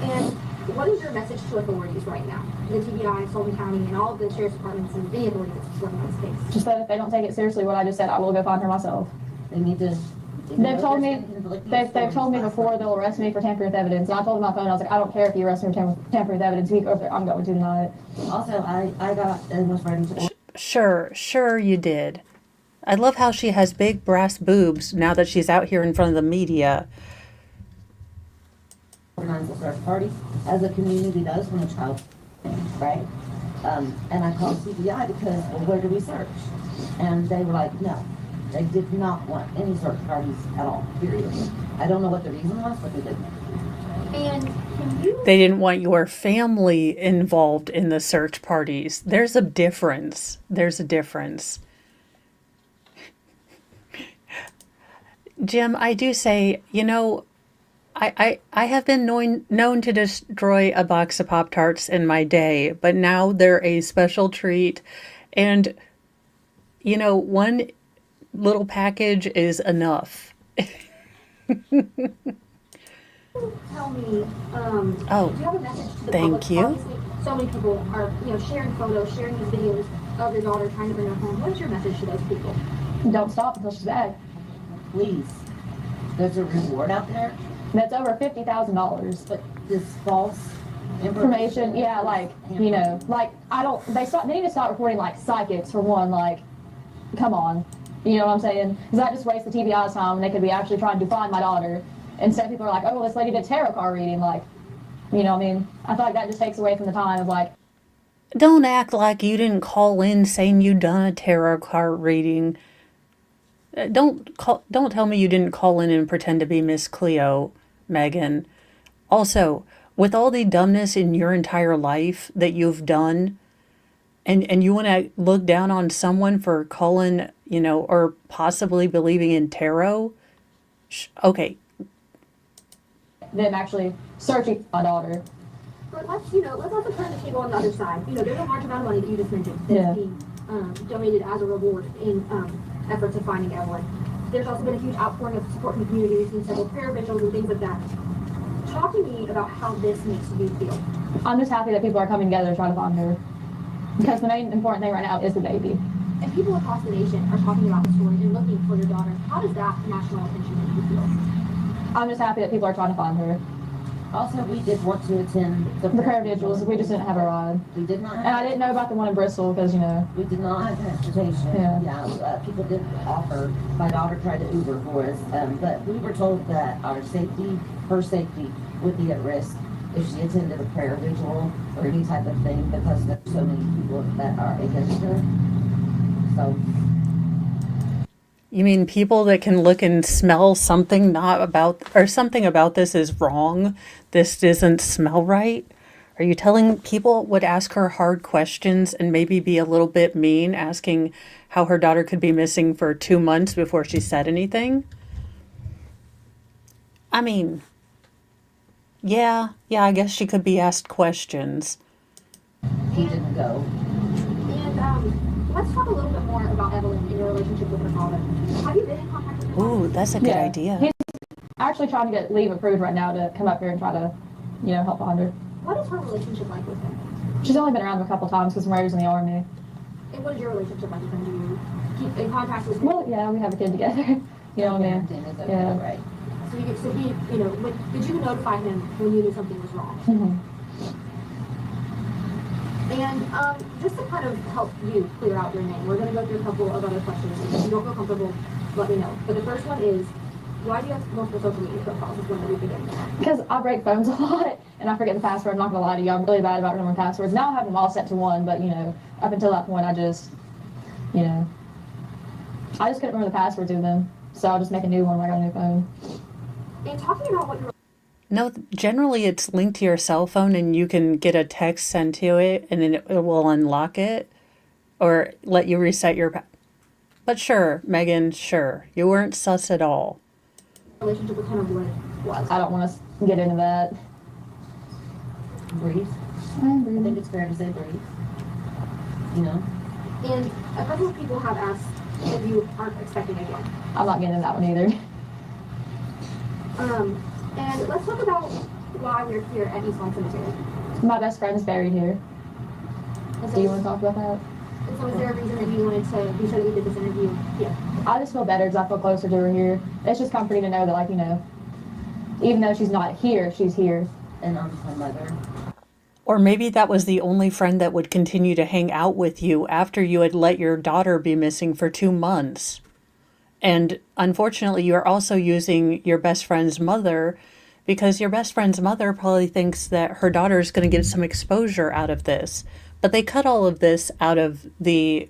And what is your message to authorities right now? The TBI, Sullivan County, and all of the sheriff's departments and any authorities that's working on this case. Just that if they don't take it seriously, what I just said, I will go find her myself. They need to. They've told me before they'll arrest me for tampering with evidence. And I told them on my phone, I was like, I don't care if you arrest me for tampering with evidence. If you go up there, I'm going to deny it. Also, I got and was ready to. Sure you did. I love how she has big brass boobs now that she's out here in front of the media. Organize a search party as a community does when a child, right? And I called CBI because, well, where do we search? And they were like, no, they did not want any search parties at all, period. I don't know what the reason was, but they didn't. And can you... They didn't want your family involved in the search parties. There's a difference. Jim, I do say, you know, I have been known to destroy a box of Pop-Tarts in my day, but now they're a special treat. And, you know, one little package is enough. Tell me, Oh, do you have a message to the thank public? you. Obviously, so many people are, sharing photos, sharing these videos of your daughter trying to bring her home. What is your message to those people? Don't stop until she's back. Please, there's a reward out there, That's over $50,000. but this false Information, yeah, like, like, they need to stop reporting, like, psychics, for one, like, come on. You know what I'm saying? Because that just wastes the TBI's time, and they could be actually trying to find my daughter. Instead, people are like, oh, well, this lady did tarot card reading, like, you know what I mean? I feel like that just takes away from the time of, like, Don't act like you didn't call in saying you'd done a tarot card reading. Don't tell me you didn't call in and pretend to be Miss Cleo, Megan. Also, with all the dumbness in your entire life that you've done, and you want to look down on someone for calling, or possibly believing in tarot? Okay, them actually searching for my daughter. But let's also turn the table on the other side. There's a large amount of money that you just mentioned that's Yeah. being donated as a reward in efforts of finding Evelyn. There's also been a huge outpouring of support from the community. We've seen several prayer vigils and things like that. Talk to me about how this makes you feel. I'm just happy that people are coming together to try to find her. Because the main important thing right now is the baby. And people across the nation are talking about the story and looking for your daughter. How does that national attention make you feel? I'm just happy that people are trying to find her. Also, we did want to attend The prayer vigils, we just didn't have a ride. We did not. And I didn't know about the one in Bristol because, We did not have transportation. Yeah. People did offer. My daughter tried to Uber for us, but we were told that her safety would be at risk if she attended a prayer vigil or any type of thing because there's so many people that are against her. So, you mean people that can look and smell something something about this is wrong? This doesn't smell right? Are you telling people would ask her hard questions and maybe be a little bit mean, asking how her daughter could be missing for 2 months before she said anything? I mean, yeah, I guess she could be asked questions. he didn't go. And let's talk a little bit more about Evelyn and your relationship with her father. Have you been in contact with her father? Ooh, that's a good Yeah. idea. He's actually trying to get leave approved right now to come up here and try to, help find her. What is her relationship like with him? She's only been around him a couple times because Mary's in the army. And what is your relationship like with him? Do you keep in contact with him? Well, yeah, we have a kid together. You know what I mean? Parenting is okay, Yeah. right? Did you notify him when you knew something was wrong? Mhm. And just to kind of help you clear out your name, we're going to go through a couple of other questions. If you don't feel comfortable, let me know. But the first one is, why do you have multiple social media profiles? Is one that we begin. Because I break phones a lot and I forget the password. I'm not gonna lie to you. I'm really bad about remembering passwords. Now I have them all set to one, but up until that point, I just couldn't remember the passwords of them. So I'll just make a new one when I got a new phone. And talking about what you're No, generally it's linked to your cell phone and you can get a text sent to it and then it will unlock it or let you reset your But sure, Megan, sure. You weren't sus at all. relationship with him was. I don't want to get into that. Brief. I think it's fair to say brief. And a couple of people have asked if you aren't expecting again. I'm not getting into that one either. And let's talk about why we're here at East Lawn Cemetery. My best friend's buried here. And Do you want to talk about that? so is there a reason that you wanted to be sure that we did this interview here? I just feel better because I feel closer to her here. It's just comforting to know that, even though she's not here, she's here. And I'm her mother. Or maybe that was the only friend that would continue to hang out with you after you had let your daughter be missing for 2 months. And unfortunately, you're also using your best friend's mother because your best friend's mother probably thinks that her daughter is going to get some exposure out of this. But they cut all of this out of the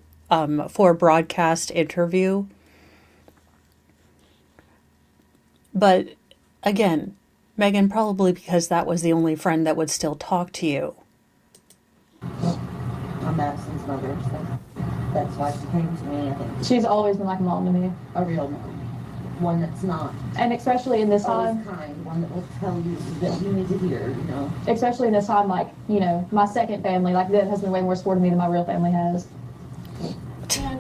for broadcast interview. But again, Megan, probably because that was the only friend that would still talk to you. I'm Madison's mother, so that's why she came to me. I think She's always been like a mom to me. a real mom. One that's not And especially in this always time, kind, one that will tell you that you need to hear, especially in this time, my second family, that has been way more supportive of me than my real family has. And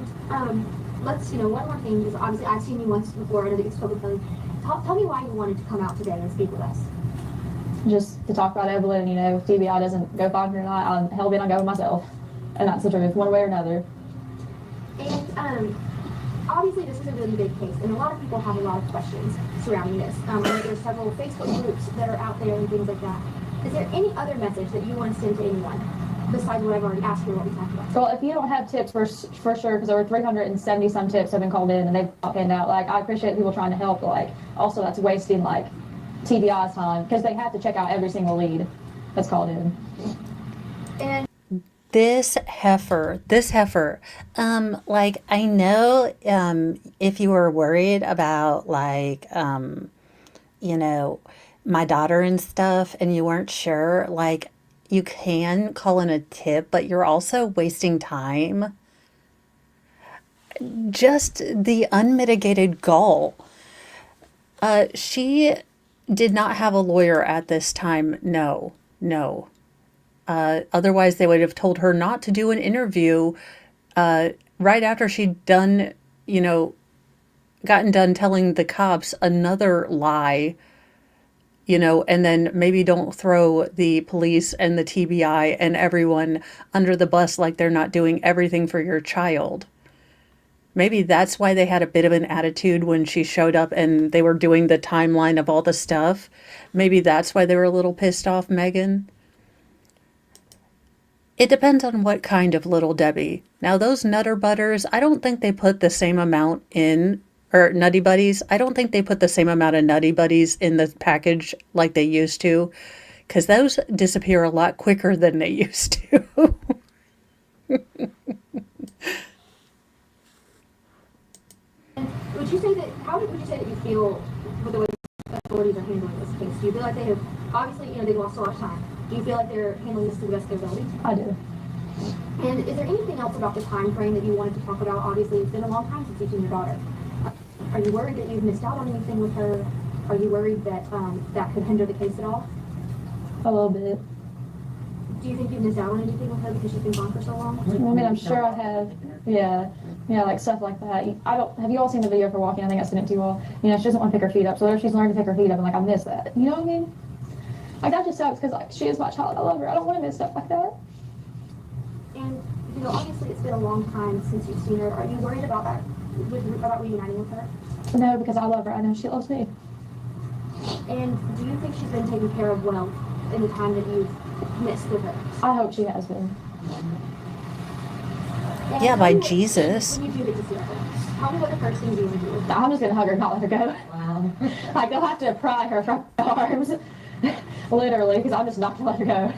let's, one more thing is obviously I've seen you once before. I know that you spoke with them. Tell me why you wanted to come out today and speak with us. just to talk about Evelyn. You know, if TBI doesn't go find her tonight, I'm hell bent on going myself, and that's the truth, one way or another. And obviously this is a really big case, and a lot of people have a lot of questions surrounding this. I know there's several Facebook groups that are out there and things like that. Is there any other message that you want to send to anyone besides what I've already asked you, what we talked about? Well, if you don't have tips for sure, because over 370 some tips have been called in and they've not panned out. Like, I appreciate people trying to help, but like also that's wasting like TBI's time, because they have to check out every single lead that's called in. And This heifer, like, I know, if you were worried about, like, you know, my daughter and stuff, and you weren't sure, like, you can call in a tip, but you're also wasting time. Just the unmitigated gall. She did not have a lawyer at this time. No. Otherwise, they would have told her not to do an interview right after she'd done, you know, gotten done telling the cops another lie, you know, and then maybe don't throw the police and the TBI and everyone under the bus like they're not doing everything for your child. Maybe that's why they had a bit of an attitude when she showed up and they were doing the timeline of all the stuff. Maybe that's why they were a little pissed off, Megan. It depends on what kind of Little Debbie. Now, those Nutter Butters, I don't think they put the same amount in, or Nutty Buddies, I don't think they put the same amount of Nutty Buddies in the package like they used to, because those disappear a lot quicker than they used to. would you say that, how would you say that you feel with the way authorities are handling this case? Do you feel like they have, obviously, you know, they've lost a lot of time. Do you feel like they're handling this to the best of their ability? I do. And is there anything else about the time frame that you wanted to talk about? Obviously, it's been a long time since you've seen your daughter. Are you worried that you've missed out on anything with her? Are you worried that that could hinder the case at all? A little bit. Do you think you've missed out on anything with her because she's been gone for so long? I mean, I'm sure I have. Yeah, like stuff like that. Have you all seen the video for walking? I think I sent it to you all. You know, she doesn't want to pick her feet up, so whenever she's learned to pick her feet up, I'm like, I miss that. You know what I mean? Like, that just sucks because like she is my child. I love her. I don't want to miss stuff like that. And you know, obviously, it's been a long time since you've seen her. Are you worried about that? About reuniting with her? No, because I love her. I know she loves me. And do you think she's been taken care of well in the time that you've missed with her? I hope she has been. And Yeah, by Jesus. When you do get to see her, tell me what the first thing you want to do. I'm just gonna hug her and not let her go. Wow. Like, they'll have to pry her from my arms. Literally, because I'm just not gonna let her go.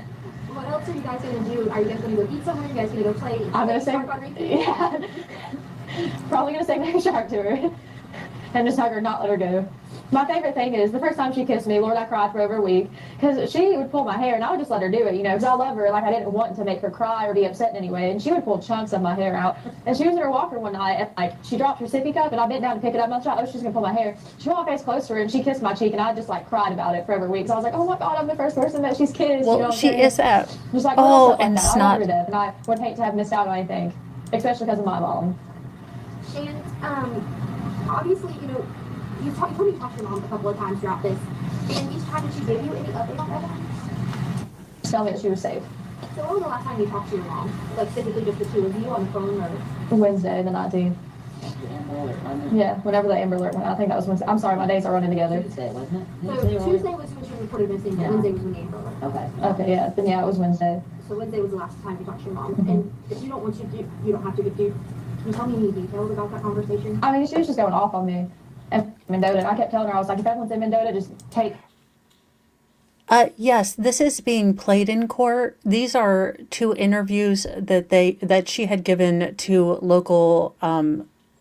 What else are you guys going to do? Are you guys going to go eat somewhere? Are you guys going to go play? I'm gonna sing. Yeah. Probably gonna sing Baby Shark to her. And just hug her, not let her go. My favorite thing is the first time she kissed me, Lord, I cried for over a week because she would pull my hair and I would just let her do it, you know, because I love her. Like, I didn't want to make her cry or be upset in any way. And she would pull chunks of my hair out. And she was in her walker one night and like she dropped her sippy cup and I bent down to pick it up and I thought, oh, she's gonna pull my hair. She brought my face closer and she kissed my cheek and I just like cried about it for over a week. So I was like, oh my God, I'm the first person that she's kissed. Well, you know what she I'm saying? is that. Just like, Oh, stuff like and that. I snot. love her to death, and I would hate to have missed out on anything, especially because of my mom. And obviously, you know, you told me to talk to your mom a couple of times throughout this. And each time, did she give you any update on Evelyn? Tell me that she was safe. So when was the last time you talked to your mom? Like physically just the two of you on the phone or? Wednesday, the 19th. Yeah, whenever the Amber Alert went out. I think that was Wednesday. I'm sorry, my days are running together. Tuesday, wasn't it? So Tuesday was when she reported missing, Yeah. Wednesday was when the Amber Alert. Okay. Okay, yeah, then yeah, it was Wednesday. So Wednesday was the last time you talked to your mom. Mhm. And if you don't want to, you don't have to give, can you tell me any details about that conversation? I mean, she was just going off on me. And Mendota, and I kept telling her, I was like, if Evelyn's in Mendota, just take. Yes, this is being played in court. These are two interviews that she had given to local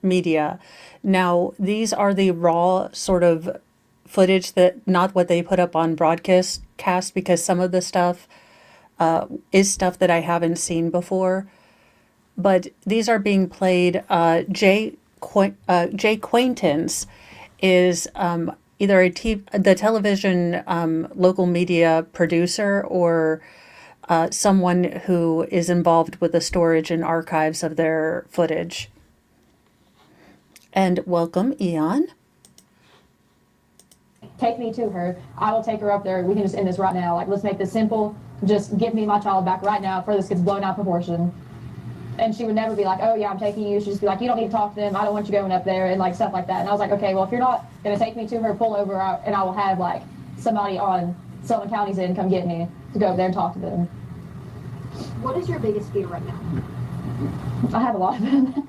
media. Now, these are the raw sort of footage, that not what they put up on broadcast, because some of the stuff is stuff that I haven't seen before. But these are being played. Jay Quaintance is either the television local media producer or someone who is involved with the storage and archives of their footage. And welcome, Eon. take me to her. I will take her up there. We can just end this right now. Like, let's make this simple. Just give me my child back right now before this gets blown out of proportion. And she would never be like, oh yeah, I'm taking you. She'd just be like, you don't need to talk to them. I don't want you going up there, and like stuff like that. And I was like, okay, well, if you're not going to take me to her, pull over, and I will have like somebody on Sullivan County's end come get me to go over there and talk to them. What is your biggest fear right now? I have a lot of them.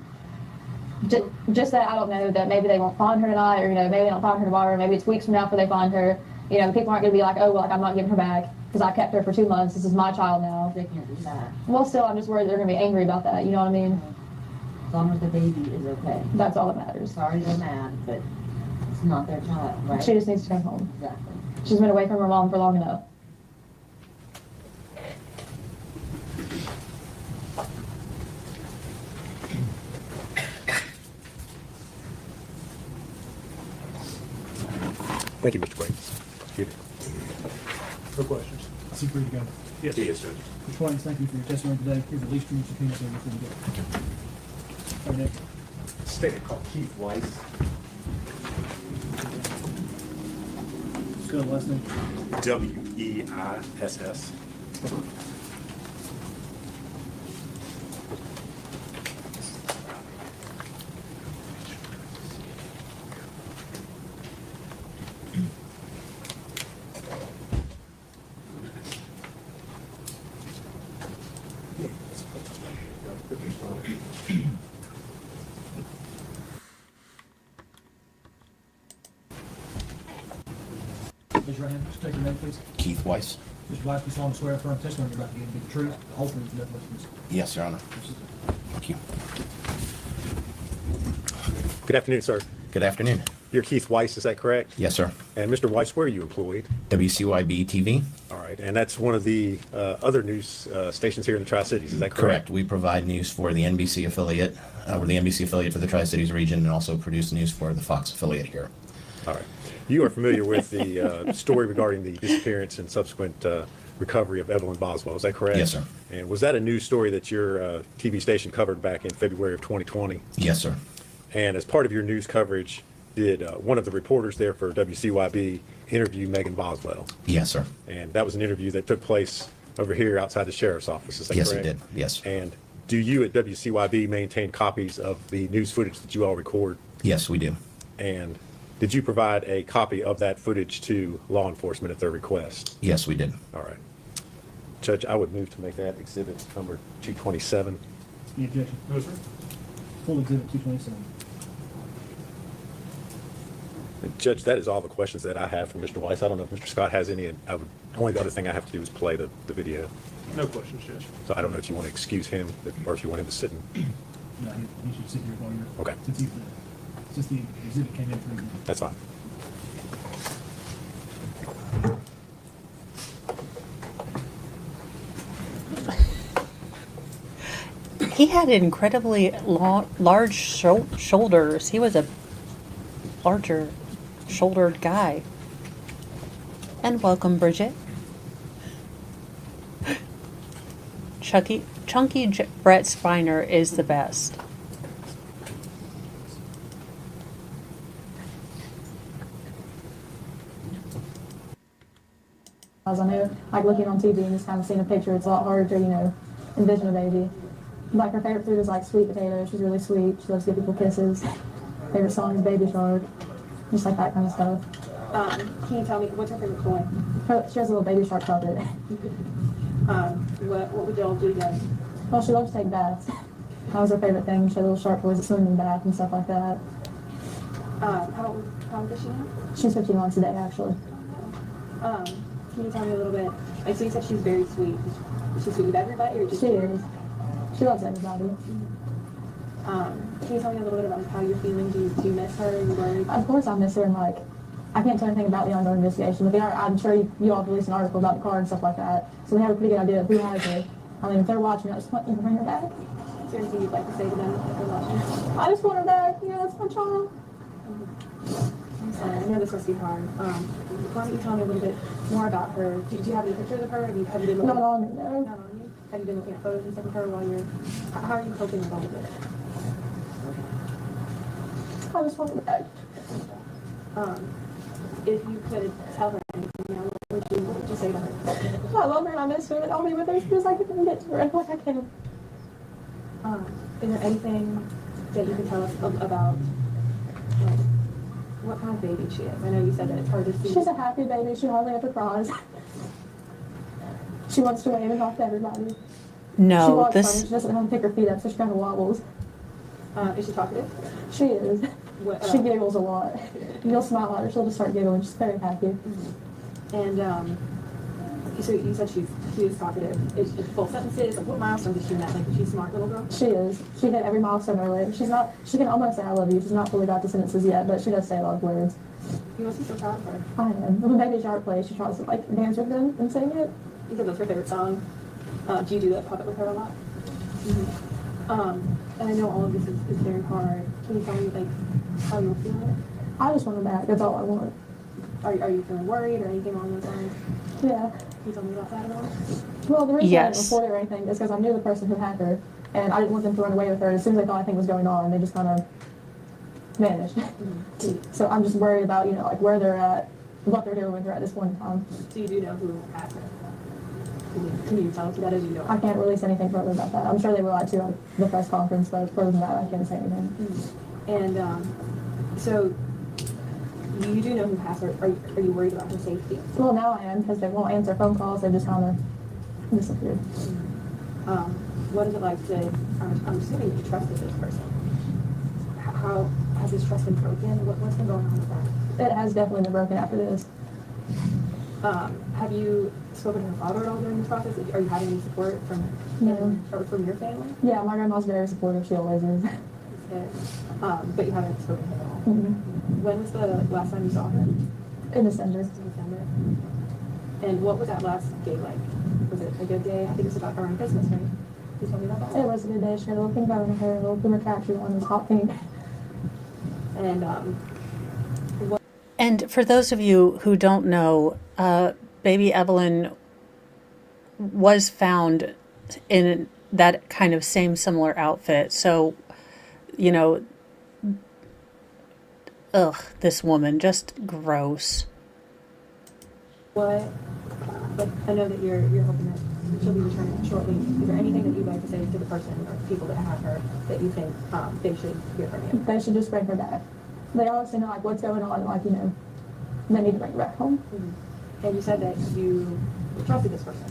Just that I don't know that maybe they won't find her tonight, or maybe they don't find her tomorrow, maybe it's weeks from now before they find her. People aren't going to be like, oh, well, like, I'm not giving her back because I kept her for 2 months. This is my child now. They can't do that. Well, still, I'm just worried they're going to be angry about that. You know what I mean? As long as the baby is okay. That's all that matters. Sorry they're mad, but it's not their child, right? She just needs to come home. Exactly. She's been away from her mom for long enough. Thank you, Mr. Quaid. No questions. I see where you go. Yes. Yes, Judge. Mr. Williams, thank you for your testimony today. Here's at least your subpoena so before we go. All right, Nick. Statement called Keith Weiss. Spell the last name. Weiss. Raise your right hand. Just take your name, please. Keith Weiss. Mr. Weiss, you solemnly swear affirm testimony you're about to give be the truth, the whole truth, and nothing but the truth. Yes, Your Honor. Thank you. Good afternoon, sir. Good afternoon. You're Keith Weiss, is that correct? Yes, sir. And Mr. Weiss, where are you employed? WCYB TV. All right, and that's one of the other news stations here in the Tri-Cities, is that correct? Correct. We provide news for the NBC affiliate. We're the NBC affiliate for the Tri-Cities region, and also produce news for the Fox affiliate here. All right. You are familiar with the story regarding the disappearance and subsequent recovery of Evelyn Boswell, is that correct? Yes, sir. And was that a news story that your TV station covered back in February of 2020? Yes, sir. And as part of your news coverage, did one of the reporters there for WCYB interview Megan Boswell? Yes, sir. And that was an interview that took place over here outside the sheriff's office, is that Yes, correct? it did. Yes. And do you at WCYB maintain copies of the news footage that you all record? Yes, we do. And did you provide a copy of that footage to law enforcement at their request? Yes, we did. All right. Judge, I would move to make that exhibit number 227. Any objection? No, sir. Full exhibit 227. Judge, that is all the questions that I have for Mr. Weiss. I don't know if Mr. Scott has any. Only the other thing I have to do is play the video. No questions, Judge. So I don't know if you want to excuse him or if you want him to sit and. No, he should sit here while you're. Okay. Since the exhibit came in for you. That's fine. He had incredibly large shoulders. He was a larger shouldered guy. And welcome, Bridget. Chunky Brett Spiner is the best. As I know, like looking on TV and just kind of seeing a picture, it's a lot harder to, envision a baby. Like her favorite food is like sweet potato. She's really sweet. She loves to give people kisses. Favorite song is Baby Shark. Just like that kind of stuff. Can you tell me, what's her favorite toy? She has a little Baby Shark puppet. What would y'all do then? Well, she loves to take baths. That was her favorite thing. She had little shark toys that swim in the bath and stuff like that. How old is she now? She's 15 months today, actually. Can you tell me a little bit, so you said she's very sweet. Is she sweet with everybody or just? She is. She loves everybody. Can you tell me a little bit about how you're feeling? Do you miss her? Are you worried? Of course I miss her, and I can't tell anything about the ongoing investigation, but I'm sure you all released an article about the car and stuff like that, so we have a pretty good idea of who has her. I mean, if they're watching, I just want you to bring her back. Is there anything you'd like to say to them if they're watching? I just want her back. That's my child. I'm sorry, I know this must be hard. Why don't you tell me a little bit more about her? Do you have any pictures of her? Have you been looking? Not on me, no. Not on you? Have you been looking at photos and stuff of her while you're? How are you coping with all of it? I just want her back. if you could tell her anything, you know, what would you say to her? I love her and I miss her and I'll be with her as soon as I can get to her and like I can. Is there anything that you can tell us about like, what kind of baby she is? I know you said that it's hard to see. She's a happy baby. She hardly ever cries. She wants to wave and talk to everybody. She No, walks funny. this She doesn't know how to pick her feet up, so she kind of wobbles. Is she talkative? She is. What, she giggles a lot. You'll smile at her, she'll just start giggling. She's very happy. And so you said she is talkative. Is it full sentences? Like what milestone did she met? Like is she a smart little girl? She is. She hit every milestone early. She's not. She can almost say I love you. She's not fully got the sentences yet, but she does say a lot of words. You must be so proud of her. I am. When Baby Shark plays, she tries to like dance with them and sing it. You said that's her favorite song. Do you do that puppet with her a lot? Mm-hmm. And I know all of this is very hard. Can you tell me like how you're feeling? I just want her back. That's all I want. Are you feeling worried or anything along those lines? Yeah. Can you tell me about that at all? Well, the reason I didn't report it or anything is because I knew the person who had her, and I didn't want them to run away with her. As soon as they thought anything was going on, they just kind of vanished. Mm-hmm. So I'm just worried about, you know, like where they're at, what they're doing with her at this point in time. So you do know who had her? Can you tell us that as you know? I can't release anything further about that. I'm sure they will at the press conference, but further than that, I can't say anything. Mm-hmm. And so you do know who has her. Are you worried about her safety? Well, now I am because they won't answer phone calls. They just kind of disappeared. What is it like to? I'm assuming you trusted this person. How has this trust been broken? What's been going on with that? It has definitely been broken after this. Have you spoken to her father at all during this process? Are you having any support from him or from your family? Yeah, my grandma's very supportive. She always is. But you haven't spoken to her at all? Mm-hmm. When was the last time you saw her? In December. And what was that last day like? Was it a good day? I think it was about around Christmas, right? Can you tell me about that? It was a good day. She had a little pink bone in her, a little Plymouth Factory one was hot pink. And And for those of you who don't know, baby Evelyn was found in that kind of same similar outfit. So, you know, this woman, just gross. what? But I know that you're hoping that she'll be returning shortly. Is there anything that you'd like to say to the person or people that have her that you think they should hear from you? They should just bring her back. They obviously know like what's going on, like, you know, they need to bring her back home. Mm-hmm. And you said that you trusted this person.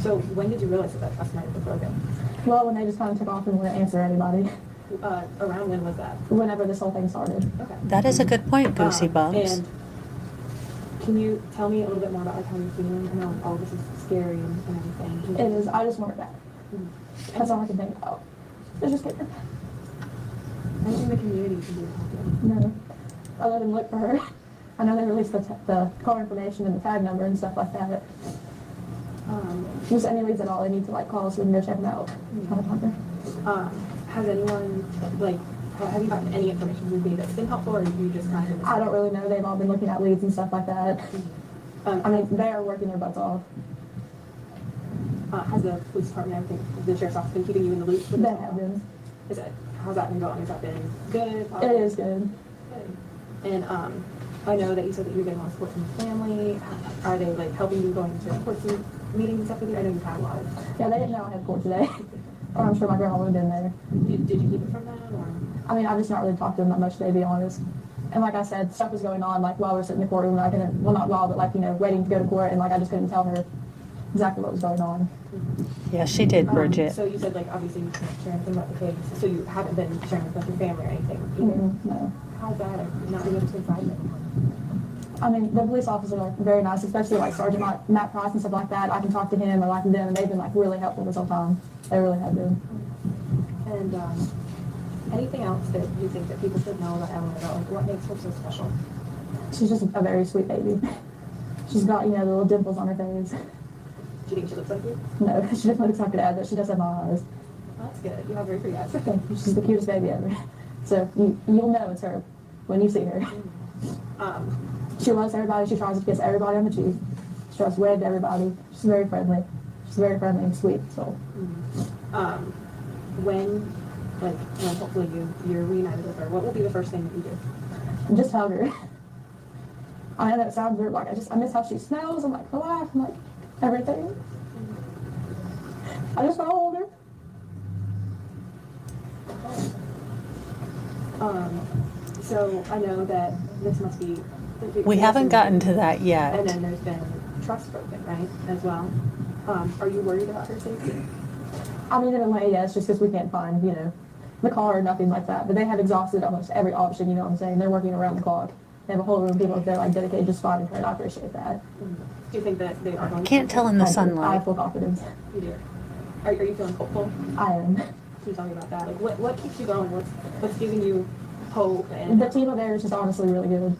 So when did you realize that trust might have been broken? Well, when they just kind of took off and wouldn't answer anybody. Around when was that? Whenever this whole thing started. Okay. That is a good point, Goosey Bumps. And can you tell me a little bit more about like how you're feeling? I know all of this is scary and everything. It is. I just want her back. Mm-hmm. That's all I can think about. It's just get her back. Anything the community can do to help you? No. Other than look for her. I know they released the car information and the tag number and stuff like that. Just any reason at all, they need to like call us so we can go check them out. Mm-hmm. Has anyone like have you gotten any information from me that's been helpful, or you just kind of? I don't really know. They've all been looking at leads and stuff like that. I mean, they are working their butts off. Has the police department, I think, the sheriff's office been keeping you in the loop? They have been. How's that been going? Has that been good? Positive? It is good. Good. And I know that you said that you're getting a lot of support from your family. Are they like helping you going to court meetings and stuff with you? I know you've had a lot. Yeah, they didn't know I had court today. Or I'm sure my grandma would have been there. Did you keep it from them? Or? I mean, I've just not really talked to them that much today, to be honest. And like I said, stuff was going on like while we were sitting in the courtroom. And I couldn't, well, not while, but like, you know, waiting to go to court. And like, I just couldn't tell her exactly what was going on. Yeah, she did, Bridget. So you said like, obviously you can't share anything about the case. So you haven't been sharing with your family or anything? Mm-hmm. No. How bad are you not being able to confide in it? I mean, the police officers are very nice, especially like Sergeant Matt Price and stuff like that. I can talk to him or like them, and they've been like really helpful this whole time. They really have been. And anything else that you think that people should know about Evelyn, about like what makes her so special? She's just a very sweet baby. She's got, you know, the little dimples on her face. Do you think she looks like you? No, she definitely looks like her dad, but she does have my eyes. Well, that's good. You have very pretty eyes. Thank you. She's the cutest baby ever. So you'll know it's her when you see her. She loves everybody. She tries to kiss everybody on the cheek. She tries to wave to everybody. She's very friendly. She's very friendly and sweet. So. When hopefully you're reunited with her, what will be the first thing that you do? Just hug her. I know it sounds weird, like I miss how she smells and like her laugh and like everything. I just want to hold her. So I know that this must be. We haven't gotten to that yet. And then there's been trust broken, right, as well. Are you worried about her safety? I mean, in a way, yes, just because we can't find, you know, the car or nothing like that. But they have exhausted almost every option, you know what I'm saying? They're working around the clock. They have a whole room of people up there like dedicated just finding her, and I appreciate that. Do you think that they are going to? Can't tell in the I have sunlight. full confidence. You do. Are you feeling hopeful? I am. Can you tell me about that? Like, what keeps you going? What's giving you hope? And The team up there is just honestly really good.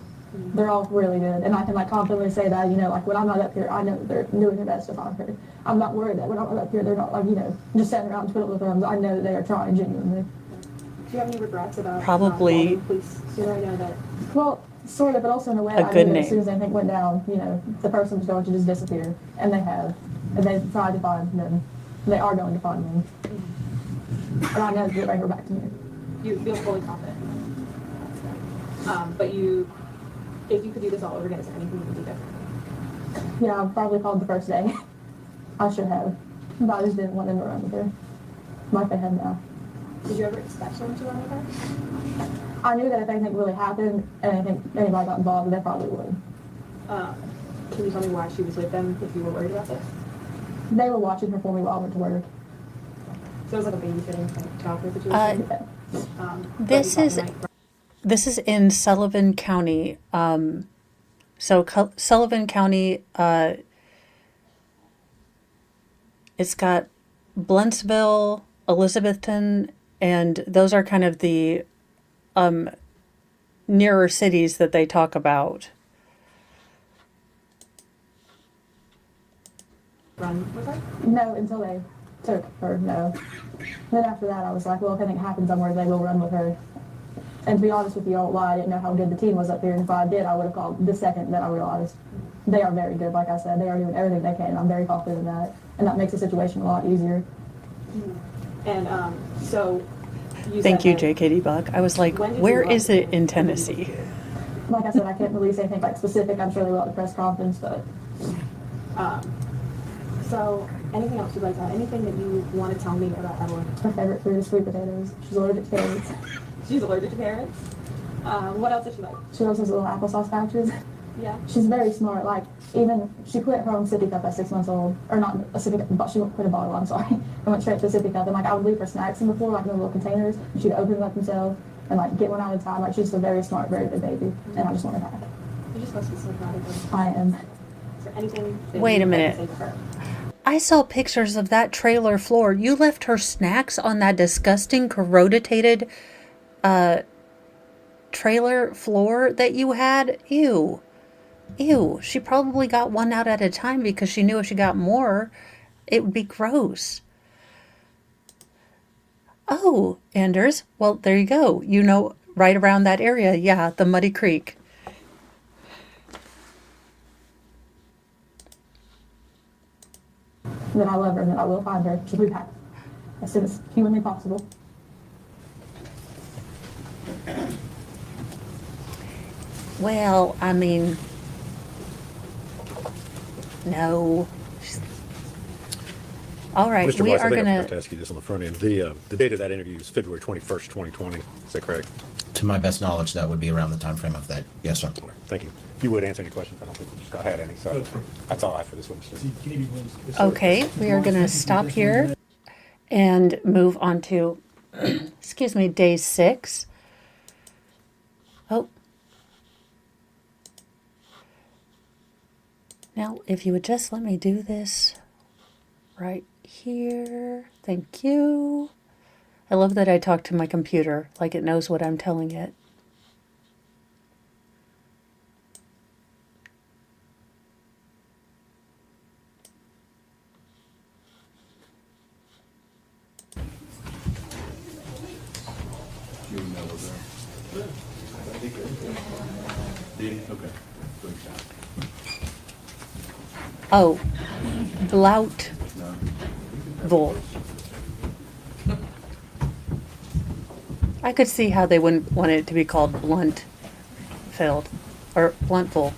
They're all really good, and I can like confidently say that, you know, like when I'm not up here, I know they're doing their best to find her. I'm not worried that when I'm not up here, they're not like, you know, just sitting around twiddling their thumbs. I know that they are trying genuinely. do you have any regrets about Probably- calling the police sooner? I know that. Well, sort of, but also in a way, A I good knew that name. as soon as anything went down, you know, the person was going to just disappear, and they have, and they've tried to find them. They are going to find them, and I know that they'll bring her back to me. You feel fully confident. But if you could do this all over again, is there anything you would do different? Yeah, I probably called the first day. I should have, but I just didn't want them to run with her. Like they have now. Did you ever expect them to run with her? I knew that if anything really happened and anybody got involved, they probably would. Can you tell me why she was with them if you were worried about this? They were watching her for me while I went to work. So it was like a babysitting kind of childcare situation? This is in Sullivan County. Sullivan County, it's got Bluentsville, Elizabethton, and those are kind of the nearer cities that they talk about. Run with her? No, until they took her, no. Then after that, I was like, well, if anything happens, I'm worried they will run with her. And to be honest with you, I won't lie, I didn't know how good the team was up here, and if I did, I would have called the second that I realized. They are very good, like I said. They are doing everything they can, and I'm very confident in that. And that makes the situation a lot easier. And so you Thank said you, that- JKD Buck. I was like, When did you where run? is it in Tennessee? Like I said, I can't release anything like specific. I'm sure they will at the press conference, but So anything else you'd like to add? Anything that you want to tell me about Evelyn? her favorite food is sweet potatoes. She's allergic to carrots. She's allergic to carrots. What else does she like? She also has little applesauce pouches. Yeah. She's very smart. Like, even, she quit her own sippy cup at 6 months old. Or not a sippy cup, but she quit a bottle, I'm sorry. And went straight to a sippy cup. And, like, I would leave her snacks in the floor, like, in the little containers. And she'd open them up herself and, like, get one at a time. Like, she's just a very smart, very good baby. And I just want her back. You just must be so proud of her. I am. Is there anything that Wait a you'd like to minute. say to her? I saw pictures of that trailer floor. You left her snacks on that disgusting corroded trailer floor that you had. Ew. Ew. She probably got one out at a time because she knew if she got more, it would be gross. Oh, Anders. Well, there you go. You know, right around that area. Yeah, the Muddy Creek. And that I love her and that I will find her. She'll be back as soon as humanly possible. Well, I mean, no. All right, Mr. we Weiss, I are think I gonna. forgot to ask you this on the front end. The date of that interview is February 21st, 2020. Is that correct? To my best knowledge, that would be around the time frame of that. Yes, sir. Thank you. If you would answer any questions, I don't think Scott had any, so that's all I have for this one. Okay, we are gonna stop here and move on to, excuse me, day 6. Oh. Now, if you would just let me do this right here. Thank you. I love that I talk to my computer like it knows what I'm telling it. Oh, Bloutville. I could see how they wouldn't want it to be called Bluntfield or Bluntville.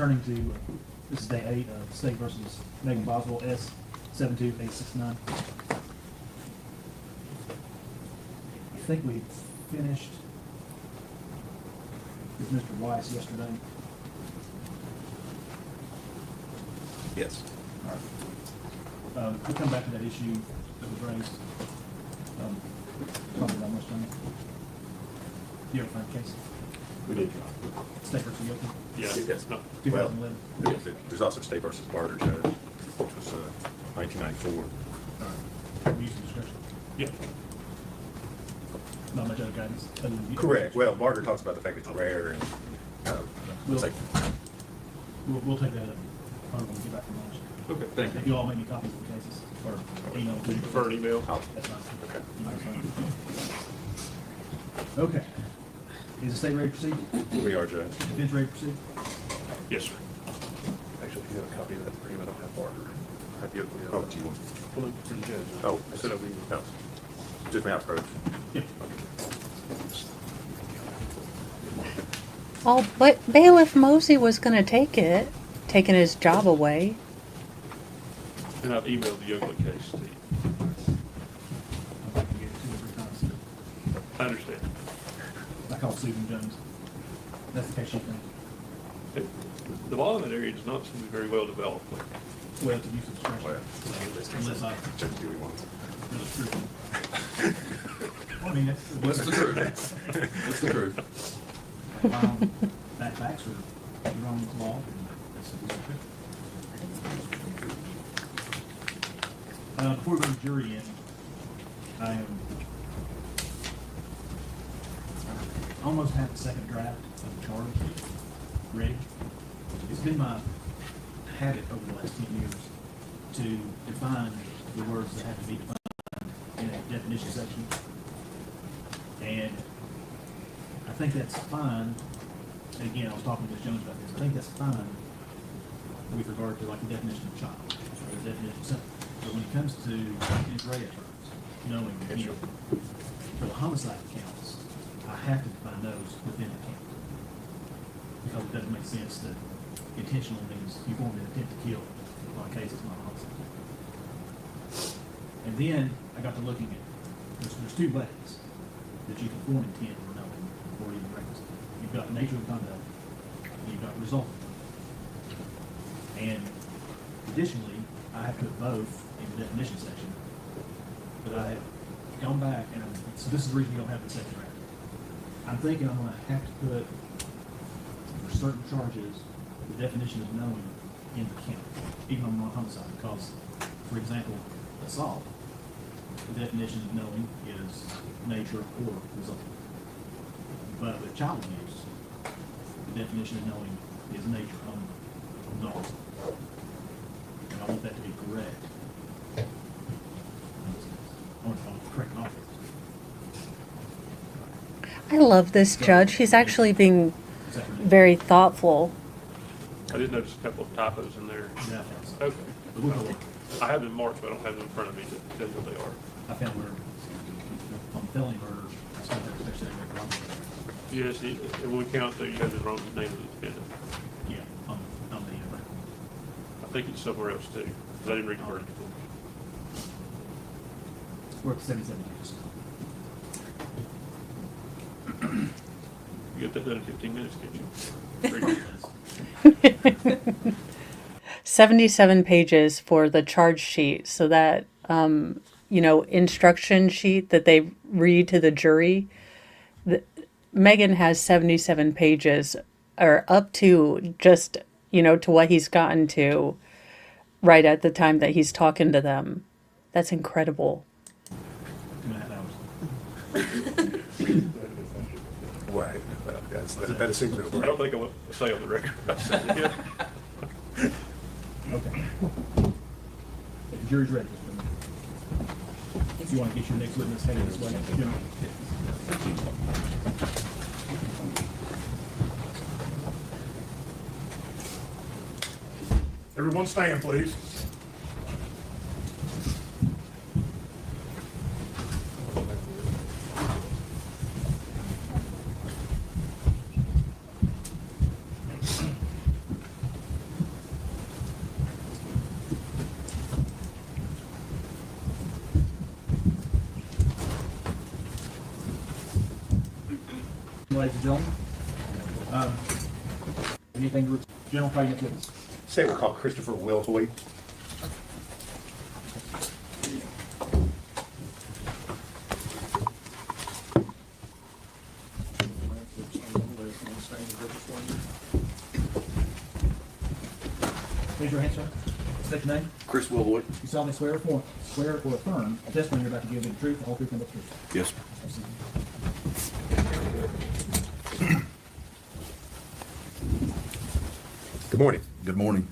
Turning to, this is day 8 of State versus Megan Boswell, S 72869. I think we finished with Mr. Weiss yesterday. Yes. We'll come back to that issue that was raised. Probably not much time. You ever find a case? We did. State versus Yoki? Yeah, that's not, 2011. There's also State versus Barter, Judge, which was 1994. Use of discretion. yeah. Not much other guidance. Other than Correct. Well, Barter talks about the fact it's rare and it's like, We'll take that up. When we get back from lunch. Okay, thank If you. you all make me copies of the cases, or email. Do you prefer an email? That's fine. okay. Email's fine. Okay. Is the state ready to proceed? We are, Judge. Defense ready to proceed? Yes, sir. Actually, if you have a copy of that agreement, I don't have Barter. I have the, Oh, do you want? well, for the judge. Oh, I said I'll be. No. Just may I approach? Yeah. Oh, but Bailiff Mosey was going to take it, taking his job away. And I've emailed the Youngwood case to you. I'd like to get it 2 or 3 times. I understand. I called Susan Jones. That's the case she thinks. The law in that area does not seem to be very well developed. Well, it's a use of discretion. Unless I Judge, do we want? really screw them. Well, I mean, that's the truth. That's the truth. That facts are wrong with the law. That's the truth. Before we go to jury in, I almost have the second draft of the charge ready. It's been my habit over the last 10 years to define the words that have to be defined in a definition section. And I think that's fine. And again, I was talking to Ms. Jones about this. I think that's fine with regard to like the definition of child or the definition of something. But when it comes to mens rea terms, knowing, you know, for the homicide counts, I have to define those within the count. Because it doesn't make sense that intentional means you formed an intent to kill on a case it's not a homicide. And then I got to looking at, there's 2 ways that you can form intent or knowing or even reckless. You've got nature of conduct, and you've got result of conduct. And additionally, I have put both in the definition section, but I have gone back and so this is the reason you don't have the second draft. I'm thinking I'm gonna have to put for certain charges, the definition of knowing in the count, even on non-homicide, because, for example, assault, the definition of knowing is nature or result. But with child abuse, the definition of knowing is nature only, not result. And I want that to be correct. I want to correct all of I love this judge. He's actually being it. very thoughtful. I did notice a couple of typos in there. Yeah, I found some. Okay. But we'll go on. I have them marked, but I don't have them in front of me to tell you what they are. I found murder. On felony murder, I still have to say that wrong. Yes, when we count, you have the wrong name of the defendant. Yeah, on the, I think it's somewhere else too, because I didn't read the verdict. we're at 77 years. You get that done in 15 minutes, can't you? 77 pages for the charge sheet, so that instruction sheet that they read to the jury. Megan has 77 pages, or up to just to what he's gotten to right at the time that he's talking to them. That's incredible. 2.5 hours. Right. That is seems I don't think I want to say on the record. I said it yet. Okay. If the jury's ready, if you want to get your next witness headed this way, Jim. Everyone stand, please. Ladies and gentlemen, anything, general pregnant witness? Say we'll call Christopher Wilhoit. Raise your hand, sir. State your name. Chris Wilwood. You solemnly swear or affirm the testimony you're about to give is the truth, the whole truth, and the truth. Yes, sir. Good morning. Good morning.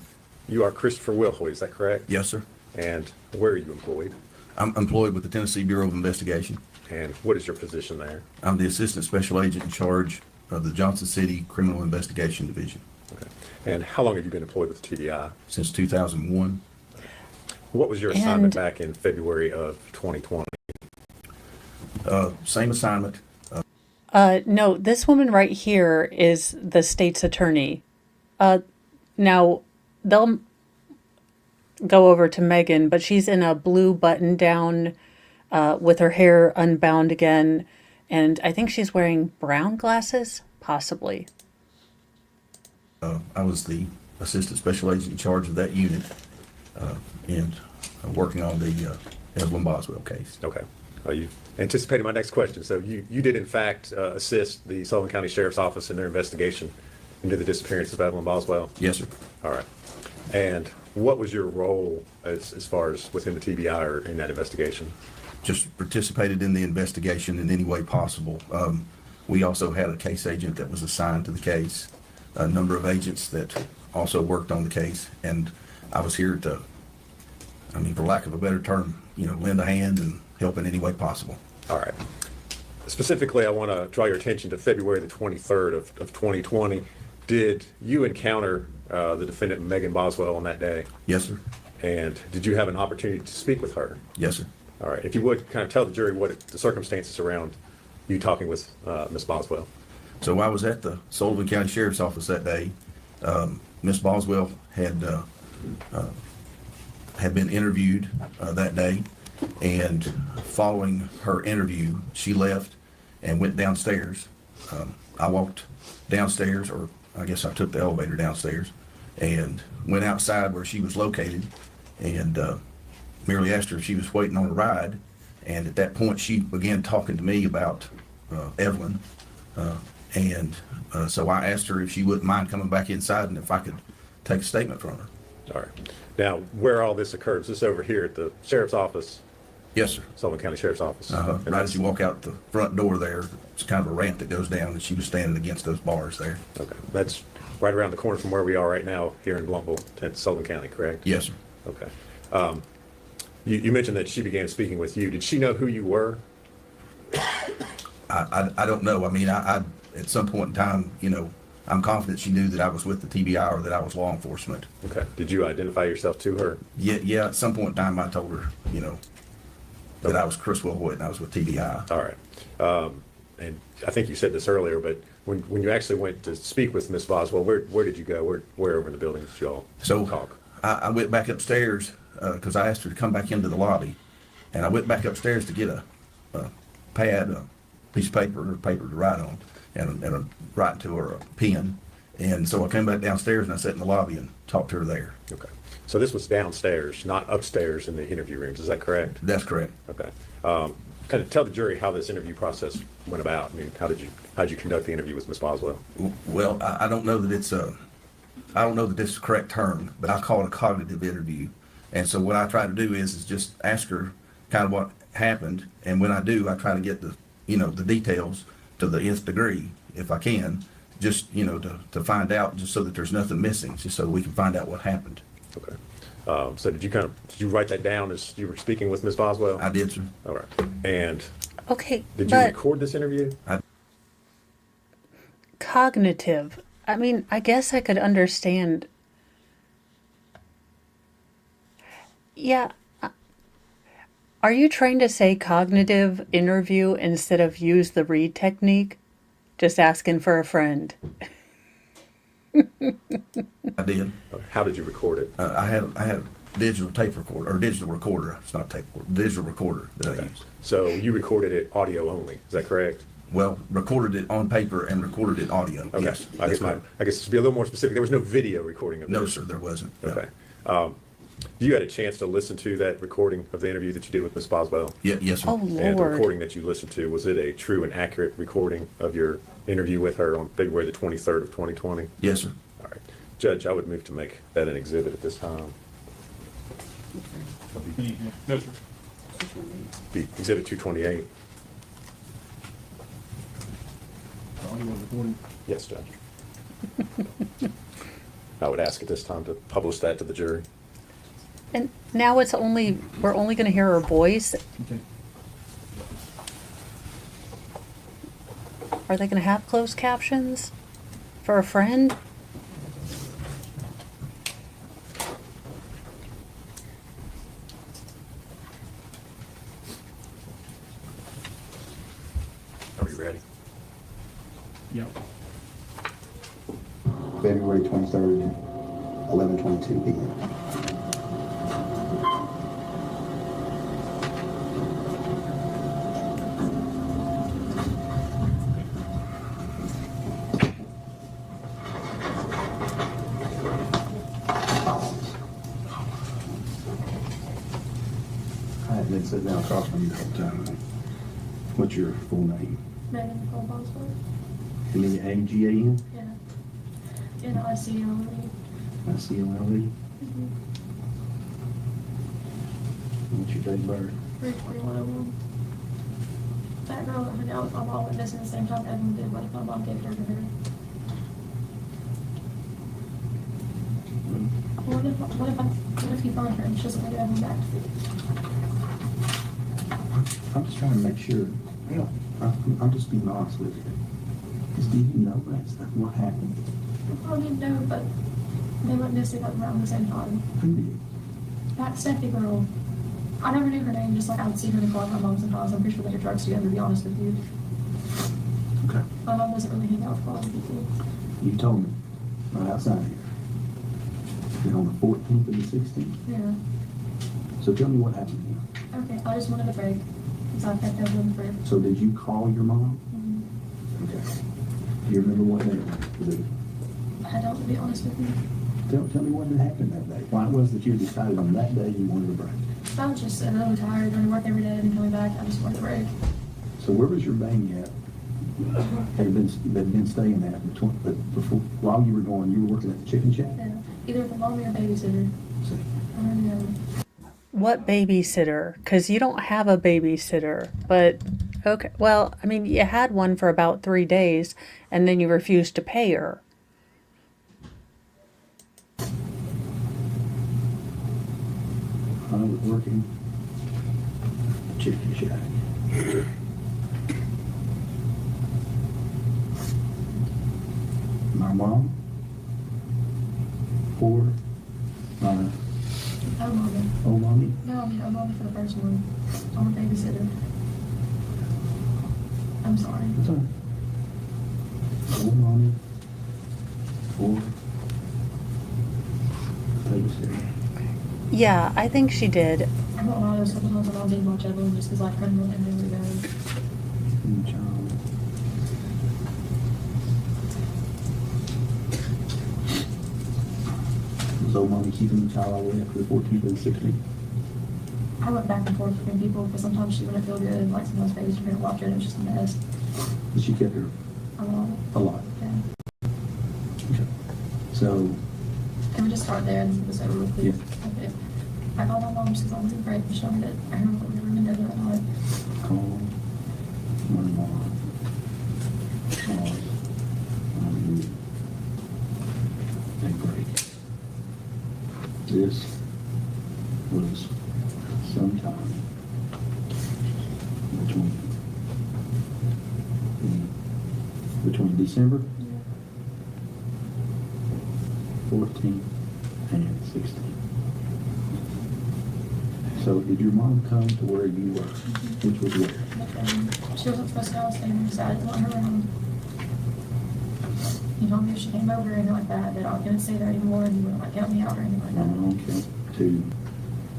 You are Christopher Wilhoit, is that correct? Yes, sir. And where are you employed? I'm employed with the Tennessee Bureau of Investigation. And what is your position there? I'm the Assistant Special Agent in charge of the Johnson City Criminal Investigation Division Okay. And how long have you been employed with TBI? since 2001. What was your assignment And- back in February of 2020? Same assignment. No, this woman right here is the state's attorney. Now, they'll go over to Megan, but she's in a blue button down with her hair unbound again. And I think she's wearing brown glasses, possibly. I was the Assistant Special Agent in charge of that unit and working on the Evelyn Boswell case. Okay. You anticipated my next question. So you did in fact assist the Sullivan County Sheriff's Office in their investigation into the disappearance of Evelyn Boswell? Yes, sir. All right. And what was your role as far as within the TBI or in that investigation? Just participated in the investigation in any way possible. We also had a case agent that was assigned to the case, a number of agents that also worked on the case, and I was here to, for lack of a better term, lend a hand and help in any way possible. All right. Specifically, I want to draw your attention to February the 23rd of 2020. Did you encounter the defendant Megan Boswell on that day? Yes, sir. And did you have an opportunity to speak with her? Yes, sir. All right. If you would kind of tell the jury what the circumstances around you talking with Miss Boswell. So I was at the Sullivan County Sheriff's Office that day. Miss Boswell had been interviewed that day, and following her interview, she left and went downstairs. I walked downstairs, or I guess I took the elevator downstairs, and went outside where she was located, and merely asked her if she was waiting on a ride. And at that point, she began talking to me about Evelyn. So I asked her if she wouldn't mind coming back inside and if I could take a statement from her. All right. Now, where all this occurs, this over here at the Sheriff's Office? Yes, sir. Sullivan County Sheriff's Office. And Right as you walk out the front door there, it's kind of a ramp that goes down, and she was standing against those bars there. Okay. That's right around the corner from where we are right now here in Blumpville, at Sullivan County, correct? Yes, sir. Okay. You mentioned that she began speaking with you. Did she know who you were? I don't know. I at some point in time, I'm confident she knew that I was with the TBI or that I was law enforcement. Okay. Did you identify yourself to her? Yeah. At some point in time, I told her, that I was Chris Wilhoit and I was with TBI. All right. And I think you said this earlier, but when you actually went to speak with Miss Boswell, where did you go? Where over in the building did you all talk? I went back upstairs because I asked her to come back into the lobby, and I went back upstairs to get a pad, a piece of paper to write on, and a writing to her, a pen. And so I came back downstairs and I sat in the lobby and talked to her there. Okay. So this was downstairs, not upstairs in the interview rooms. Is that correct? That's correct. Okay. Kind of tell the jury how this interview process went about. How did you conduct the interview with Miss Boswell? Well, I don't know that it's I don't know that this is the correct term, but I call it a cognitive interview. And so what I try to do is just ask her kind of what happened, and when I do, I try to get the details to the nth degree if I can, just to find out, just so that there's nothing missing, just so we can find out what happened. Okay. So did you write that down as you were speaking with Miss Boswell? I did, sir. All right. And Okay, did you but record this interview? cognitive. I guess I could understand. Yeah. Are you trying to say cognitive interview instead of use the read technique? Just asking for a friend. I did. How did you record it? I had a digital tape recorder, or digital recorder. It's not tape recorder, digital recorder that I used. So you recorded it audio only. Is that correct? Well, recorded it on paper and recorded it audio. Okay. Yes. I guess to be a little more specific, there was no video recording of this? No, sir, there wasn't. No. Okay. You had a chance to listen to that recording of the interview that you did with Ms. Boswell? Yeah, yes, sir. Oh, And the Lord. recording that you listened to, was it a true and accurate recording of your interview with her on February the 23rd of 2020? Yes, sir. All right. Judge, I would move to make that an exhibit at this time. No, sir. Be Exhibit 228. Audio recording. Yes, Judge. I would ask at this time to publish that to the jury. And now we're only going to hear her voice. Okay. Are they going to have closed captions for a friend? Are we ready? Yep. February 23rd, 11:22 p.m. I had been sitting down across from you the whole time. What's your full name? Megan Nicole Boswell. And then A-G-A-N? Yeah. N-I-C-O-L-E. I-C-O-L-E? What's your date of birth? 3/21/01. That girl that hung out with my mom went missing the same time Evelyn did. What if my mom gave her to her? What if you find her and she doesn't want to get Evelyn back? I'm just trying to make sure, you know, I'm just being honest with you. Because do you know that's what happened? I didn't know, but they went missing like around the same time. Who did? That Steffi girl, I never knew her name, just like I would see her in the car with my mom sometimes. I'm pretty sure they did drugs together, to be honest with you. Okay. My mom doesn't really hang out with a lot of people. You told me, right outside here. Then on the 14th and the 16th. Yeah. So tell me what happened here. Okay, I just wanted a break. Because I kept Evelyn for. So did you call your mom? Mhm. Okay. Do you remember what day was it? I don't, to be honest with you. Tell me what had happened that day. Why it was that you decided on that day you wanted a break. I was just really tired, going to work every day and coming back. I just wanted a break. So where was your baby at? Had been staying at before while you were gone? You were working at the chicken shack. Yeah. Either with a mom or a babysitter. See. I don't know. What babysitter? Because you don't have a babysitter. But, okay. Well, I mean, you had one for about 3 days, and then you refused to pay her. I was working at the chicken shack. My mom, or my Oh, mommy. old mommy. No, I mean, I'm mommy for the first one. I'm a babysitter. I'm sorry. That's all right. Old mommy, or babysitter. Yeah, I think she did. I won't lie, there's a couple times when I did watch Evelyn just because I couldn't really remember go. And the child. Was old mommy keeping the child all the way up to the 14th and 16th? I went back and forth between people because sometimes she wouldn't feel good and like sometimes babies were going to watch her and it was just a mess. But she kept her A lot. a lot. Yeah. Okay. So, Can we just start there and this is over with, please? Yeah. Okay. I called my mom just because I wasn't great and showing that I remember what we were together that night. call my mom. Call and break. This was sometime between December 14th and 16th. So did your mom come to where you were, which was where? She wasn't supposed to know I was staying because I didn't want her around. He told me if she came over or anything like that, that I couldn't stay there anymore and he wouldn't like help me out or anything like that. Okay, to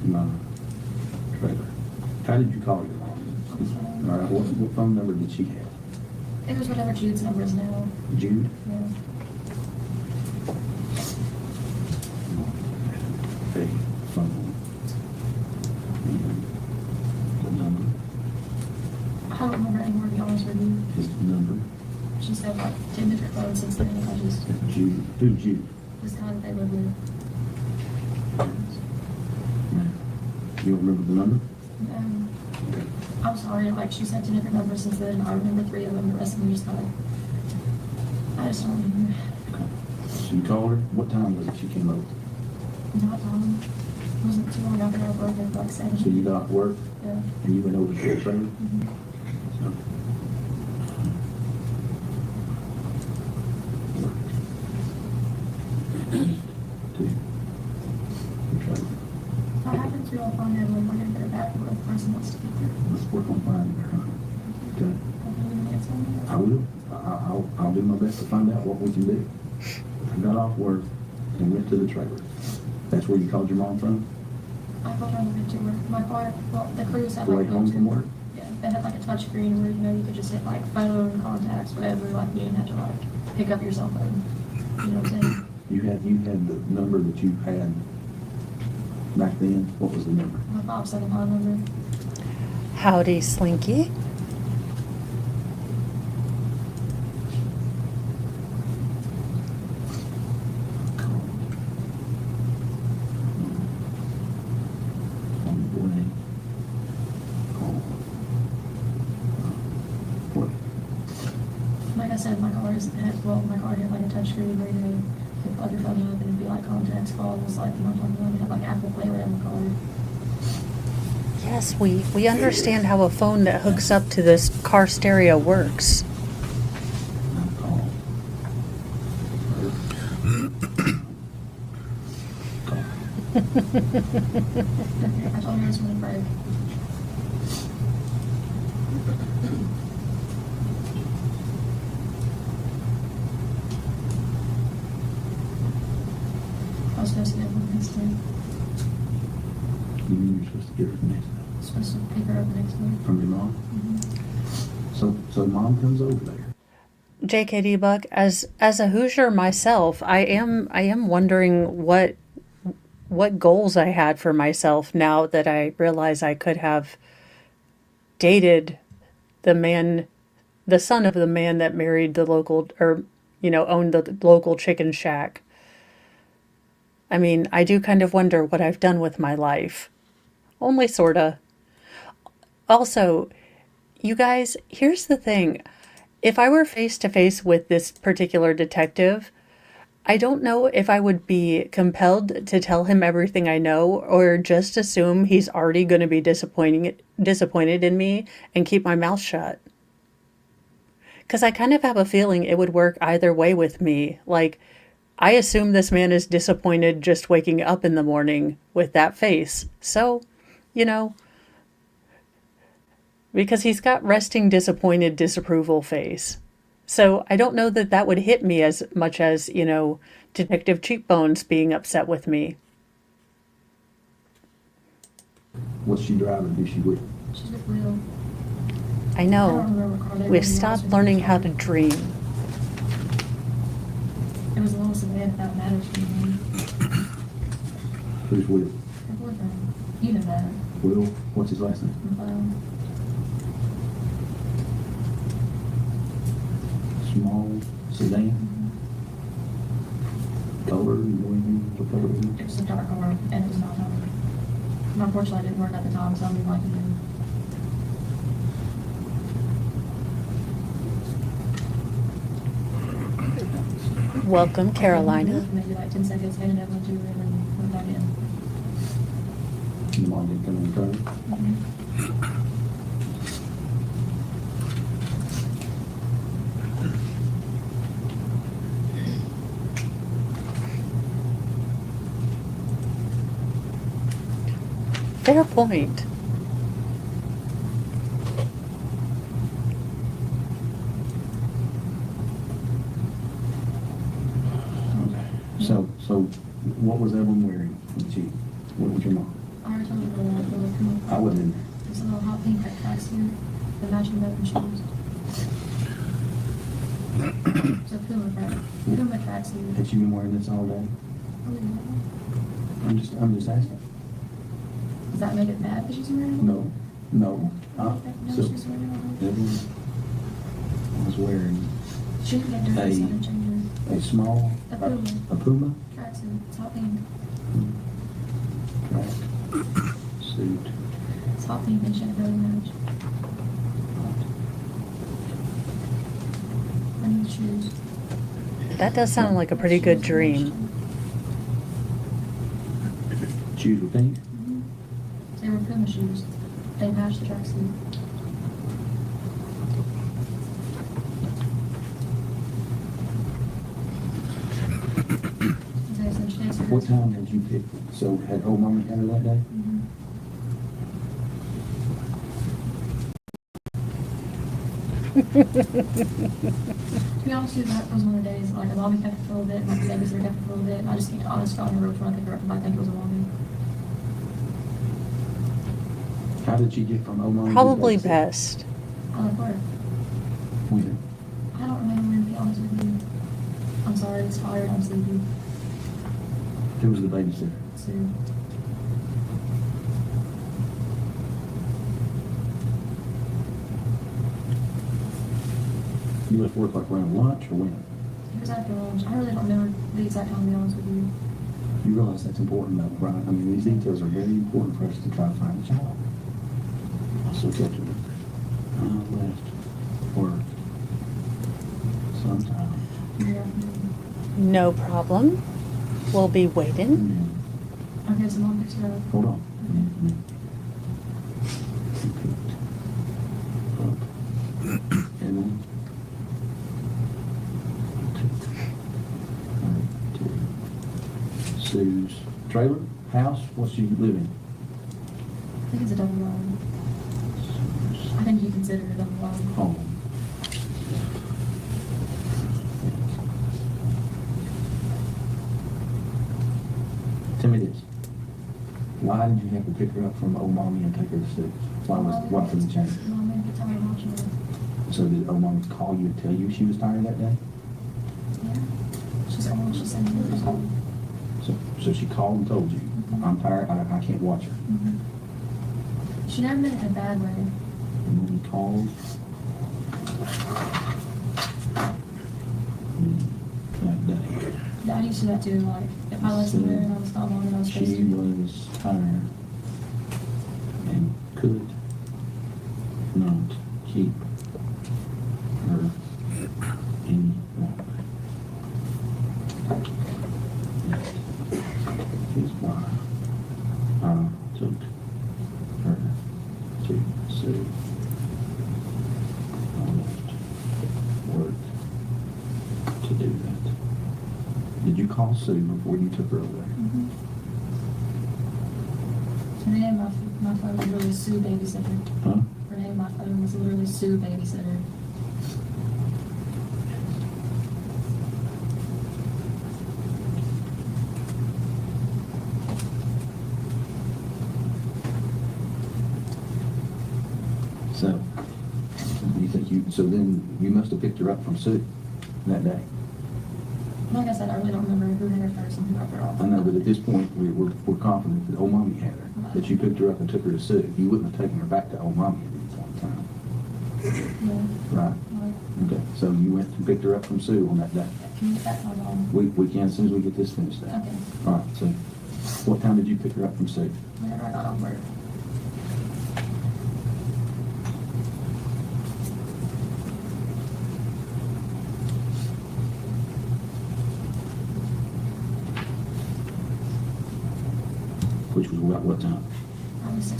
my trailer. How did you call your mom? All right, what phone number did she have? It was whatever Jude's number is now. Jude? Yeah. Hey, phone. The number, I don't remember anymore, to be honest with you. his number, She's had like 10 different phones since then. I just, Jude, who's Jude? this guy that they live with. You don't remember the number? I'm sorry, like, she's had 10 different numbers since then. I remember 3 of them, the rest of them just kind of, I just don't remember. So you called her? What time was it she came over? Not long. It wasn't too long after I got work, like 7. So you got off work Yeah. and you went over to the trailer? So- To the trailer. What happens to all find Evelyn? We're gonna get her back for the person wants to keep her. Let's work on finding her. Okay? I will. I'll do my best to find out what we can do. I got off work and went to the trailer. That's where you called your mom from? I called her on the way to work. My car, well, the crews had The way like home from work? Yeah, they had like a touch screen where, you know, you could just hit like phone, contacts, whatever, like you didn't have to like pick up your cell phone. You know what I'm saying? You had the number that you had back then. What was the number? My 575 number. Howdy, Slinky. Like I said, my car had like a touch screen where, you know, you could plug your phone up and it'd be like contacts, calls, like, you know, it had like Apple Play right on the car. Yes, we understand how a phone that hooks up to this car stereo works. I told her I was gonna break. I was supposed to get one next week. You mean you're supposed to get her the next day? Supposed to pick her up next week. From your mom? So mom comes over there. JKD Buck, as a Hoosier myself, I am wondering what goals I had for myself now that I realize I could have dated the son of the man that married the local, or, you know, owned the local chicken shack. I mean, I do kind of wonder what I've done with my life. Only sorta. Also, you guys, here's the thing. If I were face to face with this particular detective, I don't know if I would be compelled to tell him everything I know or just assume he's already going to be disappointed in me and keep my mouth shut. Because I kind of have a feeling it would work either way with me. Like, I assume this man is disappointed just waking up in the morning with that face. So, you know, because he's got resting disappointed disapproval face. So I don't know that that would hit me as much as, you know, Detective Cheekbones being upset with me. What's she driving? Who's she with? She's with Will. I I know. don't remember what car they were We've in, to be stopped honest with learning you. how to dream. It was a little sedan that matters to me. Who's with? Her boyfriend. You know that. Will? What's his last name? Small sedan? Color? You know anything? What color is It was a dark car, and it was not numbered. And unfortunately, I didn't work at the time, so I'm like, you know. Welcome, Carolina. Maybe like 10 seconds, handed Evelyn to her, and then went back in. it? Your mom didn't come in front of you? Fair point. So what was Evelyn wearing when she went with your mom? I already told you what I was doing. I wasn't in there. It's a little hot pink tracksuit, the matching belt and shoes. So Puma tracksuit. Had you been wearing this all day? I'm just asking. Does that make it bad that she's wearing it? No, no. No, So, she's wearing it all day. Evelyn was wearing She can get dirty and change a small, A Puma. a Puma her tracksuit. It's hot pink. track suit. It's hot pink and she had really match. I need shoes. That does sound like a pretty good dream. Shoes were pink. They were Puma shoes. They matched the tracksuit. What time did you pick? So had old mommy had her that day? To be honest with you, that was one of the days, like, a mommy kept it for a little bit, my babysitter kept it for a little bit, and I just can't honestly on her which one I picked her up, but I think it was a mommy. How did she get from old mommy? to Probably babysitter? best. I like work. When? I don't remember, to be honest with you. I'm sorry, it's tired, I'm sleepy. Who was the babysitter? Sue. You left work like around lunch or when? It was after lunch. I really don't remember the exact time, to be honest with you. You realize that's important though, right? I mean, these details are very important for us to try to find a child. Also kept it. I left work sometime. Yeah. No problem. We'll be waiting. Okay, so mom picks her up. Hold on. And then Sue's trailer, house, what's she living? I think it's a double wide. I think you consider it a double wide. Home. Tell me this. Why did you have to pick her up from old mommy and take her to Sue's? Why was the change? Mom made me get tired watching her. So did old mommy call you and tell you she was tired that day? Yeah. She's old, she's 7 years old. So she called and told you, I'm tired, I can't watch her. Mm-hmm. She never meant it in a bad way. And when he called, that day, I used to do that too, like, if I listened to her and I was not long and I was supposed she to. was tired and could not keep her any longer. That is why I took her to Sue. I left work to do that. Did you call Sue before you took her over there? Mm-hmm. Her name on my phone was literally Sue Babysitter. Huh? Her name on my phone was literally Sue Babysitter. So, you think so then you must have picked her up from Sue that day. Like I said, I really don't remember who had her first and who dropped her off. I know, but at this point, we're confident that old mommy had her, that you picked her up and took her to Sue. You wouldn't have taken her back to old mommy at any point in time. Yeah. Right? Okay, so you went and picked her up from Sue on that day. Can you get that time on? We can as soon as we get this finished out. Okay. All right, so what time did you pick her up from Sue? Whenever I got off work. Which was about what time? Probably 6:30.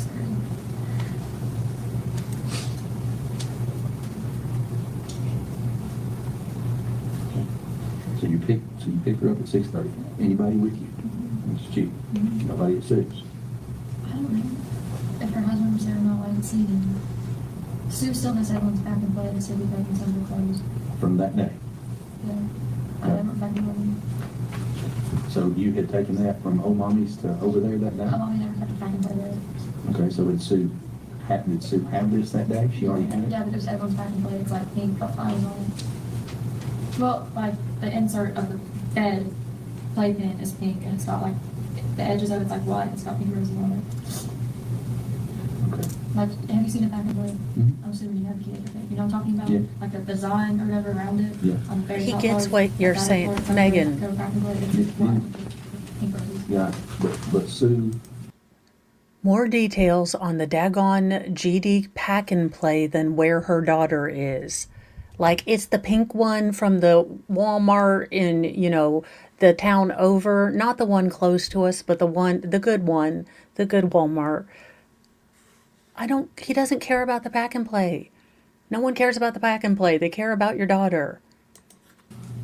So you picked her up at 6:30. Anybody with you? It's you. Nobody at 6. I don't know if her husband was there or not. I didn't see him. Sue still has everyone's back and play. They said we taking some of her clothes. From that day. Yeah. I went back and forth. So you had taken that from old mommy's to over there that day? My mommy never kept it back and play there. Okay, so did Sue have this that day? She already had it? Yeah, but it was everyone's back and play. It's like pink, but I was on it. Well, like the insert of the bed playpen is pink and it's got like the edges of it's like white. It's got pink roses on it. Okay. Like, have you seen it back in the day? Mhm. I'm assuming you have a kid. Okay. You know what I'm talking about? Yeah. Like the design or whatever around it. Yeah. On the very He top gets part, what you're like that saying, part, like Megan. the back and play, it's Yeah. white, pink roses. Yeah, but Sue, More details on the daggone GD pack and play than where her daughter is. Like, it's the pink one from the Walmart in, the town over, not the one close to us, but the good one, the good Walmart. He doesn't care about the pack and play. No one cares about the pack and play. They care about your daughter.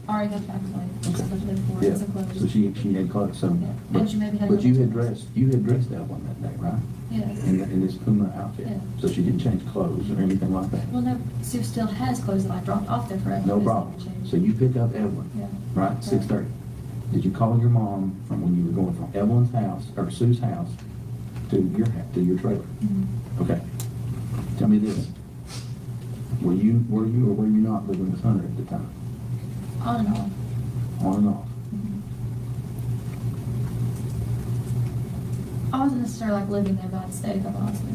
Already has back and play. It's lifted for yeah, it's enclosed. so she had caught some, Yeah. but, And she maybe had but you little had toys. dressed Evelyn that day, right? Yeah. In this Puma outfit. Yeah. So she didn't change clothes or anything like that? Well, no, Sue still has clothes that I dropped off there for Evelyn. No It's not problem. changed. So you pick up Evelyn, Yeah. right, 6:30. Did you call your mom from when you were going from Evelyn's house, or Sue's house, to your trailer? Mhm. Okay. Tell me this. Were you or were you not living with Hunter at the time? On and off. On and off? I wasn't necessarily like living there, but I'd stayed a couple months there.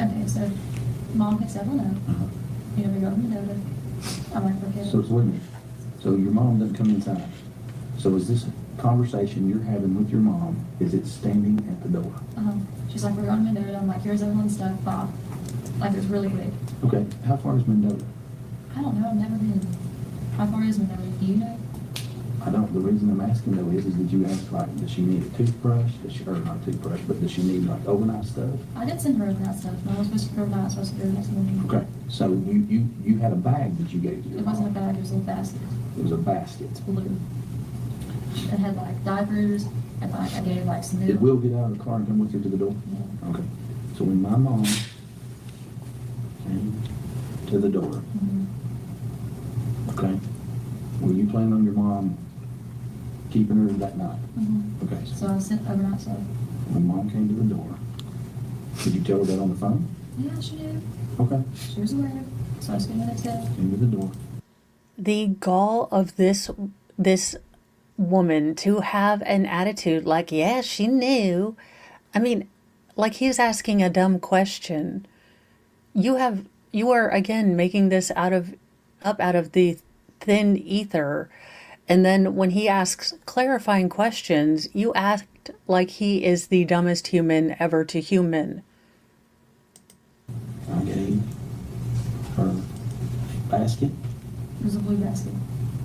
Okay, so mom picks Evelyn up. Uh-huh. You know, we go to Mendota. I'm like, okay. So wait a minute. So your mom doesn't come inside. So is this a conversation you're having with your mom? Is it standing at the door? She's like, we're going to Mendota. I'm like, here's Evelyn's stuff, Bob. Like, it's really quick. Okay. How far is Mendota? I don't know, I've never been. How far is Mendota? Do you know? I don't. The reason I'm asking though is did you ask like, does she need a toothbrush? Or not a toothbrush, but does she need like overnight stuff? I did send her overnight stuff. Mom was supposed to go overnight. I was supposed to go the next morning. Okay. So you had a bag that you gave to your It wasn't a mom. bag, it was a little basket. It was a basket. It's blue. It had like diapers, and like I gave like some Did milk. Will get out of the car and come with you to the door? Yeah. Okay. So when my mom came to the door, Mhm. okay, were you planning on your mom keeping her that night? Mhm. Okay. So I sent overnight stuff. When mom came to the door, did you tell her that on the phone? Yeah, she did. Okay. She was aware. So I just gave her the next day. Came to the door. The gall of this woman to have an attitude like, yeah, she knew. I mean, like he's asking a dumb question. You are again making this out of the thin ether. And then when he asks clarifying questions, you act like he is the dumbest human ever to human. I gave her basket It was a blue basket.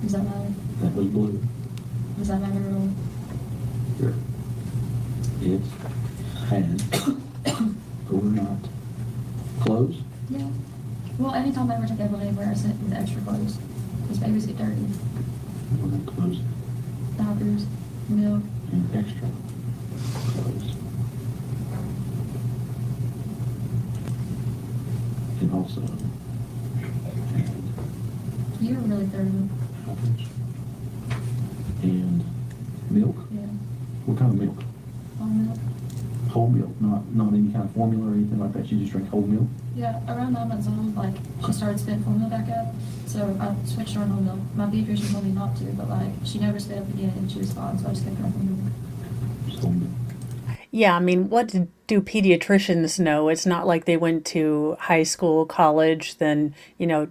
Does that matter? that was blue. Does that matter at all? Sure. It had overnight clothes. Yeah. Well, anytime I ever take Evelyn anywhere, I sent with extra clothes. Because babies get dirty. Overnight clothes Diapers, milk. and extra clothes. And also had You were really thorough. apples and milk. Yeah. What kind of milk? All milk. Whole milk, not any kind of formula or anything like that. You just drink whole milk. Yeah, around 9 months old, like, she started spitting formula back up. So I switched her on whole milk. My pediatrician told me not to, but like, she never spit up again and she was fine, so I just kept her on whole milk. Just whole milk. Yeah, I mean, what do pediatricians know? It's not like they went to high school, college, then,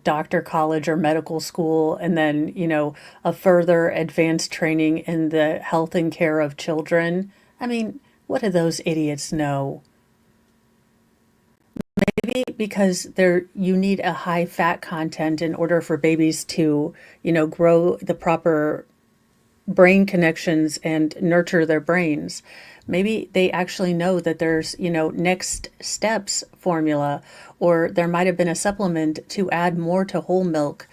doctor college or medical school, and then, a further advanced training in the health and care of children. I mean, what do those idiots know? Maybe because you need a high fat content in order for babies to, grow the proper brain connections and nurture their brains. Maybe they actually know that there's, next steps formula, or there might have been a supplement to add more to whole milk.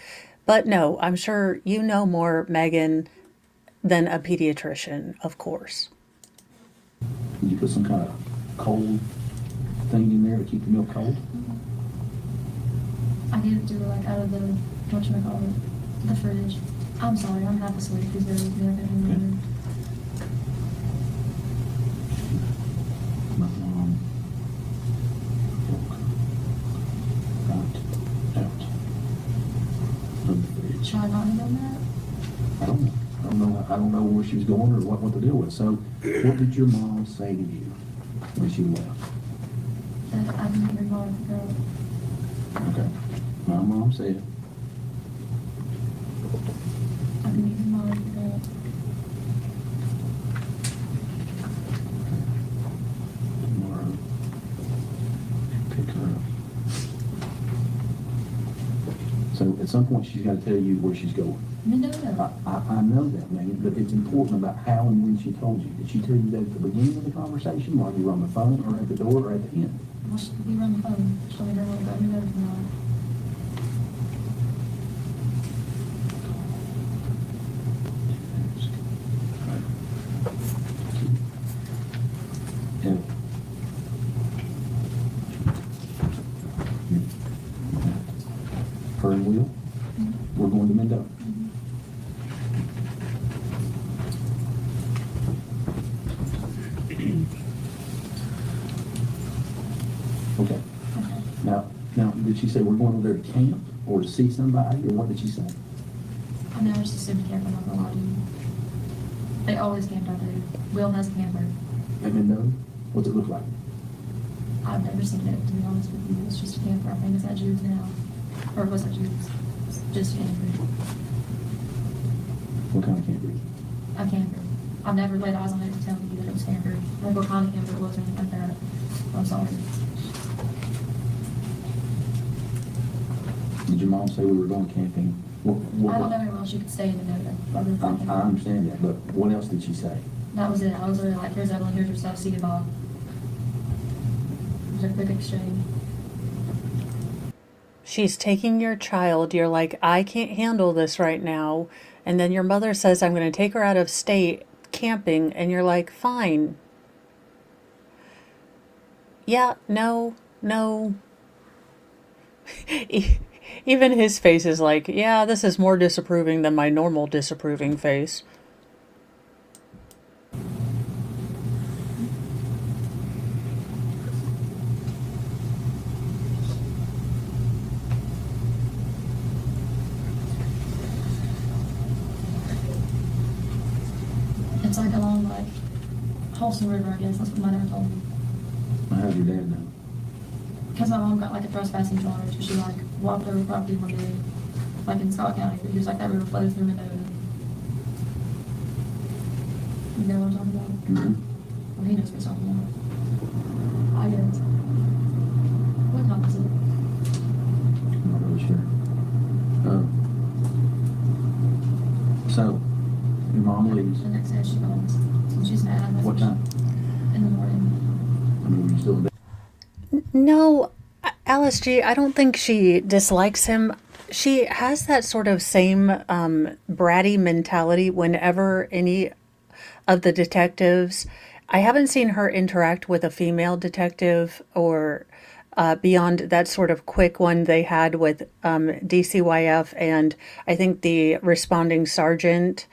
But no, I'm sure you know more, Megan, than a pediatrician, of course. Did you put some kind of cold thing in there to keep the milk cold? I gave it to her, like, out of the, whatchamacallit, the fridge. I'm sorry, I'm half asleep. These babies never remember. Should I not have done that? I don't know. I don't know where she was going or what the deal was. So what did your mom say to you when she left? That I didn't get involved with the girl. Okay. My mom said, I didn't get involved with the girl. tomorrow, pick her up. So at some point, she's got to tell you where she's going. No. I know that, Megan, but it's important about how and when she told you. Did she tell you that at the beginning of the conversation, while you were on the phone, or at the door, or at the end? Well, we were on the phone. She told me to let me know tomorrow. And her and Will, we're going to Mendoza. Okay. Now, did she say we're going over there to camp or to see somebody, or what did she say? I never just assumed camp, I'm not gonna lie to you. They always camped out there. Will has a camper. At Mendoza? What's it look like? I've never seen it, to be honest with you. It's just a camper. I think it's at Jude's now. Or was it Jude's? It's just a camper. What kind of camper? A camper. I've never laid eyes on it to tell you that it was camper. Like what kind of camper it was or anything like that. I'm sorry. Did your mom say we were going camping? I don't know how else you could stay in the note. I understand that, but what else did she say? That was it. I was literally like, here's Evelyn, here's your stuff, see you, Bob. It was a quick exchange. She's taking your child. You're like, I can't handle this right now. And then your mother says, I'm going to take her out of state camping. And you're like, fine. Yeah, no. Even his face is like, yeah, this is more disapproving than my normal disapproving face. It's like along like Wholesome River, I guess. That's what my dad told me. How'd your dad know? Because my mom got like a trespassing charge, so she like walked over property one day, like in Scott County, but he was like, that river flows through Mendoza. You know what I'm talking about? Mm-hmm. Well, he knows what he's talking about. I guess. What time is it? I'm not really sure. So, your mom leaves. The next day she comes, and she's mad. What time? In the morning. I mean, were you still in bed? No, Alice G., I don't think she dislikes him. She has that sort of same bratty mentality whenever any of the detectives. I haven't seen her interact with a female detective or beyond that sort of quick one they had with DCYF and I think the responding sergeant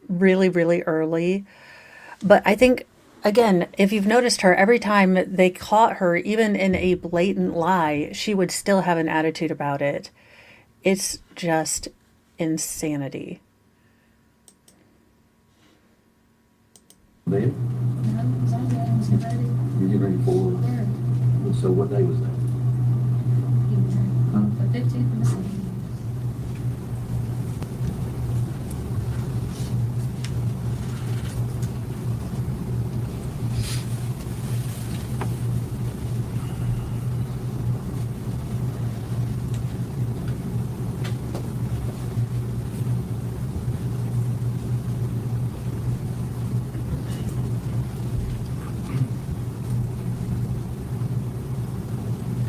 really, really early. But I think, again, if you've noticed her, every time they caught her, even in a blatant lie, she would still have an attitude about it. It's just insanity. Bed? No, it was on the other, was getting ready. You're getting ready for, Where? so what day was that? Huh? The 15th of December.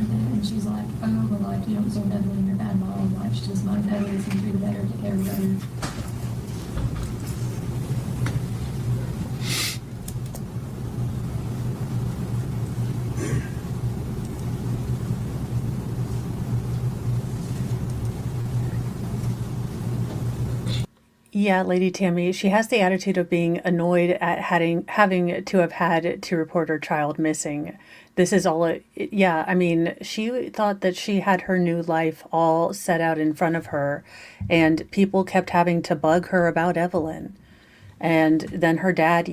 And she's like, oh, well, like, you don't so Evelyn and your bad mom. Like, she just might know this and treat her better, take care of her better. Yeah, Lady Tammy, she has the attitude of being annoyed at having to have had to report her child missing. This is all yeah, I mean, she thought that she had her new life all set out in front of her, and people kept having to bug her about Evelyn. And then her dad,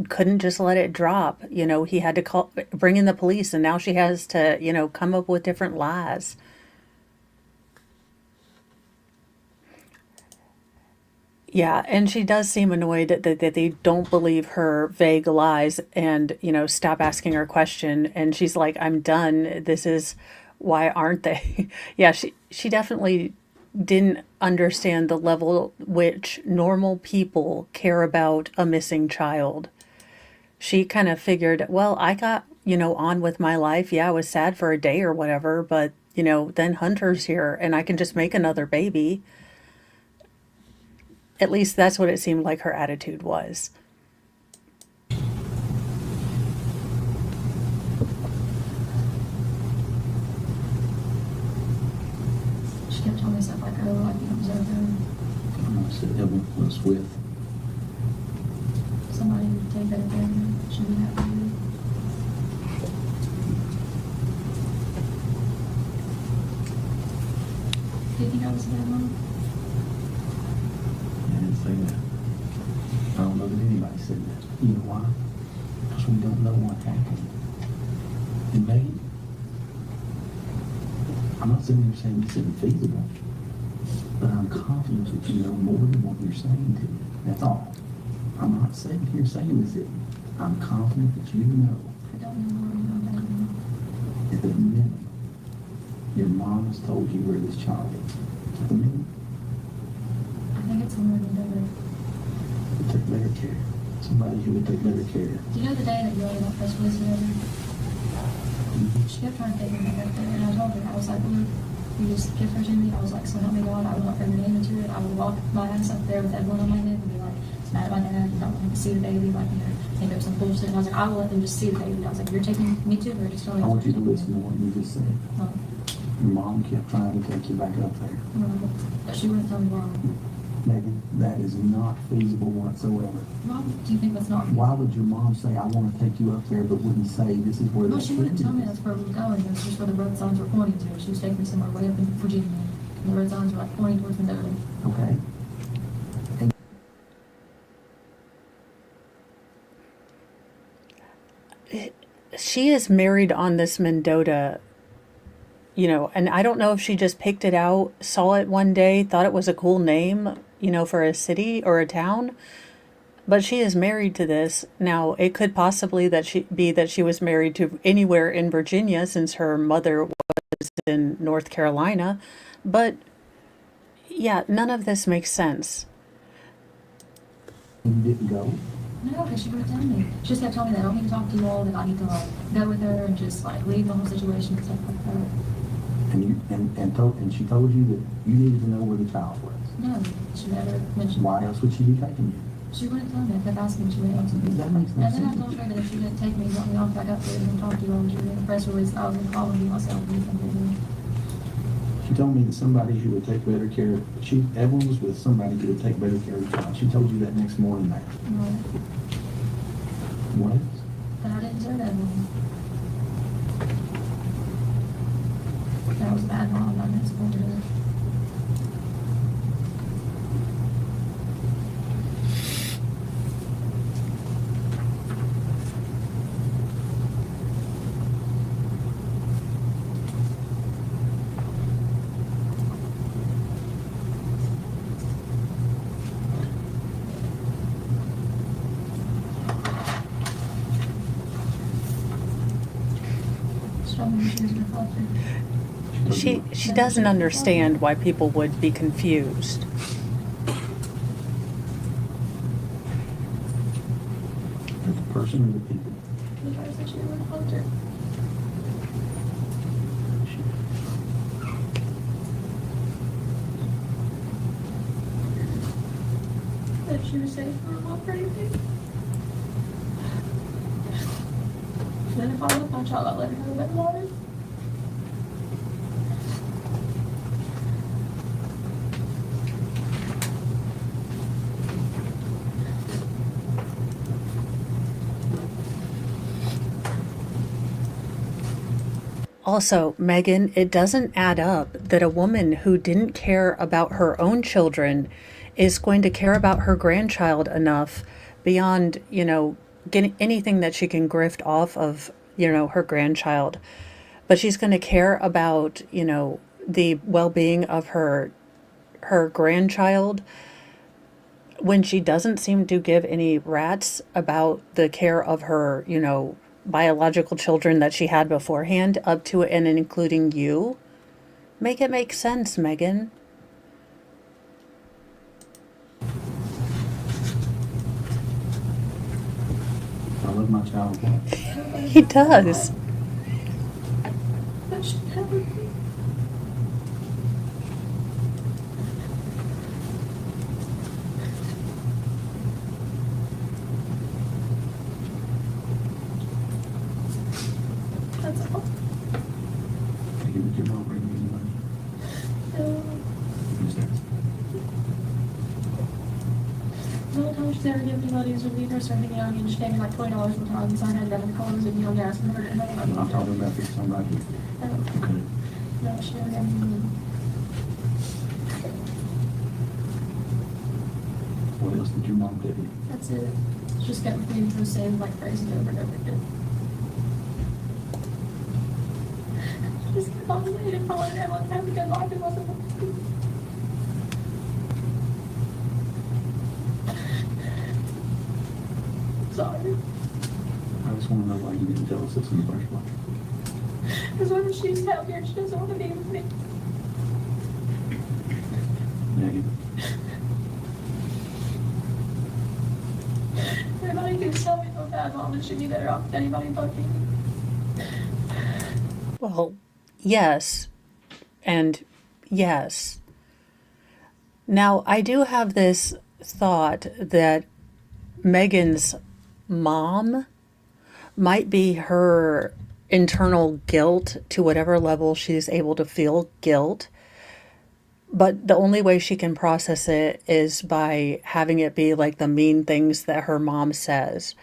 couldn't just let it drop. He had to bring in the police, and now she has to, come up with different lies. Yeah, and she does seem annoyed that they don't believe her vague lies and, stop asking her question. And she's like, I'm done. This is why aren't they? Yeah, she definitely didn't understand the level which normal people care about a missing child. She kind of figured, well, I got, on with my life. Yeah, I was sad for a day or whatever, but, then Hunter's here and I can just make another baby. At least that's what it seemed like her attitude was. She kept telling me stuff like, oh, like, it was over. I said Evelyn was with. Somebody would take better care of her. She'd be happy with it. Do you think I was a bad mom? I didn't say that. I don't know that anybody said that. You know why? Because we don't know what happened. And maybe, I'm not sitting here saying this isn't feasible, but I'm confident that you know more than what you're saying to me. That's all. I'm not sitting here saying this isn't. I'm confident that you know. I don't know more about that now. At the minimum, your mom has told you where this child is. At the minimum. I think it's somewhere in the desert. Take better care. Somebody who would take better care. Do you know the day that you wrote that press release together? She kept trying to take me back up there, and I told her, I was like, look, you just give her to me. I was like, so help me God, I would not bring your name into it. I would walk my ass up there with Evelyn on my head and be like, it's mad at my dad, you don't want to see the baby, like, think of some bullshit. And I was like, I will let them just see the baby. I was like, you're taking me to her, just tell me. I want you to listen to what you just said. No, Your mom kept trying to take you back up there. no, but she wouldn't tell me why. Megan, that is not feasible whatsoever. Mom, do you think that's not? Why would your mom say, I want to take you up there, but wouldn't say this is where No, that she wouldn't kid tell me is? that's where we were going. That's just where the road signs were pointing to. She was taking me somewhere way up in Virginia. And the road signs were like pointing towards Mendota. Okay. She is married on this Mendota, and I don't know if she just picked it out, saw it one day, thought it was a cool name, for a city or a town. But she is married to this. Now, it could possibly that she was married to anywhere in Virginia since her mother was in North Carolina. But yeah, none of this makes sense. You didn't go? No, because she wouldn't tell me. She just kept telling me that I don't need to talk to you all, that I need to go with her and just leave the whole situation and stuff like that. And she told you that you needed to know where the child was. No, she never mentioned. Why else would she be taking you? She wouldn't tell me. I kept asking if she went else. That makes no And then I sense. told her that if she didn't take me, drop me off back up there and talk to you all, she was in the press release, I was going to call and be myself and something. She told me that somebody who would take better care of, Evelyn was with somebody who would take better care of the child. She told you that next morning there. No, What? that I didn't deserve that one. That was a bad mom, I didn't support her. She doesn't understand why people would be confused. The person or the people? The person she would have her. That she was safe for a mom for anything. Then if I left my child, I'd let her have that water. Also, Megan, it doesn't add up that a woman who didn't care about her own children is going to care about her grandchild enough beyond, getting anything that she can grift off of, her grandchild. But she's going to care about, the well-being of her grandchild when she doesn't seem to give any rats about the care of her, biological children that she had beforehand, up to and including you. Make it make sense, Megan. I love my child. He does. That should never be. That's all. Did your mom bring you any money? No. Who's that? The only time she's ever given me money is when we first started hanging out, and she gave me like $20 one time, so I had that in the cars and on gas and her and I'm not talking about this, I'm right here. Okay. No, she never gave me money. What else did your mom give you? That's it. She just kept repeating the same like phrases over and over again. I just kept on waiting for one everyone to have a good life. It wasn't supposed to be. Sorry. I just want to know why you didn't tell us this in the first place. Because when she's happier, she doesn't want to be with me. Megan, Everybody keeps telling me I'm bad mom and she'd be better off with anybody but me. Well, yes. And yes. Now, I do have this thought that Megan's mom might be her internal guilt to whatever level she's able to feel guilt. But the only way she can process it is by having it be like the mean things that her mom says.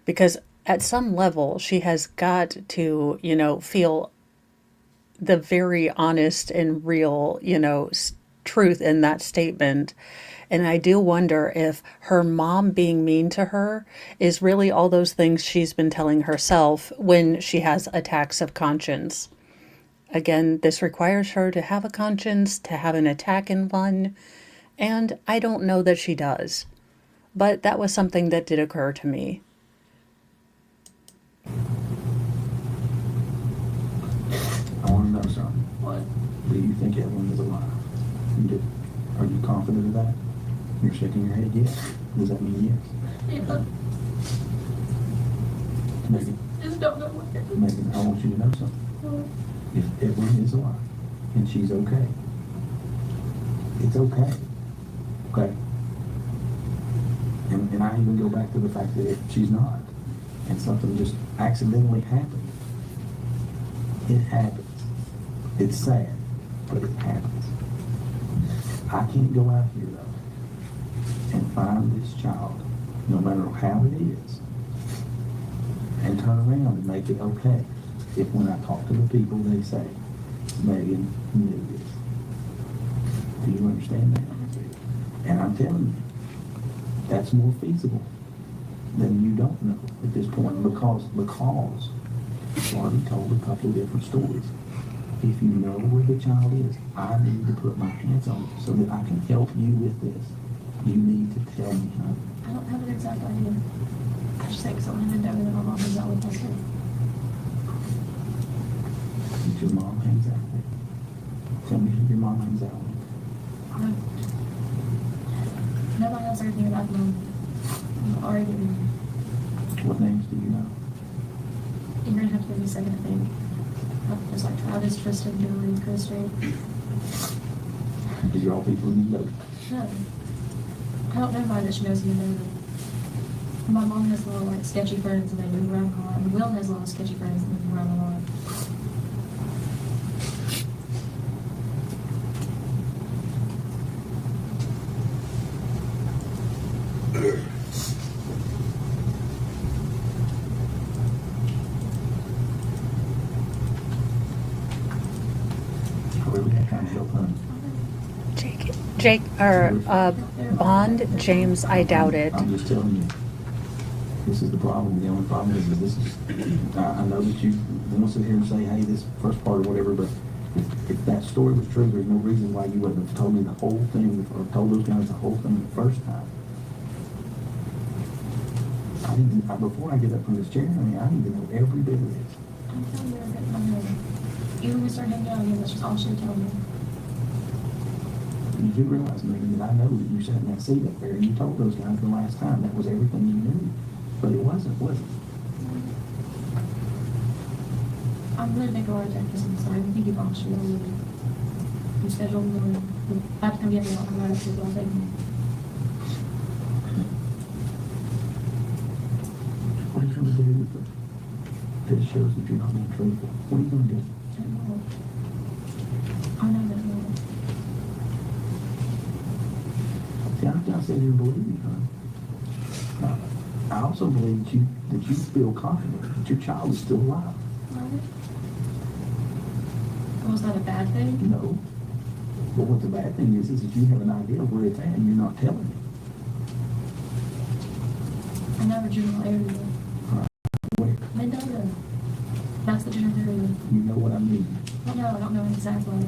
Because at some level, she has got to, feel the very honest and real, truth in that statement. And I do wonder if her mom being mean to her is really all those things she's been telling herself when she has attacks of conscience. Again, this requires her to have a conscience, to have an attack in one, and I don't know that she does. But that was something that did occur to me. I want to know something. What? Do you think Evelyn is alive? You do. Are you confident of that? You're shaking your head yes. Does that mean yes? Yeah. Megan, Just don't know what it is. Megan, I want you to know something. If Evelyn is alive and she's okay, it's okay. Okay? And I even go back to the fact that if she's not, and something just accidentally happened, it happens. It's sad, but it happens. I can't go out here, though, and find this child, no matter how it is, and turn around and make it okay if when I talk to the people, they say, Megan knew this. Do you understand that? And I'm telling you, that's more feasible than you don't know at this point because I've already told a couple of different stories. If you know where the child is, I need to put my hands on it so that I can help you with this. You need to tell me, honey. I don't have an exact idea. I just think someone had known that my mom was out with us. That your mom hangs out with. Tell me who your mom hangs out with. Nobody else ever knew about mom. Or even, What names do you know? you're gonna have to give me a second to think. There's like Travis, Tristan, Julie, Christy. These are all people you know. No. I don't know anybody that she knows even know them. My mom has a lot of like sketchy friends and they move around a lot. And Will has a lot of sketchy friends and they move around a lot. Jake, or Bond, James, I doubt it. I'm just telling you, this is the problem. The only problem is this is, I know that you want to sit here and say, hey, this first part or whatever, but if that story was true, there's no reason why you wouldn't have told me the whole thing, or told those guys the whole thing the first time. I need to, before I get up from this chair, I need to know every bit of this. I'm telling you, I'm getting my head. Even when we started hanging out again, that's just all she would tell me. You do realize, Megan, that I know that you sat in that seat up there and you told those guys the last time that was everything you knew. But it wasn't, was it? I'm really big on Jackson, so I think you box you. You schedule me, I have to come get me on the right, so I'll take me. What are you going to do that shows that you're not being truthful? What are you going to do? I know that more. See, I'm not sitting here and believe you, huh? I also believe that you feel confident that your child is still alive. Was that a bad thing? No. But what the bad thing is that you have an idea of where it's at and you're not telling me. I know a general area. Where? Mendota. That's the general area. You know what I mean. I know, I don't know exactly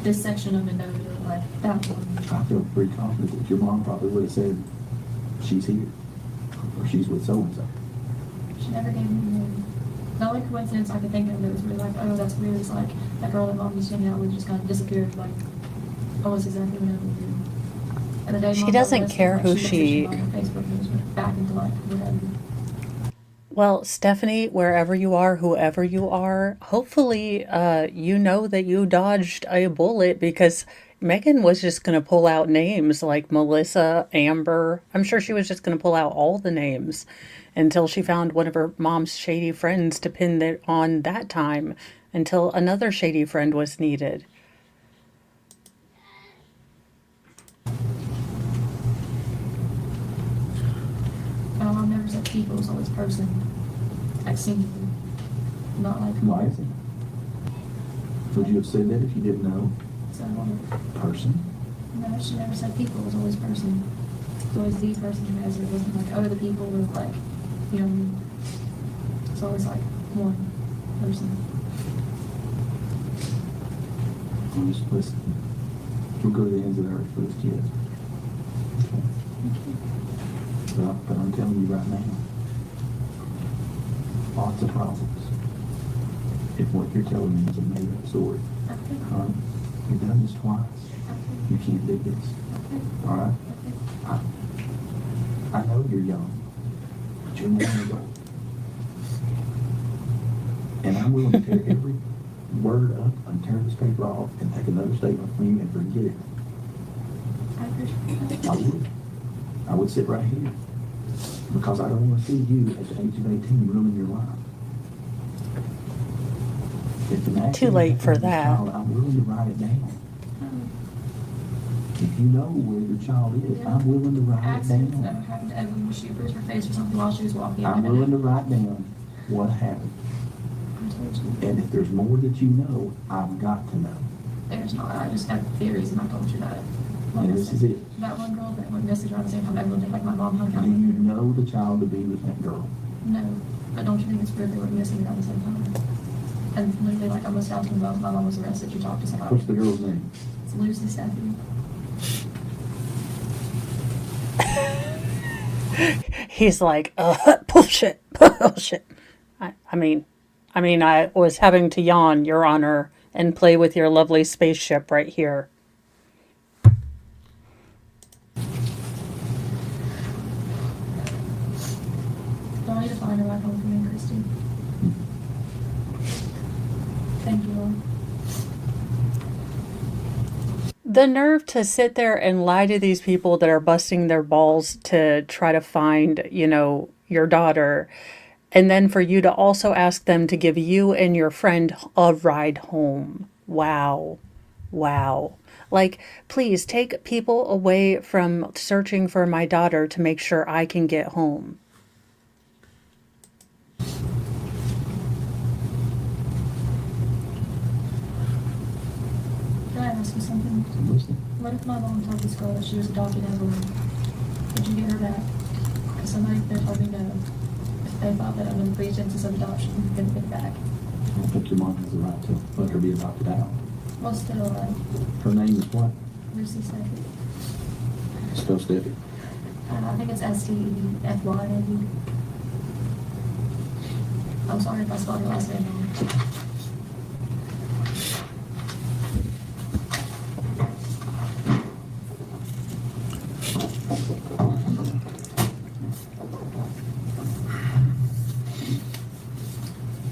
this section of Mendota, like that one. I feel pretty confident that your mom probably would have said, she's here. Or she's with so-and-so. She never gave me a name. The only coincidence I could think of that was really like, oh, that's weird, is like that girl that mom used to hang out with just kind of disappeared, like almost exactly when I was there. And the day She Mom doesn't got care arrested, who like, she- looked at on Facebook and just went back into like whatever. Well, Stephanie, wherever you are, whoever you are, hopefully you know that you dodged a bullet, because Megan was just going to pull out names like Melissa, Amber. I'm sure she was just going to pull out all the names until she found one of her mom's shady friends to pin it on that time, until another shady friend was needed. My mom never said people, it was always person. Like singular. Not like Why is it? Would you have said that if you didn't know? so. Person? No, she never said people, it was always person. It was always the person as it wasn't like, oh, the people were like, you know, it's always like one person. Well, just listen. We'll go to the ends of the earth for this kid. Okay. But I'm telling you right now, lots of problems. If what you're telling me is a made-up story, you've done this twice. You can't do this. All right? I know you're young, but you're not an adult. And I'm willing to tear every word up and tear this paper off and take another statement from you and forget it. I appreciate that. I would. I would sit right here. Because I don't want to see you at the age of 18 ruining your life. If an accident Too late for happens to this that. child, I'm willing to write it down. If you know where your child is, I'm willing to write it Accidents that down. happened to Evelyn, she bruised her face or something while she was walking. I'm willing to write down what happened. And if there's more that you know, I've got to know. There's not, I just have theories and I told you that. And this is it. That one girl that went missing around the same time Evelyn did, like my mom hung out Do with you her. know the child to be with that girl? No, but don't you think it's weird they were missing around the same time? And literally, like, almost down to the moment my mom was arrested, she talked to somebody. What's the girl's name? It's Lucy Stephanie. He's like, bullshit, bullshit. I mean, I was having to yawn, Your Honor, and play with your lovely spaceship right here. Do I need to find a ride home for me, Christy? Thank you, Lord. The nerve to sit there and lie to these people that are busting their balls to try to find, your daughter. And then for you to also ask them to give you and your friend a ride home. Wow. Wow. Like, please take people away from searching for my daughter to make sure I can get home. Can I ask you something? I'm listening. What if my mom told this girl that she was adopted Evelyn? Would you get her back? Because somebody there told me no. If they thought that under the pretenses of adoption, you couldn't get it back. I don't think your mom has the right to let her be adopted out. Well, still, Her name is what? Lucy Steffi. Spell Steffi. I think it's Stefy. I'm sorry if I spelled her last name wrong.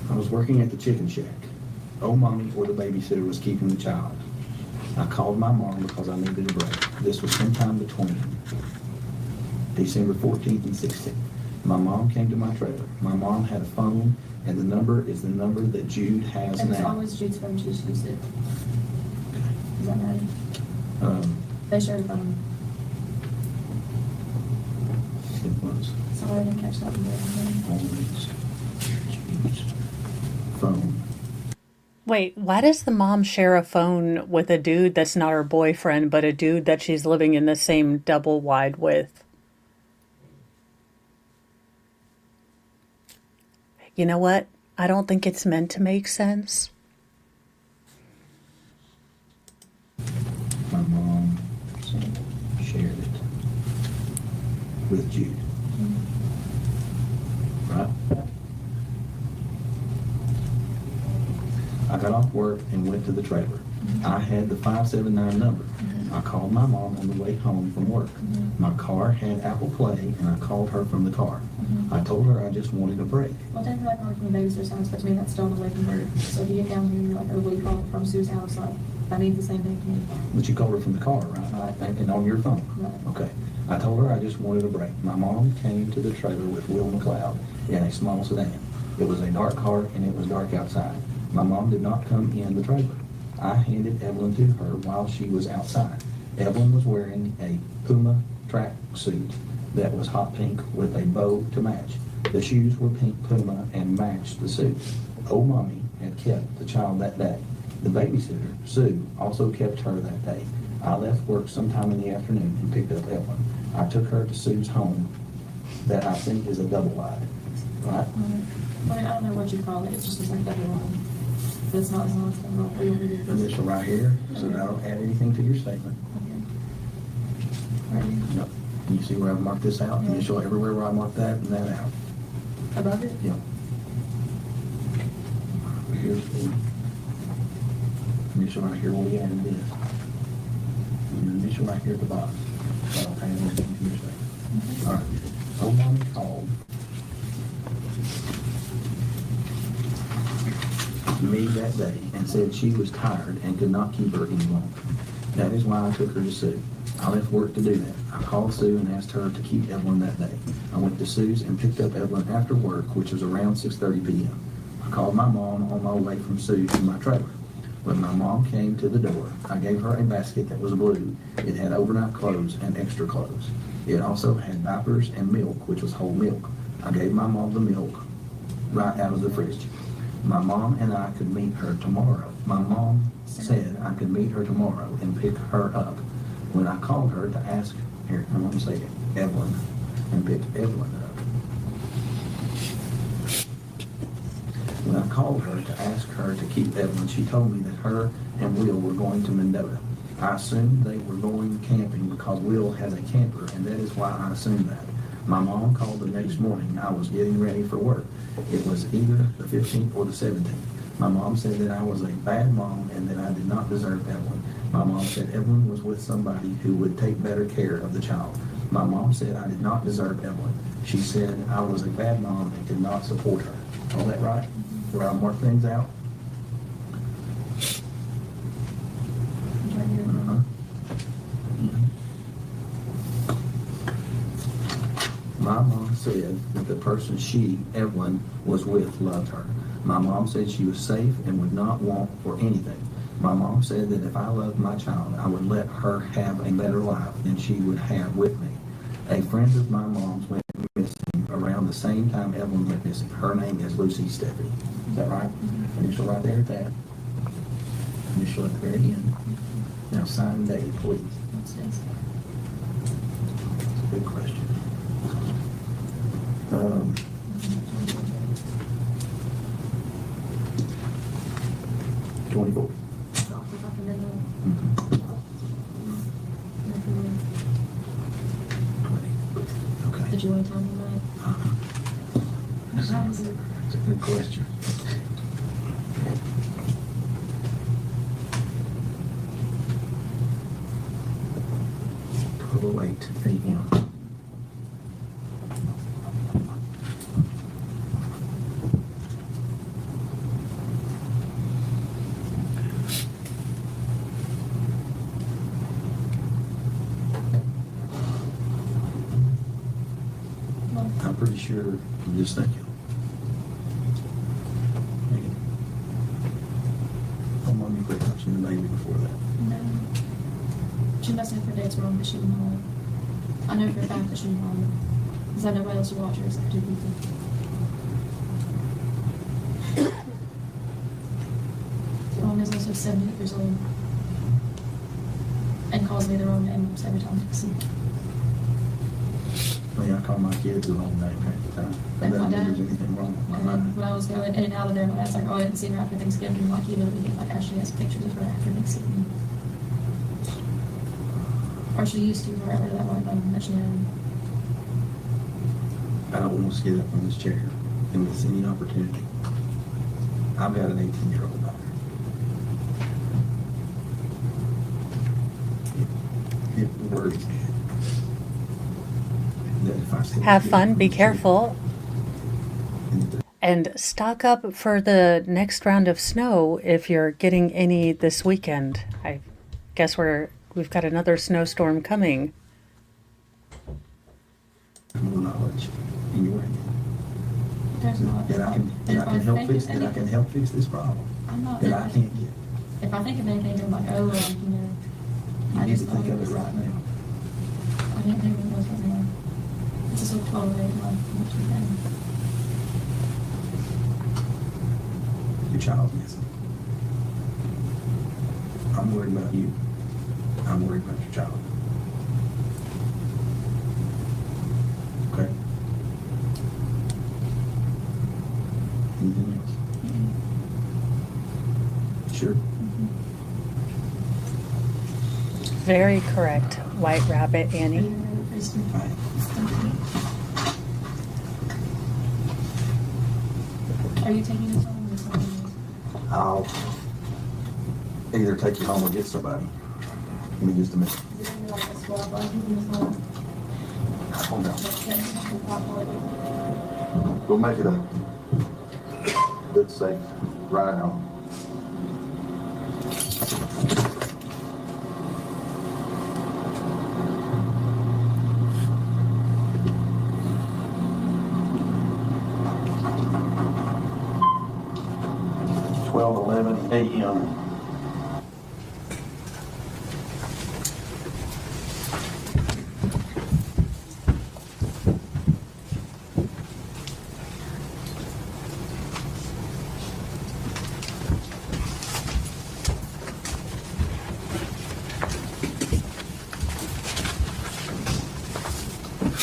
I was working at the chicken shack. Old mommy or the babysitter was keeping the child. I called my mom because I needed a break. This was sometime between December 14th and 16th. My mom came to my trailer. My mom had a phone, and the number is the number that Jude has And it's now. always Jude's phone, she just used it. Does that matter? They shared a phone. It was Sorry, I didn't catch that one. always Jude's phone. Wait, why does the mom share a phone with a dude that's not her boyfriend, but a dude that she's living in the same double wide with? You know what? I don't think it's meant to make sense. My mom shared it with Jude. Right? I got off work and went to the trailer. I had the 579 number. I called my mom on the way home from work. My car had Apple Play, and I called her from the car. I told her I just wanted a break. Well, then like calling from the babysitter's house, but to me that's stolen away from her. So if you get down here and you're like, oh, we called from Sue's house, like, that means the same thing to me. But you called her from the car, right? And on your phone? Right. Okay. I told her I just wanted a break. My mom came to the trailer with Will McLeod in a small sedan. It was a dark car, and it was dark outside. My mom did not come in the trailer. I handed Evelyn to her while she was outside. Evelyn was wearing a Puma track suit that was hot pink with a bow to match. The shoes were pink Puma and matched the suit. Old mommy had kept the child that day. The babysitter, Sue, also kept her that day. I left work sometime in the afternoon and picked up Evelyn. I took her to Sue's home that I think is a double wide, right? Well, I don't know what you call it, it's just like double line. But it's not as long as the wrong. We don't need this. Initial right here, so that I don't add anything to your statement. Right here. Yep. And you see where I've marked this out? Yeah. Initial everywhere where I marked that and that out. Above it? Yep. Here's the initial right here where we added this. And the initial right here at the bottom. So I don't add anything to your statement. All right. Old mommy called me that day and said she was tired and could not keep her any longer. That is why I took her to Sue. I left work to do that. I called Sue and asked her to keep Evelyn that day. I went to Sue's and picked up Evelyn after work, which was around 6:30 p.m. I called my mom on my way from Sue to my trailer. When my mom came to the door, I gave her a basket that was blue. It had overnight clothes and extra clothes. It also had diapers and milk, which was whole milk. I gave my mom the milk right out of the fridge. My mom and I could meet her tomorrow. My mom said I could meet her tomorrow and pick her up. When I called her to ask, here, I'm going to say it, Evelyn, and picked Evelyn up. When I called her to ask her to keep Evelyn, she told me that her and Will were going to Mendota. I assumed they were going camping because Will has a camper, and that is why I assumed that. My mom called the next morning. I was getting ready for work. It was either the 15th or the 17th. My mom said that I was a bad mom and that I did not deserve Evelyn. My mom said Evelyn was with somebody who would take better care of the child. My mom said I did not deserve Evelyn. She said I was a bad mom and could not support her. All that right? Where I mark things out? Right here. Uh-huh. My mom said that the person she, Evelyn, was with loved her. My mom said she was safe and would not want for anything. My mom said that if I loved my child, I would let her have a better life than she would have with me. A friend of my mom's went missing around the same time Evelyn went missing. Her name is Lucy Steffi. Is that right? Initial right there at that. Initial at the very end. Now, sign and date, please. What's this? That's a good question. 24. Okay. Did you want to tell me about That's a good question. Twelve 08 a.m. I'm pretty sure, I'm just thinking. Megan, how long you quit touching the baby before that? No. She must have her dates wrong, but she didn't know. I know for a fact that she didn't know. Because I know nobody else to watch her except 2 people. Mom is also 78 years old. And calls me the wrong name almost every time I see her. I mean, I call my kids the wrong name half the time. And That my doesn't mean dad. there's anything wrong with my And then mind. when I was going in and out of there, my dad's like, oh, I hadn't seen her after Thanksgiving. Like, he literally like actually has pictures of her after Thanksgiving. Or she used to, wherever that one that she had. I don't want to get up from this chair and miss any opportunity. I've got an 18-year-old daughter. It worries me that if I still Have get up fun, from be this chair careful, and and stock up for the next round of snow if you're getting any this weekend. I guess we've got another snowstorm coming. more knowledge in your hand, There's not. that I can help fix this problem I'm not. that I can't get. If I think of anything, I'm like, oh, like, you know. You I need just to think thought of it right now. I didn't think it was right now. It's just like 12 days left. What you think? Your child's missing. I'm worried about you. I'm worried about your child. Okay? Anything else? Sure. Very correct, White Rabbit Are you Annie. ready for this? Fine. Are you taking this home or something? I'll either take you home or get somebody. Give me just a minute. Is it gonna be like a swab bug in this home? Hold on. Like, We'll make it a good, safe ride home. AM.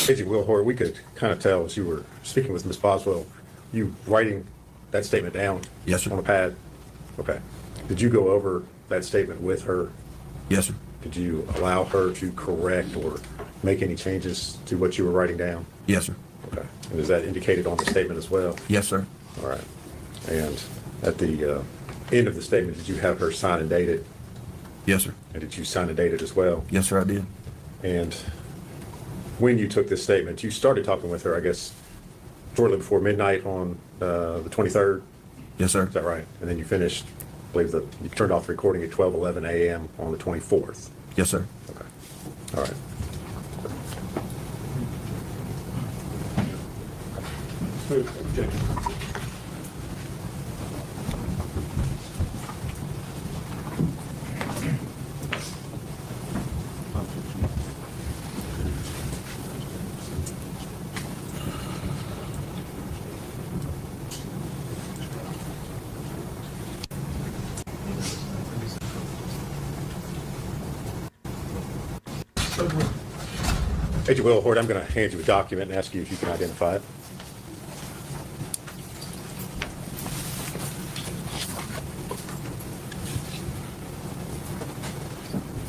Agent Wilhor, we could kind of tell as you were speaking with Ms. Boswell, you writing that statement down? Yes, sir. On a pad? Okay. Did you go over that statement with her? Yes, sir. Did you allow her to correct or make any changes to what you were writing down? Yes, sir. Okay. And is that indicated on the statement as well? Yes, sir. All right. And at the end of the statement, did you have her sign and date it? Yes, sir. And did you sign and date it as well? Yes, sir, I did. And when you took this statement, you started talking with her, I guess, shortly before midnight on the 23rd? Yes, sir. Is that right? And then you finished, I believe that you turned off the recording at 12:11 a.m. on the 24th? Yes, sir. Okay. All right. Objection. Agent Will Hort, I'm going to hand you a document and ask you if you can identify it.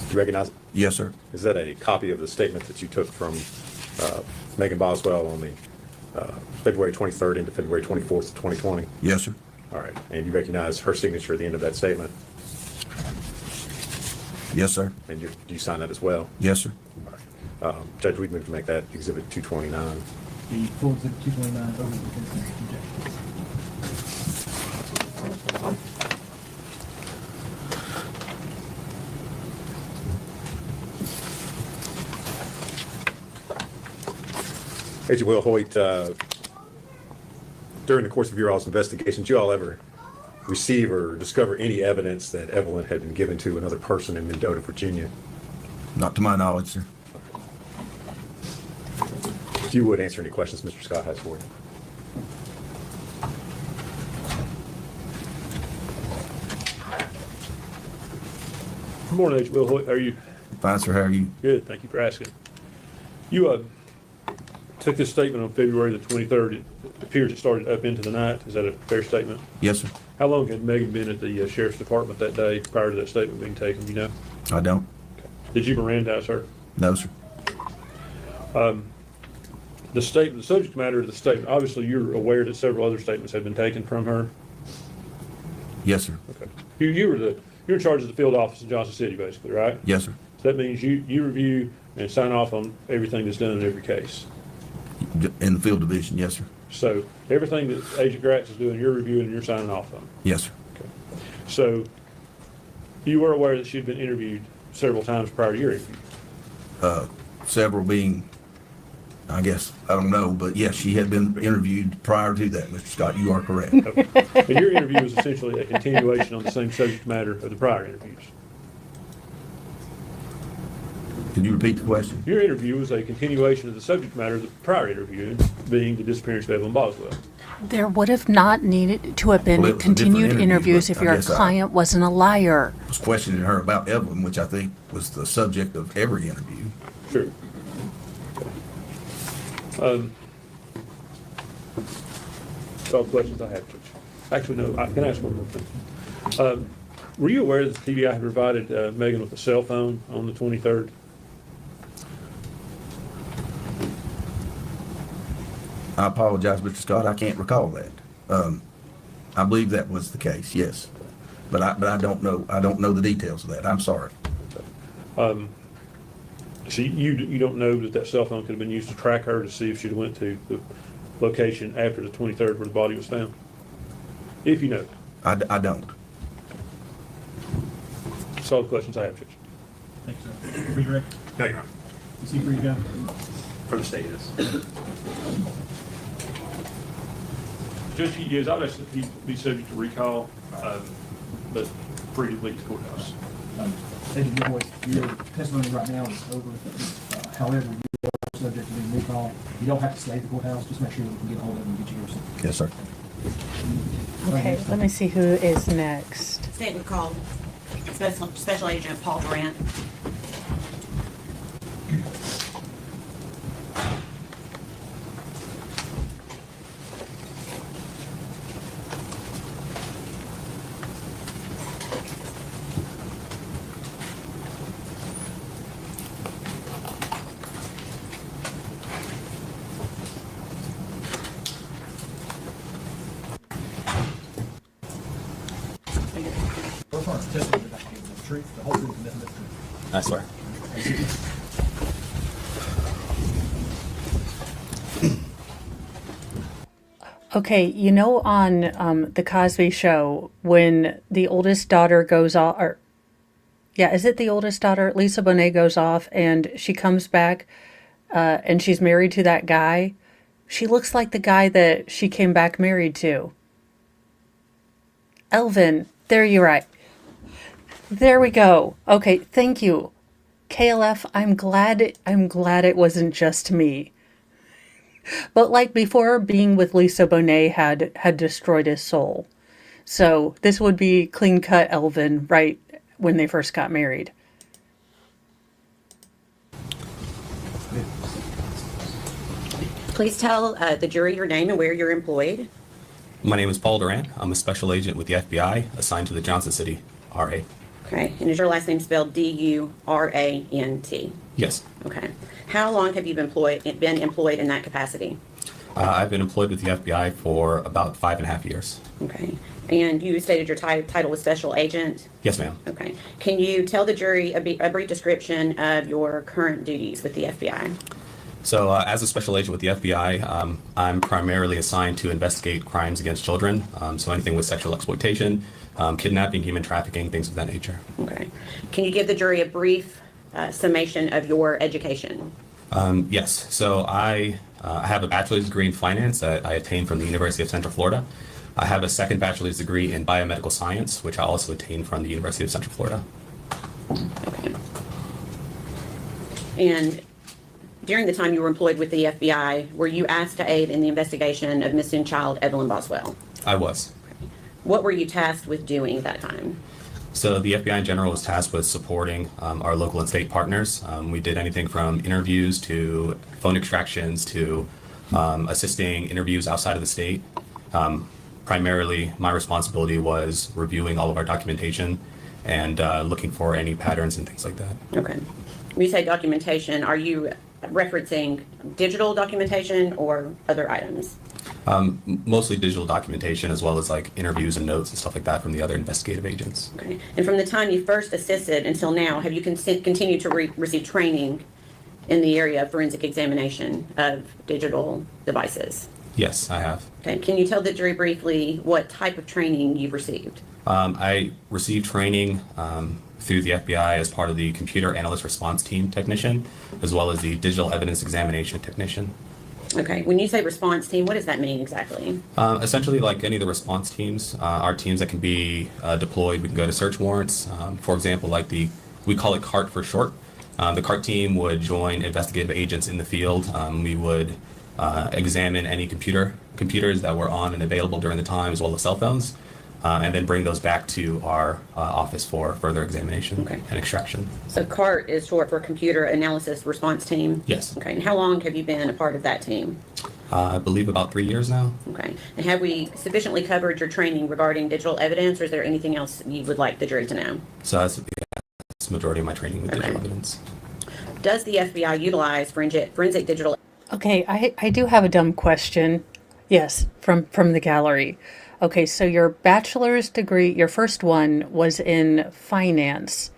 Do you recognize it? Yes, sir. Is that a copy of the statement that you took from Megan Boswell on the February 23rd into February 24th, 2020? Yes, sir. All right. And you recognize her signature at the end of that statement? Yes, sir. And do you sign that as well? Yes, sir. Judge, we'd move to make that Exhibit 229. The full exhibit 229 over the consent objection. Agent Will Hoyt, during the course of your all's investigation, did you all ever receive or discover any evidence that Evelyn had been given to another person in Mendota, Virginia? Not to my knowledge, sir. If you would answer any questions Mr. Scott has for you. Good morning, Agent Will Hoyt. How are you? Fine, sir. How are you? Good. Thank you for asking. You took this statement on February the 23rd. It appears it started up into the night. Is that a fair statement? Yes, sir. How long had Megan been at the sheriff's department that day prior to that statement being taken? Do you know? I don't. Did you Mirandize her? No, sir. The subject matter of the statement, obviously you're aware that several other statements have been taken from her. Yes, sir. Okay. You're in charge of the field office in Johnson City, basically, right? Yes, sir. So that means you review and sign off on everything that's done in every case. In the field division, yes, sir. So everything that Agent Gratz is doing, you're reviewing and you're signing off on. Yes, sir. Okay. So you were aware that she'd been interviewed several times prior to your interview. Several being, I guess, I don't know, but yes, she had been interviewed prior to that, Mr. Scott. You are correct. Okay. And your interview was essentially a continuation on the same subject matter of the prior interviews. Can you repeat the question? Your interview was a continuation of the subject matter of the prior interview, being the disappearance of Evelyn Boswell. There would have not needed to have been Well, it was a different continued interview, interviews but if I your guess client wasn't a liar. I was questioning her about Evelyn, which I think was the subject of every interview. Sure. That's all the questions I have, Judge. Actually, no, I can ask one more thing. Were you aware that the TBI had provided Megan with a cell phone on the 23rd? I apologize, Mr. Scott. I can't recall that. I believe that was the case, yes. But I don't know. I don't know the details of that. I'm sorry. So you don't know that cell phone could have been used to track her to see if she'd went to the location after the 23rd where the body was found? If you know. I don't. That's all the questions I have, Judge. Thank you, sir. Redirect. No, Your Honor. You see where you go? For the state, yes. Judge, he is obviously he'd be subject to recall, but free to leave the courthouse. Agent Boyd, your testimony right now is over. However, you are subject to being recalled. You don't have to stay at the courthouse. Just make sure that we can get hold of them and get you yours. Yes, sir. Okay, let me see who is next. Statement called Special Agent Paul Durant. First one is testimony about the truth, the whole truth, and nothing but the truth. I swear. Okay, you know on the Cosby Show when the oldest daughter goes off, or yeah, is it the oldest daughter? Lisa Bonet goes off and she comes back and she's married to that guy. She looks like the guy that she came back married to. Elvin, there you're right. There we go. Okay, thank you. KLF, I'm glad it wasn't just me. But like before, being with Lisa Bonet had destroyed his soul. So this would be clean cut Elvin right when they first got married. Please tell the jury your name and where you're employed. My name is Paul Duran. I'm a special agent with the FBI assigned to the Johnson City RA. Okay. And is your last name spelled D-U-R-A-N-T? Yes. Okay. How long have you been employed in that capacity? I've been employed with the FBI for about 5.5 years. Okay. And you stated your title was special agent? Yes, ma'am. Okay. Can you tell the jury a brief description of your current duties with the FBI? So as a special agent with the FBI, I'm primarily assigned to investigate crimes against children. So anything with sexual exploitation, kidnapping, human trafficking, things of that nature. Okay. Can you give the jury a brief summation of your education? Yes. So I have a bachelor's degree in finance that I attained from the University of Central Florida. I have a second bachelor's degree in biomedical science, which I also attained from the University of Central Florida. Okay. And during the time you were employed with the FBI, were you asked to aid in the investigation of missing child Evelyn Boswell? I was. What were you tasked with doing at that time? So the FBI in general was tasked with supporting our local and state partners. We did anything from interviews to phone extractions to assisting interviews outside of the state. Primarily, my responsibility was reviewing all of our documentation and looking for any patterns and things like that. Okay. When you say documentation, are you referencing digital documentation or other items? Mostly digital documentation, as well as like interviews and notes and stuff like that from the other investigative agents. Okay. And from the time you first assisted until now, have you continued to receive training in the area of forensic examination of digital devices? Yes, I have. Okay. Can you tell the jury briefly what type of training you've received? I received training through the FBI as part of the computer analyst response team technician, as well as the digital evidence examination technician. Okay. When you say response team, what does that mean exactly? Essentially, like any of the response teams, are teams that can be deployed. We can go to search warrants. For example, like we call it CART for short. The CART team would join investigative agents in the field. We would examine any computers that were on and available during the time, as well as cell phones, and then bring those back to our office for further examination and extraction. So CART is short for Computer Analysis Response Team? Yes. Okay. And how long have you been a part of that team? I believe about 3 years now. Okay. And have we sufficiently covered your training regarding digital evidence, or is there anything else you would like the jury to know? So that's the majority of my training with digital evidence. Does the FBI utilize forensic digital? Okay, I do have a dumb question. Yes, from the gallery. Okay, so your bachelor's degree, your first one was in finance,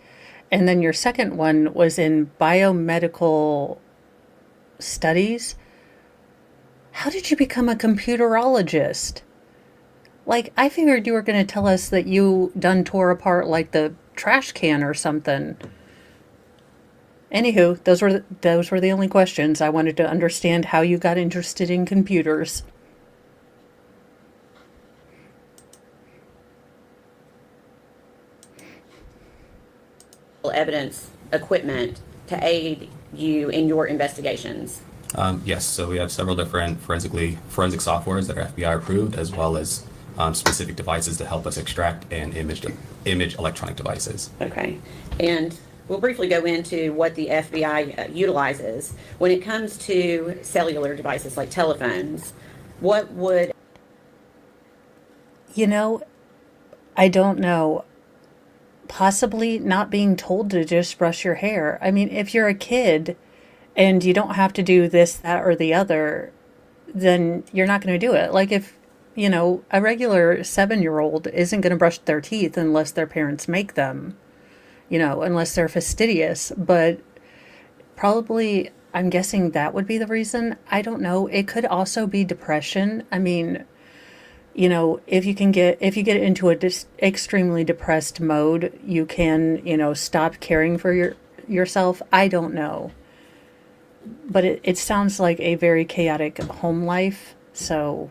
and then your second one was in biomedical studies. How did you become a computerologist? Like, I figured you were going to tell us that you tore apart like the trash can or something. Anywho, those were the only questions. I wanted to understand how you got interested in computers. Evidence equipment to aid you in your investigations? Yes, so we have several different forensic softwares that are FBI approved, as well as specific devices to help us extract and image electronic devices. Okay. And we'll briefly go into what the FBI utilizes. When it comes to cellular devices like telephones, what would... I don't know. Possibly not being told to just brush your hair. I mean, if you're a kid and you don't have to do this, that, or the other, then you're not going to do it. Like if, a regular 7-year-old isn't going to brush their teeth unless their parents make them, unless they're fastidious. But probably, I'm guessing that would be the reason. I don't know. It could also be depression. I mean, if you get into a extremely depressed mode, you can, stop caring for yourself. I don't know. But it sounds like a very chaotic home life. So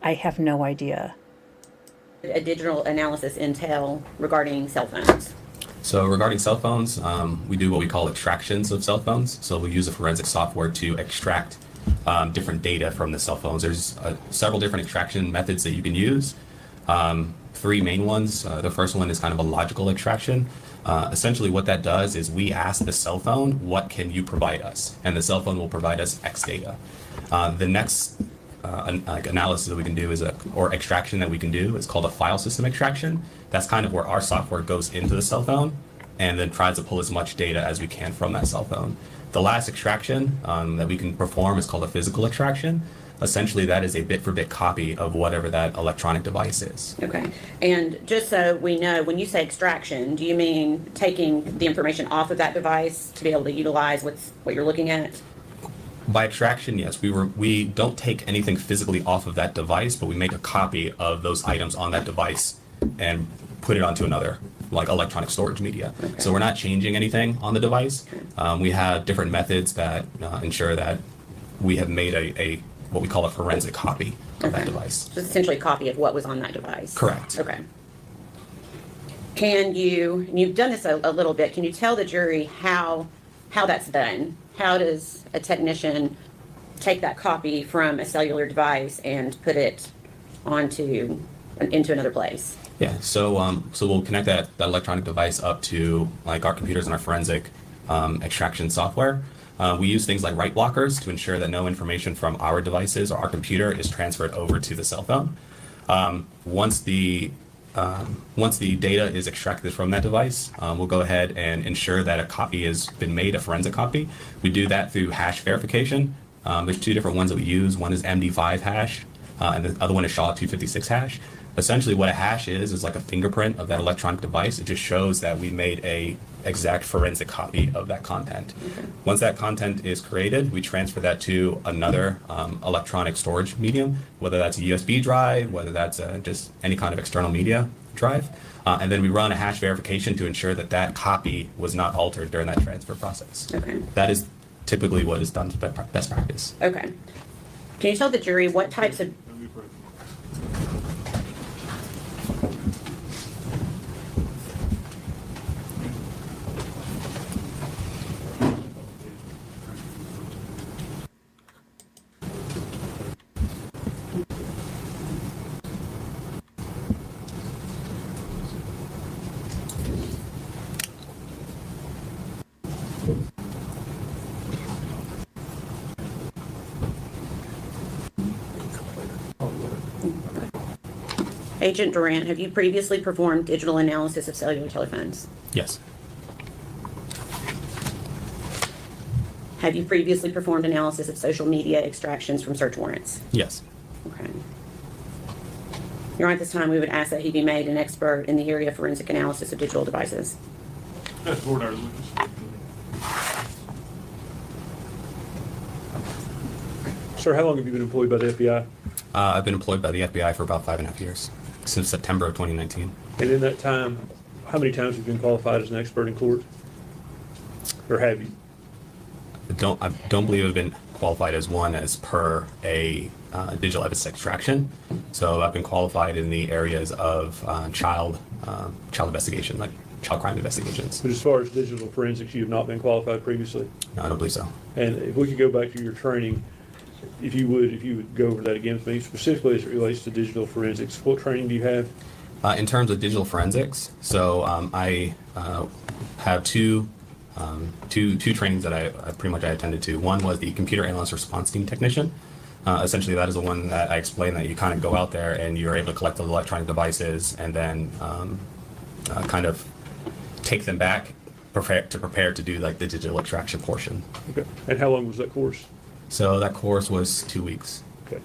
I have no idea. A digital analysis entail regarding cell phones? So regarding cell phones, we do what we call extractions of cell phones. So we use a forensic software to extract different data from the cell phones. There's several different extraction methods that you can use. 3 main ones. The first one is kind of a logical extraction. Essentially, what that does is we ask the cell phone, what can you provide us? And the cell phone will provide us X data. The next analysis that we can do or extraction that we can do is called a file system extraction. That's kind of where our software goes into the cell phone and then tries to pull as much data as we can from that cell phone. The last extraction that we can perform is called a physical extraction. Essentially, that is a bit-for-bit copy of whatever that electronic device is. Okay. And just so we know, when you say extraction, do you mean taking the information off of that device to be able to utilize what you're looking at? By extraction, yes, we don't take anything physically off of that device, but we make a copy of those items on that device and put it onto another, like electronic storage media. Okay. So we're not changing anything on the device. We have different methods that ensure that we have made a what we call a forensic copy of that device. So it's essentially a copy of what was on that device. Correct. Okay. Can you, and you've done this a little bit, can you tell the jury how that's done? How does a technician take that copy from a cellular device and put it into another place? Yeah, so we'll connect that electronic device up to like our computers and our forensic extraction software. We use things like write blockers to ensure that no information from our devices or our computer is transferred over to the cell phone. Once the data is extracted from that device, we'll go ahead and ensure that a copy has been made, a forensic copy. We do that through hash verification. There's two different ones that we use. One is MD5 hash, and the other one is SHA-256 hash. Essentially, what a hash is like a fingerprint of that electronic device. It just shows that we made a exact forensic copy of that content. Okay. Once that content is created, we transfer that to another electronic storage medium, whether that's a USB drive, whether that's just any kind of external media drive. And then we run a hash verification to ensure that that copy was not altered during that transfer process. Okay. That is typically what is done to best practice. Okay. Can you tell the jury what types of Agent Durant, have you previously performed digital analysis of cellular telephones? Yes. Have you previously performed analysis of social media extractions from search warrants? Yes. Okay. Your Honor, at this time, we would ask that he be made an expert in the area of forensic analysis of digital devices. That's Board Order Lucas. Sir, how long have you been employed by the FBI? I've been employed by the FBI for about 5.5 years, since September of 2019. And in that time, how many times have you been qualified as an expert in court? Or have you? I don't believe I've been qualified as one as per a digital evidence extraction. So I've been qualified in the areas of child investigation, like child crime investigations. But as far as digital forensics, you have not been qualified previously? No, I don't believe so. And if we could go back to your training, if you would go over that again with me, specifically as it relates to digital forensics, what training do you have? In terms of digital forensics, so I have two trainings that I pretty much attended to. One was the computer analyst response team technician. Essentially, that is the one that I explained that you kind of go out there and you're able to collect the electronic devices and then kind of take them back, prepare to do like the digital extraction portion. Okay. And how long was that course? So that course was 2 weeks. Okay.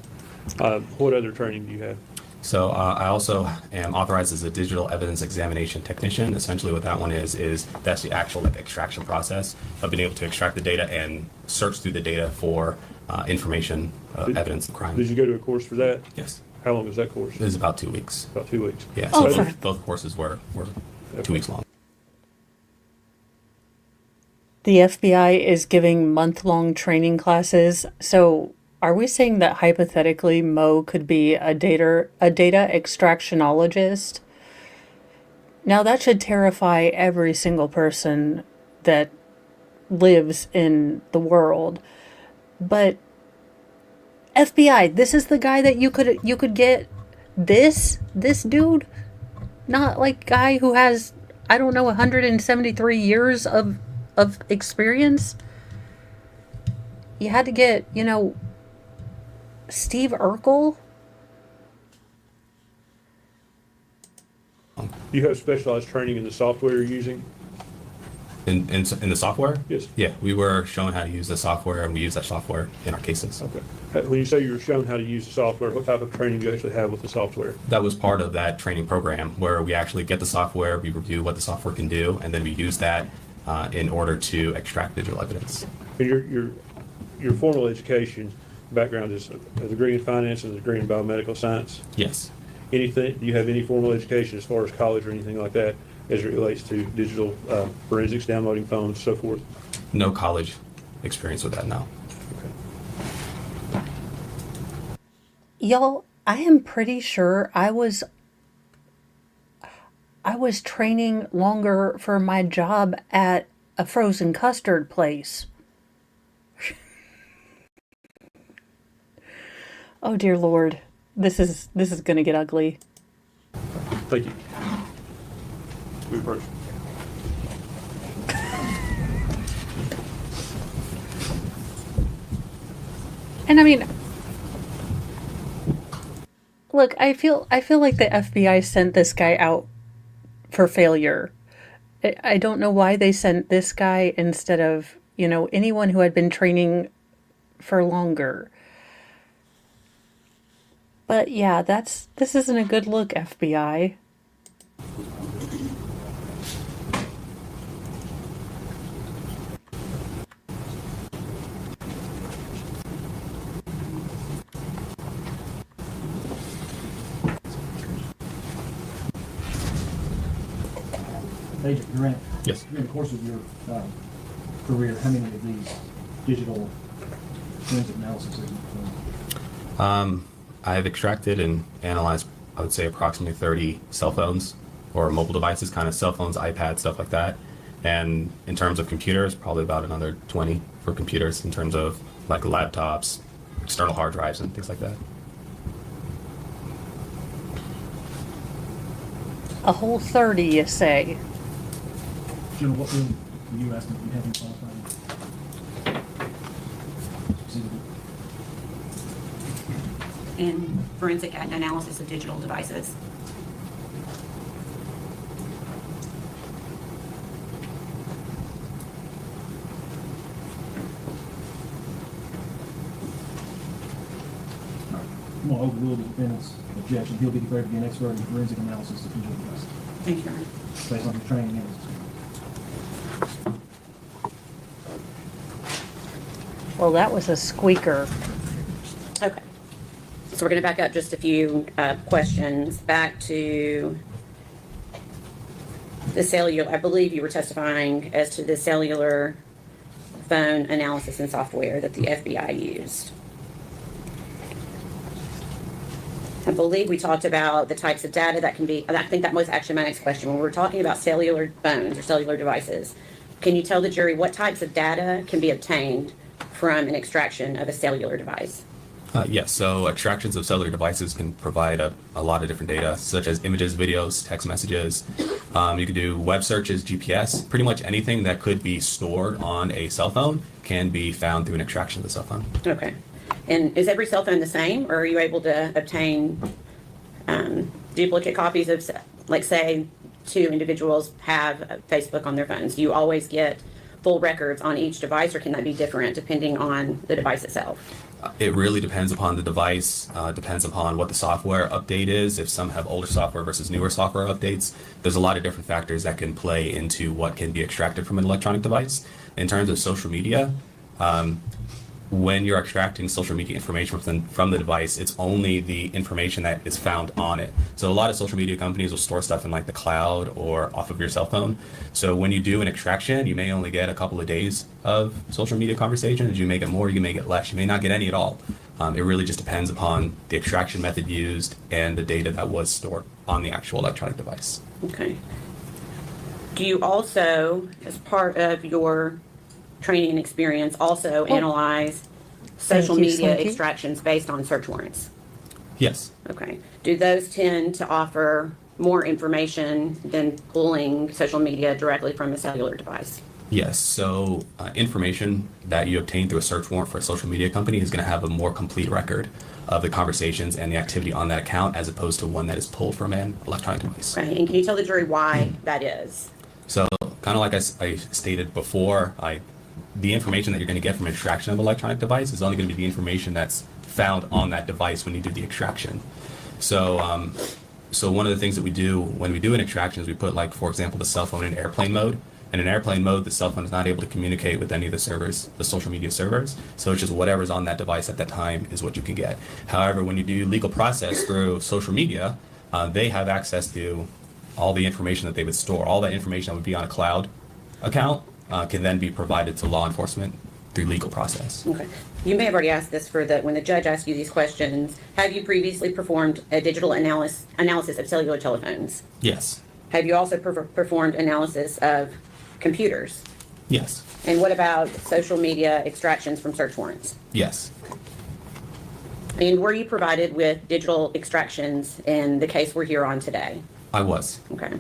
What other training do you have? So I also am authorized as a digital evidence examination technician. Essentially what that one is that's the actual like extraction process of being able to extract the data and search through the data for information, evidence of crime. Did you go to a course for that? Yes. How long was that course? It was about 2 weeks. About 2 weeks. Yeah, Oh, so for- both courses were 2 weeks long. The FBI is giving month-long training classes. So are we saying that hypothetically Mo could be a data extractionologist? Now that should terrify every single person that lives in the world. But FBI, this is the guy that you could get this dude, not like guy who has I don't know, 173 years of experience. You had to get, Steve Urkel. You have specialized training in the software you're using? In the software? Yes. Yeah, we were shown how to use the software, and we use that software in our cases. Okay. When you say you were shown how to use the software, what type of training do you actually have with the software? That was part of that training program where we actually get the software, we review what the software can do, and then we use that in order to extract digital evidence. And your formal education background is a degree in finance and a degree in biomedical science? Yes. Do you have any formal education as far as college or anything like that as it relates to digital forensics, downloading phones, so forth? No college experience with that, no. Y'all, I am pretty sure I was training longer for my job at a frozen custard place. Oh dear Lord. This is going to get ugly. Thank you. Good person. And I mean, look, I feel like the FBI sent this guy out for failure. I don't know why they sent this guy instead of, anyone who had been training for longer. But yeah, this isn't a good look, FBI. Agent Grant. Yes. During the course of your career, how many of these digital forensic analysis have you performed? I've extracted and analyzed, I would say, approximately 30 cell phones or mobile devices, kind of cell phones, iPads, stuff like that. And in terms of computers, probably about another 20 for computers in terms of like laptops, external hard drives, and things like that. A whole 30, you say? General, what room were you asking if you have any qualified? In forensic analysis of digital devices. I'm going to overrule the defendant's objection. He'll be declared to be an expert in forensic analysis of digital devices. Thank you, Your Honor. Based on his training and his Well, that was a squeaker. Okay. So we're going to back up just a few questions. Back to the cellular, I believe you were testifying as to the cellular phone analysis and software that the FBI used. I believe we talked about the types of data that can be, and I think that was actually my next question. When we're talking about cellular phones or cellular devices, can you tell the jury what types of data can be obtained from an extraction of a cellular device? Yes, so extractions of cellular devices can provide a lot of different data, such as images, videos, text messages. You can do web searches, GPS, pretty much anything that could be stored on a cell phone can be found through an extraction of the cell phone. Okay. And is every cell phone the same, or are you able to obtain duplicate copies of, like, say, two individuals have Facebook on their phones? Do you always get full records on each device, or can that be different depending on the device itself? It really depends upon the device, depends upon what the software update is. If some have older software versus newer software updates, there's a lot of different factors that can play into what can be extracted from an electronic device. In terms of social media, when you're extracting social media information from the device, it's only the information that is found on it. So a lot of social media companies will store stuff in like the cloud or off of your cell phone. So when you do an extraction, you may only get a couple of days of social media conversations. You may get more, you may get less, you may not get any at all. It really just depends upon the extraction method used and the data that was stored on the actual electronic device. Okay. Do you also, as part of your training and experience, also analyze social media extractions based on search warrants? Yes. Okay. Do those tend to offer more information than pulling social media directly from a cellular device? Yes, so information that you obtain through a search warrant for a social media company is going to have a more complete record of the conversations and the activity on that account as opposed to one that is pulled from an electronic device. Okay, and can you tell the jury why that is? So kind of like I stated before, the information that you're going to get from extraction of an electronic device is only going to be the information that's found on that device when you do the extraction. So, so one of the things that we do when we do an extraction is we put, like, for example, the cell phone in airplane mode. And in airplane mode, the cell phone is not able to communicate with any of the servers, the social media servers. So it's just whatever's on that device at that time is what you can get. However, when you do legal process through social media, they have access to all the information that they would store. All that information that would be on a cloud account can then be provided to law enforcement through legal process. Okay. You may have already asked this when the judge asked you these questions. Have you previously performed a digital analysis of cellular telephones? Yes. Have you also performed analysis of computers? Yes. And what about social media extractions from search warrants? Yes. And were you provided with digital extractions in the case we're here on today? I was. Okay.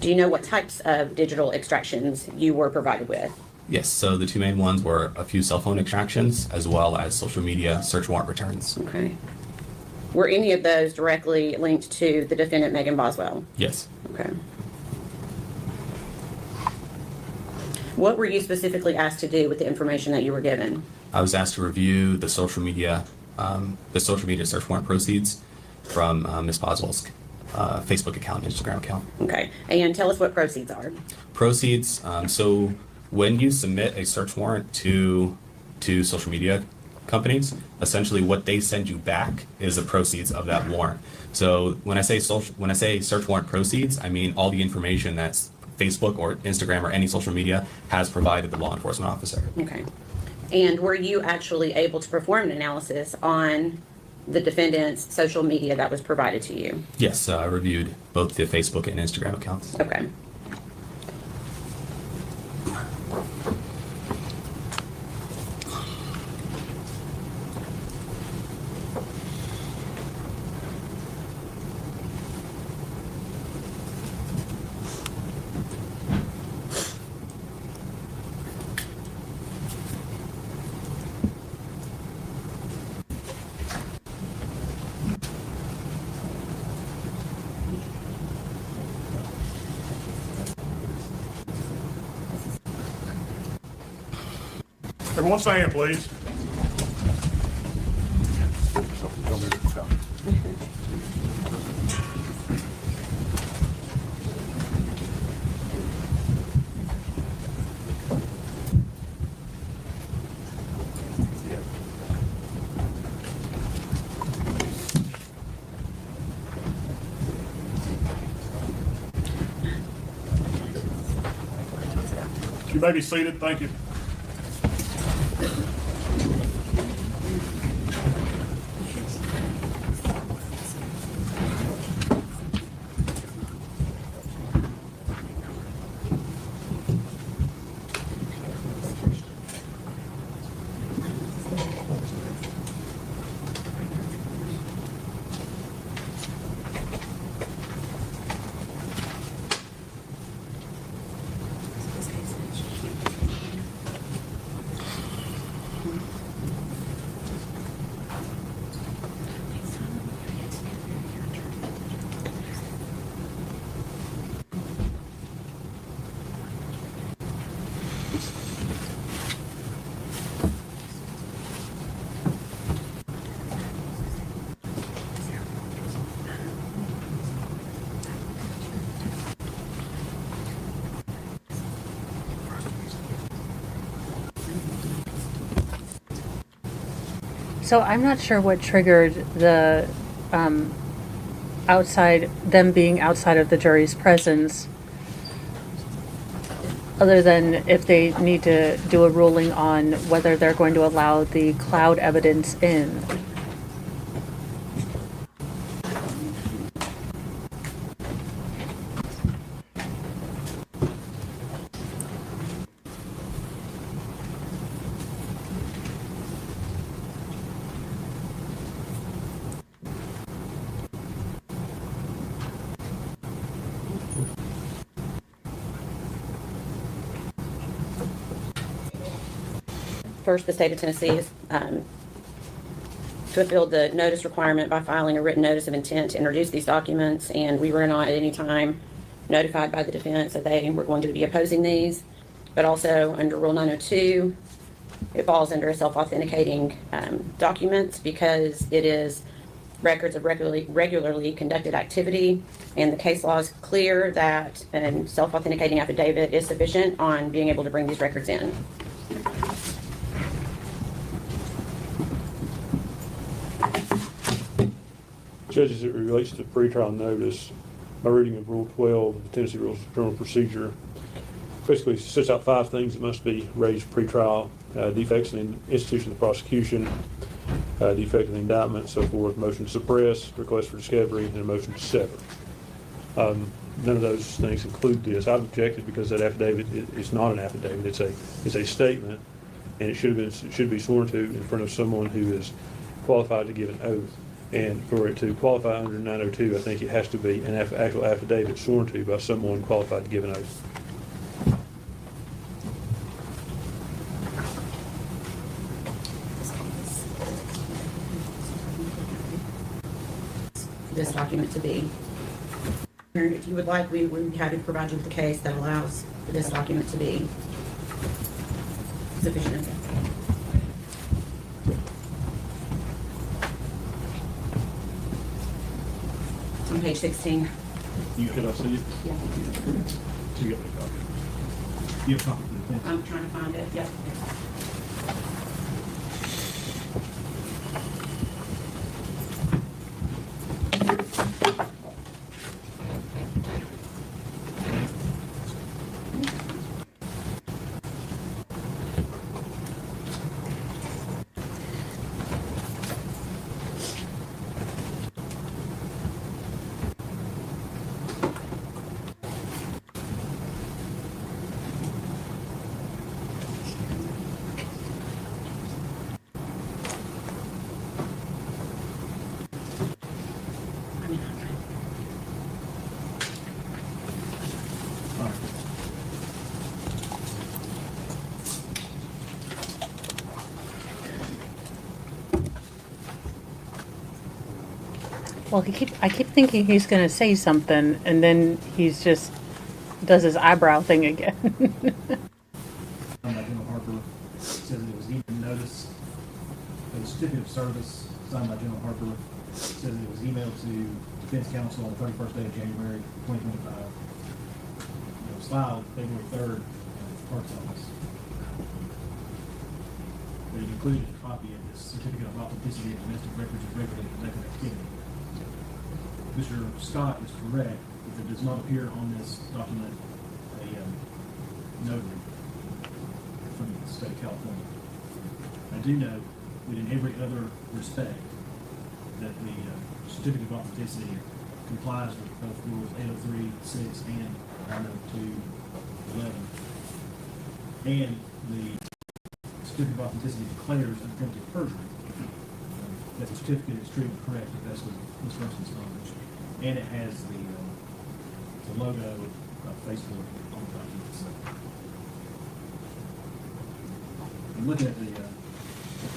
Do you know what types of digital extractions you were provided with? Yes, so the two main ones were a few cell phone extractions as well as social media search warrant returns. Okay. Were any of those directly linked to the defendant, Megan Boswell? Yes. Okay. What were you specifically asked to do with the information that you were given? I was asked to review the social media search warrant proceeds from Ms. Boswell's Facebook account and Instagram account. Okay. And tell us what proceeds are. Proceeds, so when you submit a search warrant to social media companies, essentially what they send you back is the proceeds of that warrant. So when I say search warrant proceeds, I mean all the information that's Facebook or Instagram or any social media has provided the law enforcement officer. Okay. And were you actually able to perform an analysis on the defendant's social media that was provided to you? Yes, I reviewed both the Facebook and Instagram accounts. Okay. Everyone stand, please. You may be seated. Thank you. So I'm not sure what triggered the them being outside of the jury's presence, other than if they need to do a ruling on whether they're going to allow the cloud evidence in. First, the state of Tennessee has fulfilled the notice requirement by filing a written notice of intent to introduce these documents, and we were not at any time notified by the defense that they were going to be opposing these. But also under Rule 902, it falls under self-authenticating documents because it is records of regularly conducted activity, and the case law is clear that a self-authenticating affidavit is sufficient on being able to bring these records in. Judge, as it relates to pretrial notice, my reading of Rule 12 of the Tennessee Rules of Criminal Procedure basically sets out 5 things that must be raised pretrial: defects in the institution of the prosecution, defect in the indictment, so forth, motion to suppress, request for discovery, and a motion to sever. None of those things include this. I've objected because that affidavit is not an affidavit. It's a statement, and it should be sworn to in front of someone who is qualified to give an oath. And for it to qualify under 902, I think it has to be an actual affidavit sworn to by someone qualified to give an oath. This document to be. If you would like, we would be happy to provide you with the case that allows for this document to be sufficient. It's on page 16. Could I see it? Yeah. So you got a copy? You have a copy of the defense? I'm trying to find it. Yep. Well, I keep thinking he's going to say something, and then he's just does his eyebrow thing again. General Harper says it was given notice. The certificate of service signed by General Harper says it was emailed to Defense Counsel on the 31st day of January 2025. It was filed February 3rd in the clerk's office. But it included a copy of this certificate of authenticity of domestic records of regularly conducted activity. Mr. Scott is correct that there does not appear on this document a notary from the state of California. I do know that in every other respect that the certificate of authenticity complies with both rules 803, 6, and 902, 11. And the certificate of authenticity declares under penalty of perjury that the certificate is true and correct if that's what this person's knowledge. And it has the logo of Facebook on the document. So, I'm looking at the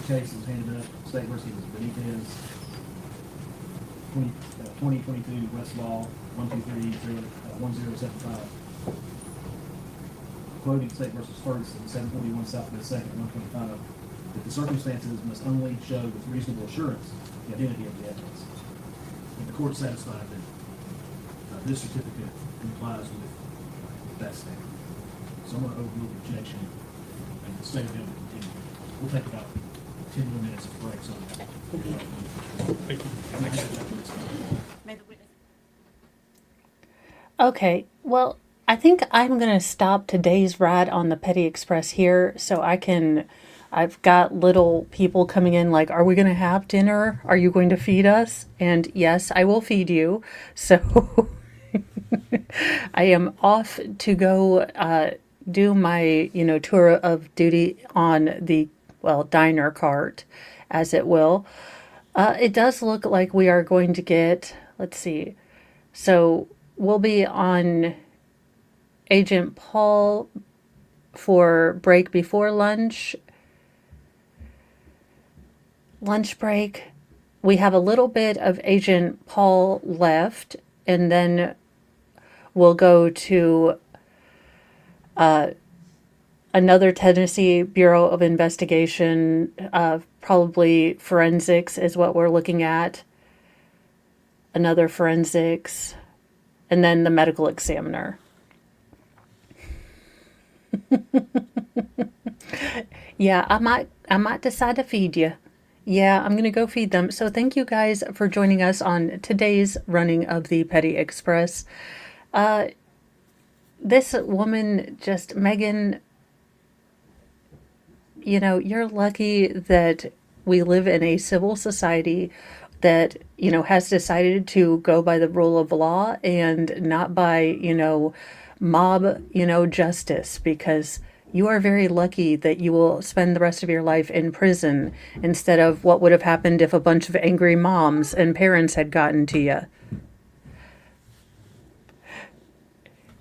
case that was handed up, State versus Benitez, 2022 Westlaw 123-1075. Quoting State versus Ferguson, 741 Southwest 2nd, 125, that the circumstances must only show with reasonable assurance the identity of the evidence. And the court satisfied that this certificate complies with that standard. So I'm going to overrule the objection and the state of evidence continue. We'll take about 10 more minutes of break. So Okay, well, I think I'm going to stop today's ride on the Petty Express here so I've got little people coming in like, are we going to have dinner? Are you going to feed us? And yes, I will feed you. So I am off to go do my, tour of duty on the, diner cart, as it will. It does look like we are going to get, let's see. So we'll be on Agent Paul for break before lunch. lunch break. We have a little bit of Agent Paul left, and then we'll go to another Tennessee Bureau of Investigation, probably forensics is what we're looking at. Another forensics, and then the medical examiner. Yeah, I might decide to feed you. Yeah, I'm gonna go feed them. So thank you guys for joining us on today's running of the Petty Express. This woman, just Megan, you know, you're lucky that we live in a civil society that, you know, has decided to go by the rule of law and not by, you know, mob, you know, justice, because you are very lucky that you will spend the rest of your life in prison instead of what would have happened if a bunch of angry moms and parents had gotten to you.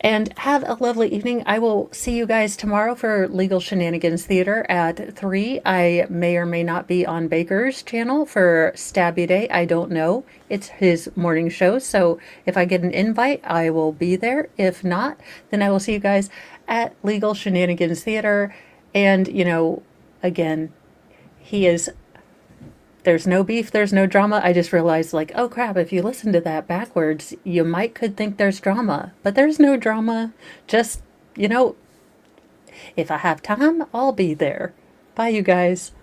And have a lovely evening. I will see you guys tomorrow for Legal Shenanigans Theater at 3. I may or may not be on Baker's channel for Stabby Day. I don't know. It's his morning show. So if I get an invite, I will be there. If not, then I will see you guys at Legal Shenanigans Theater. And, you know, again, there's no beef, there's no drama. I just realized, like, oh crap, if you listen to that backwards, you could think there's drama. But there's no drama. Just, you know, if I have time, I'll be there. Bye, you guys.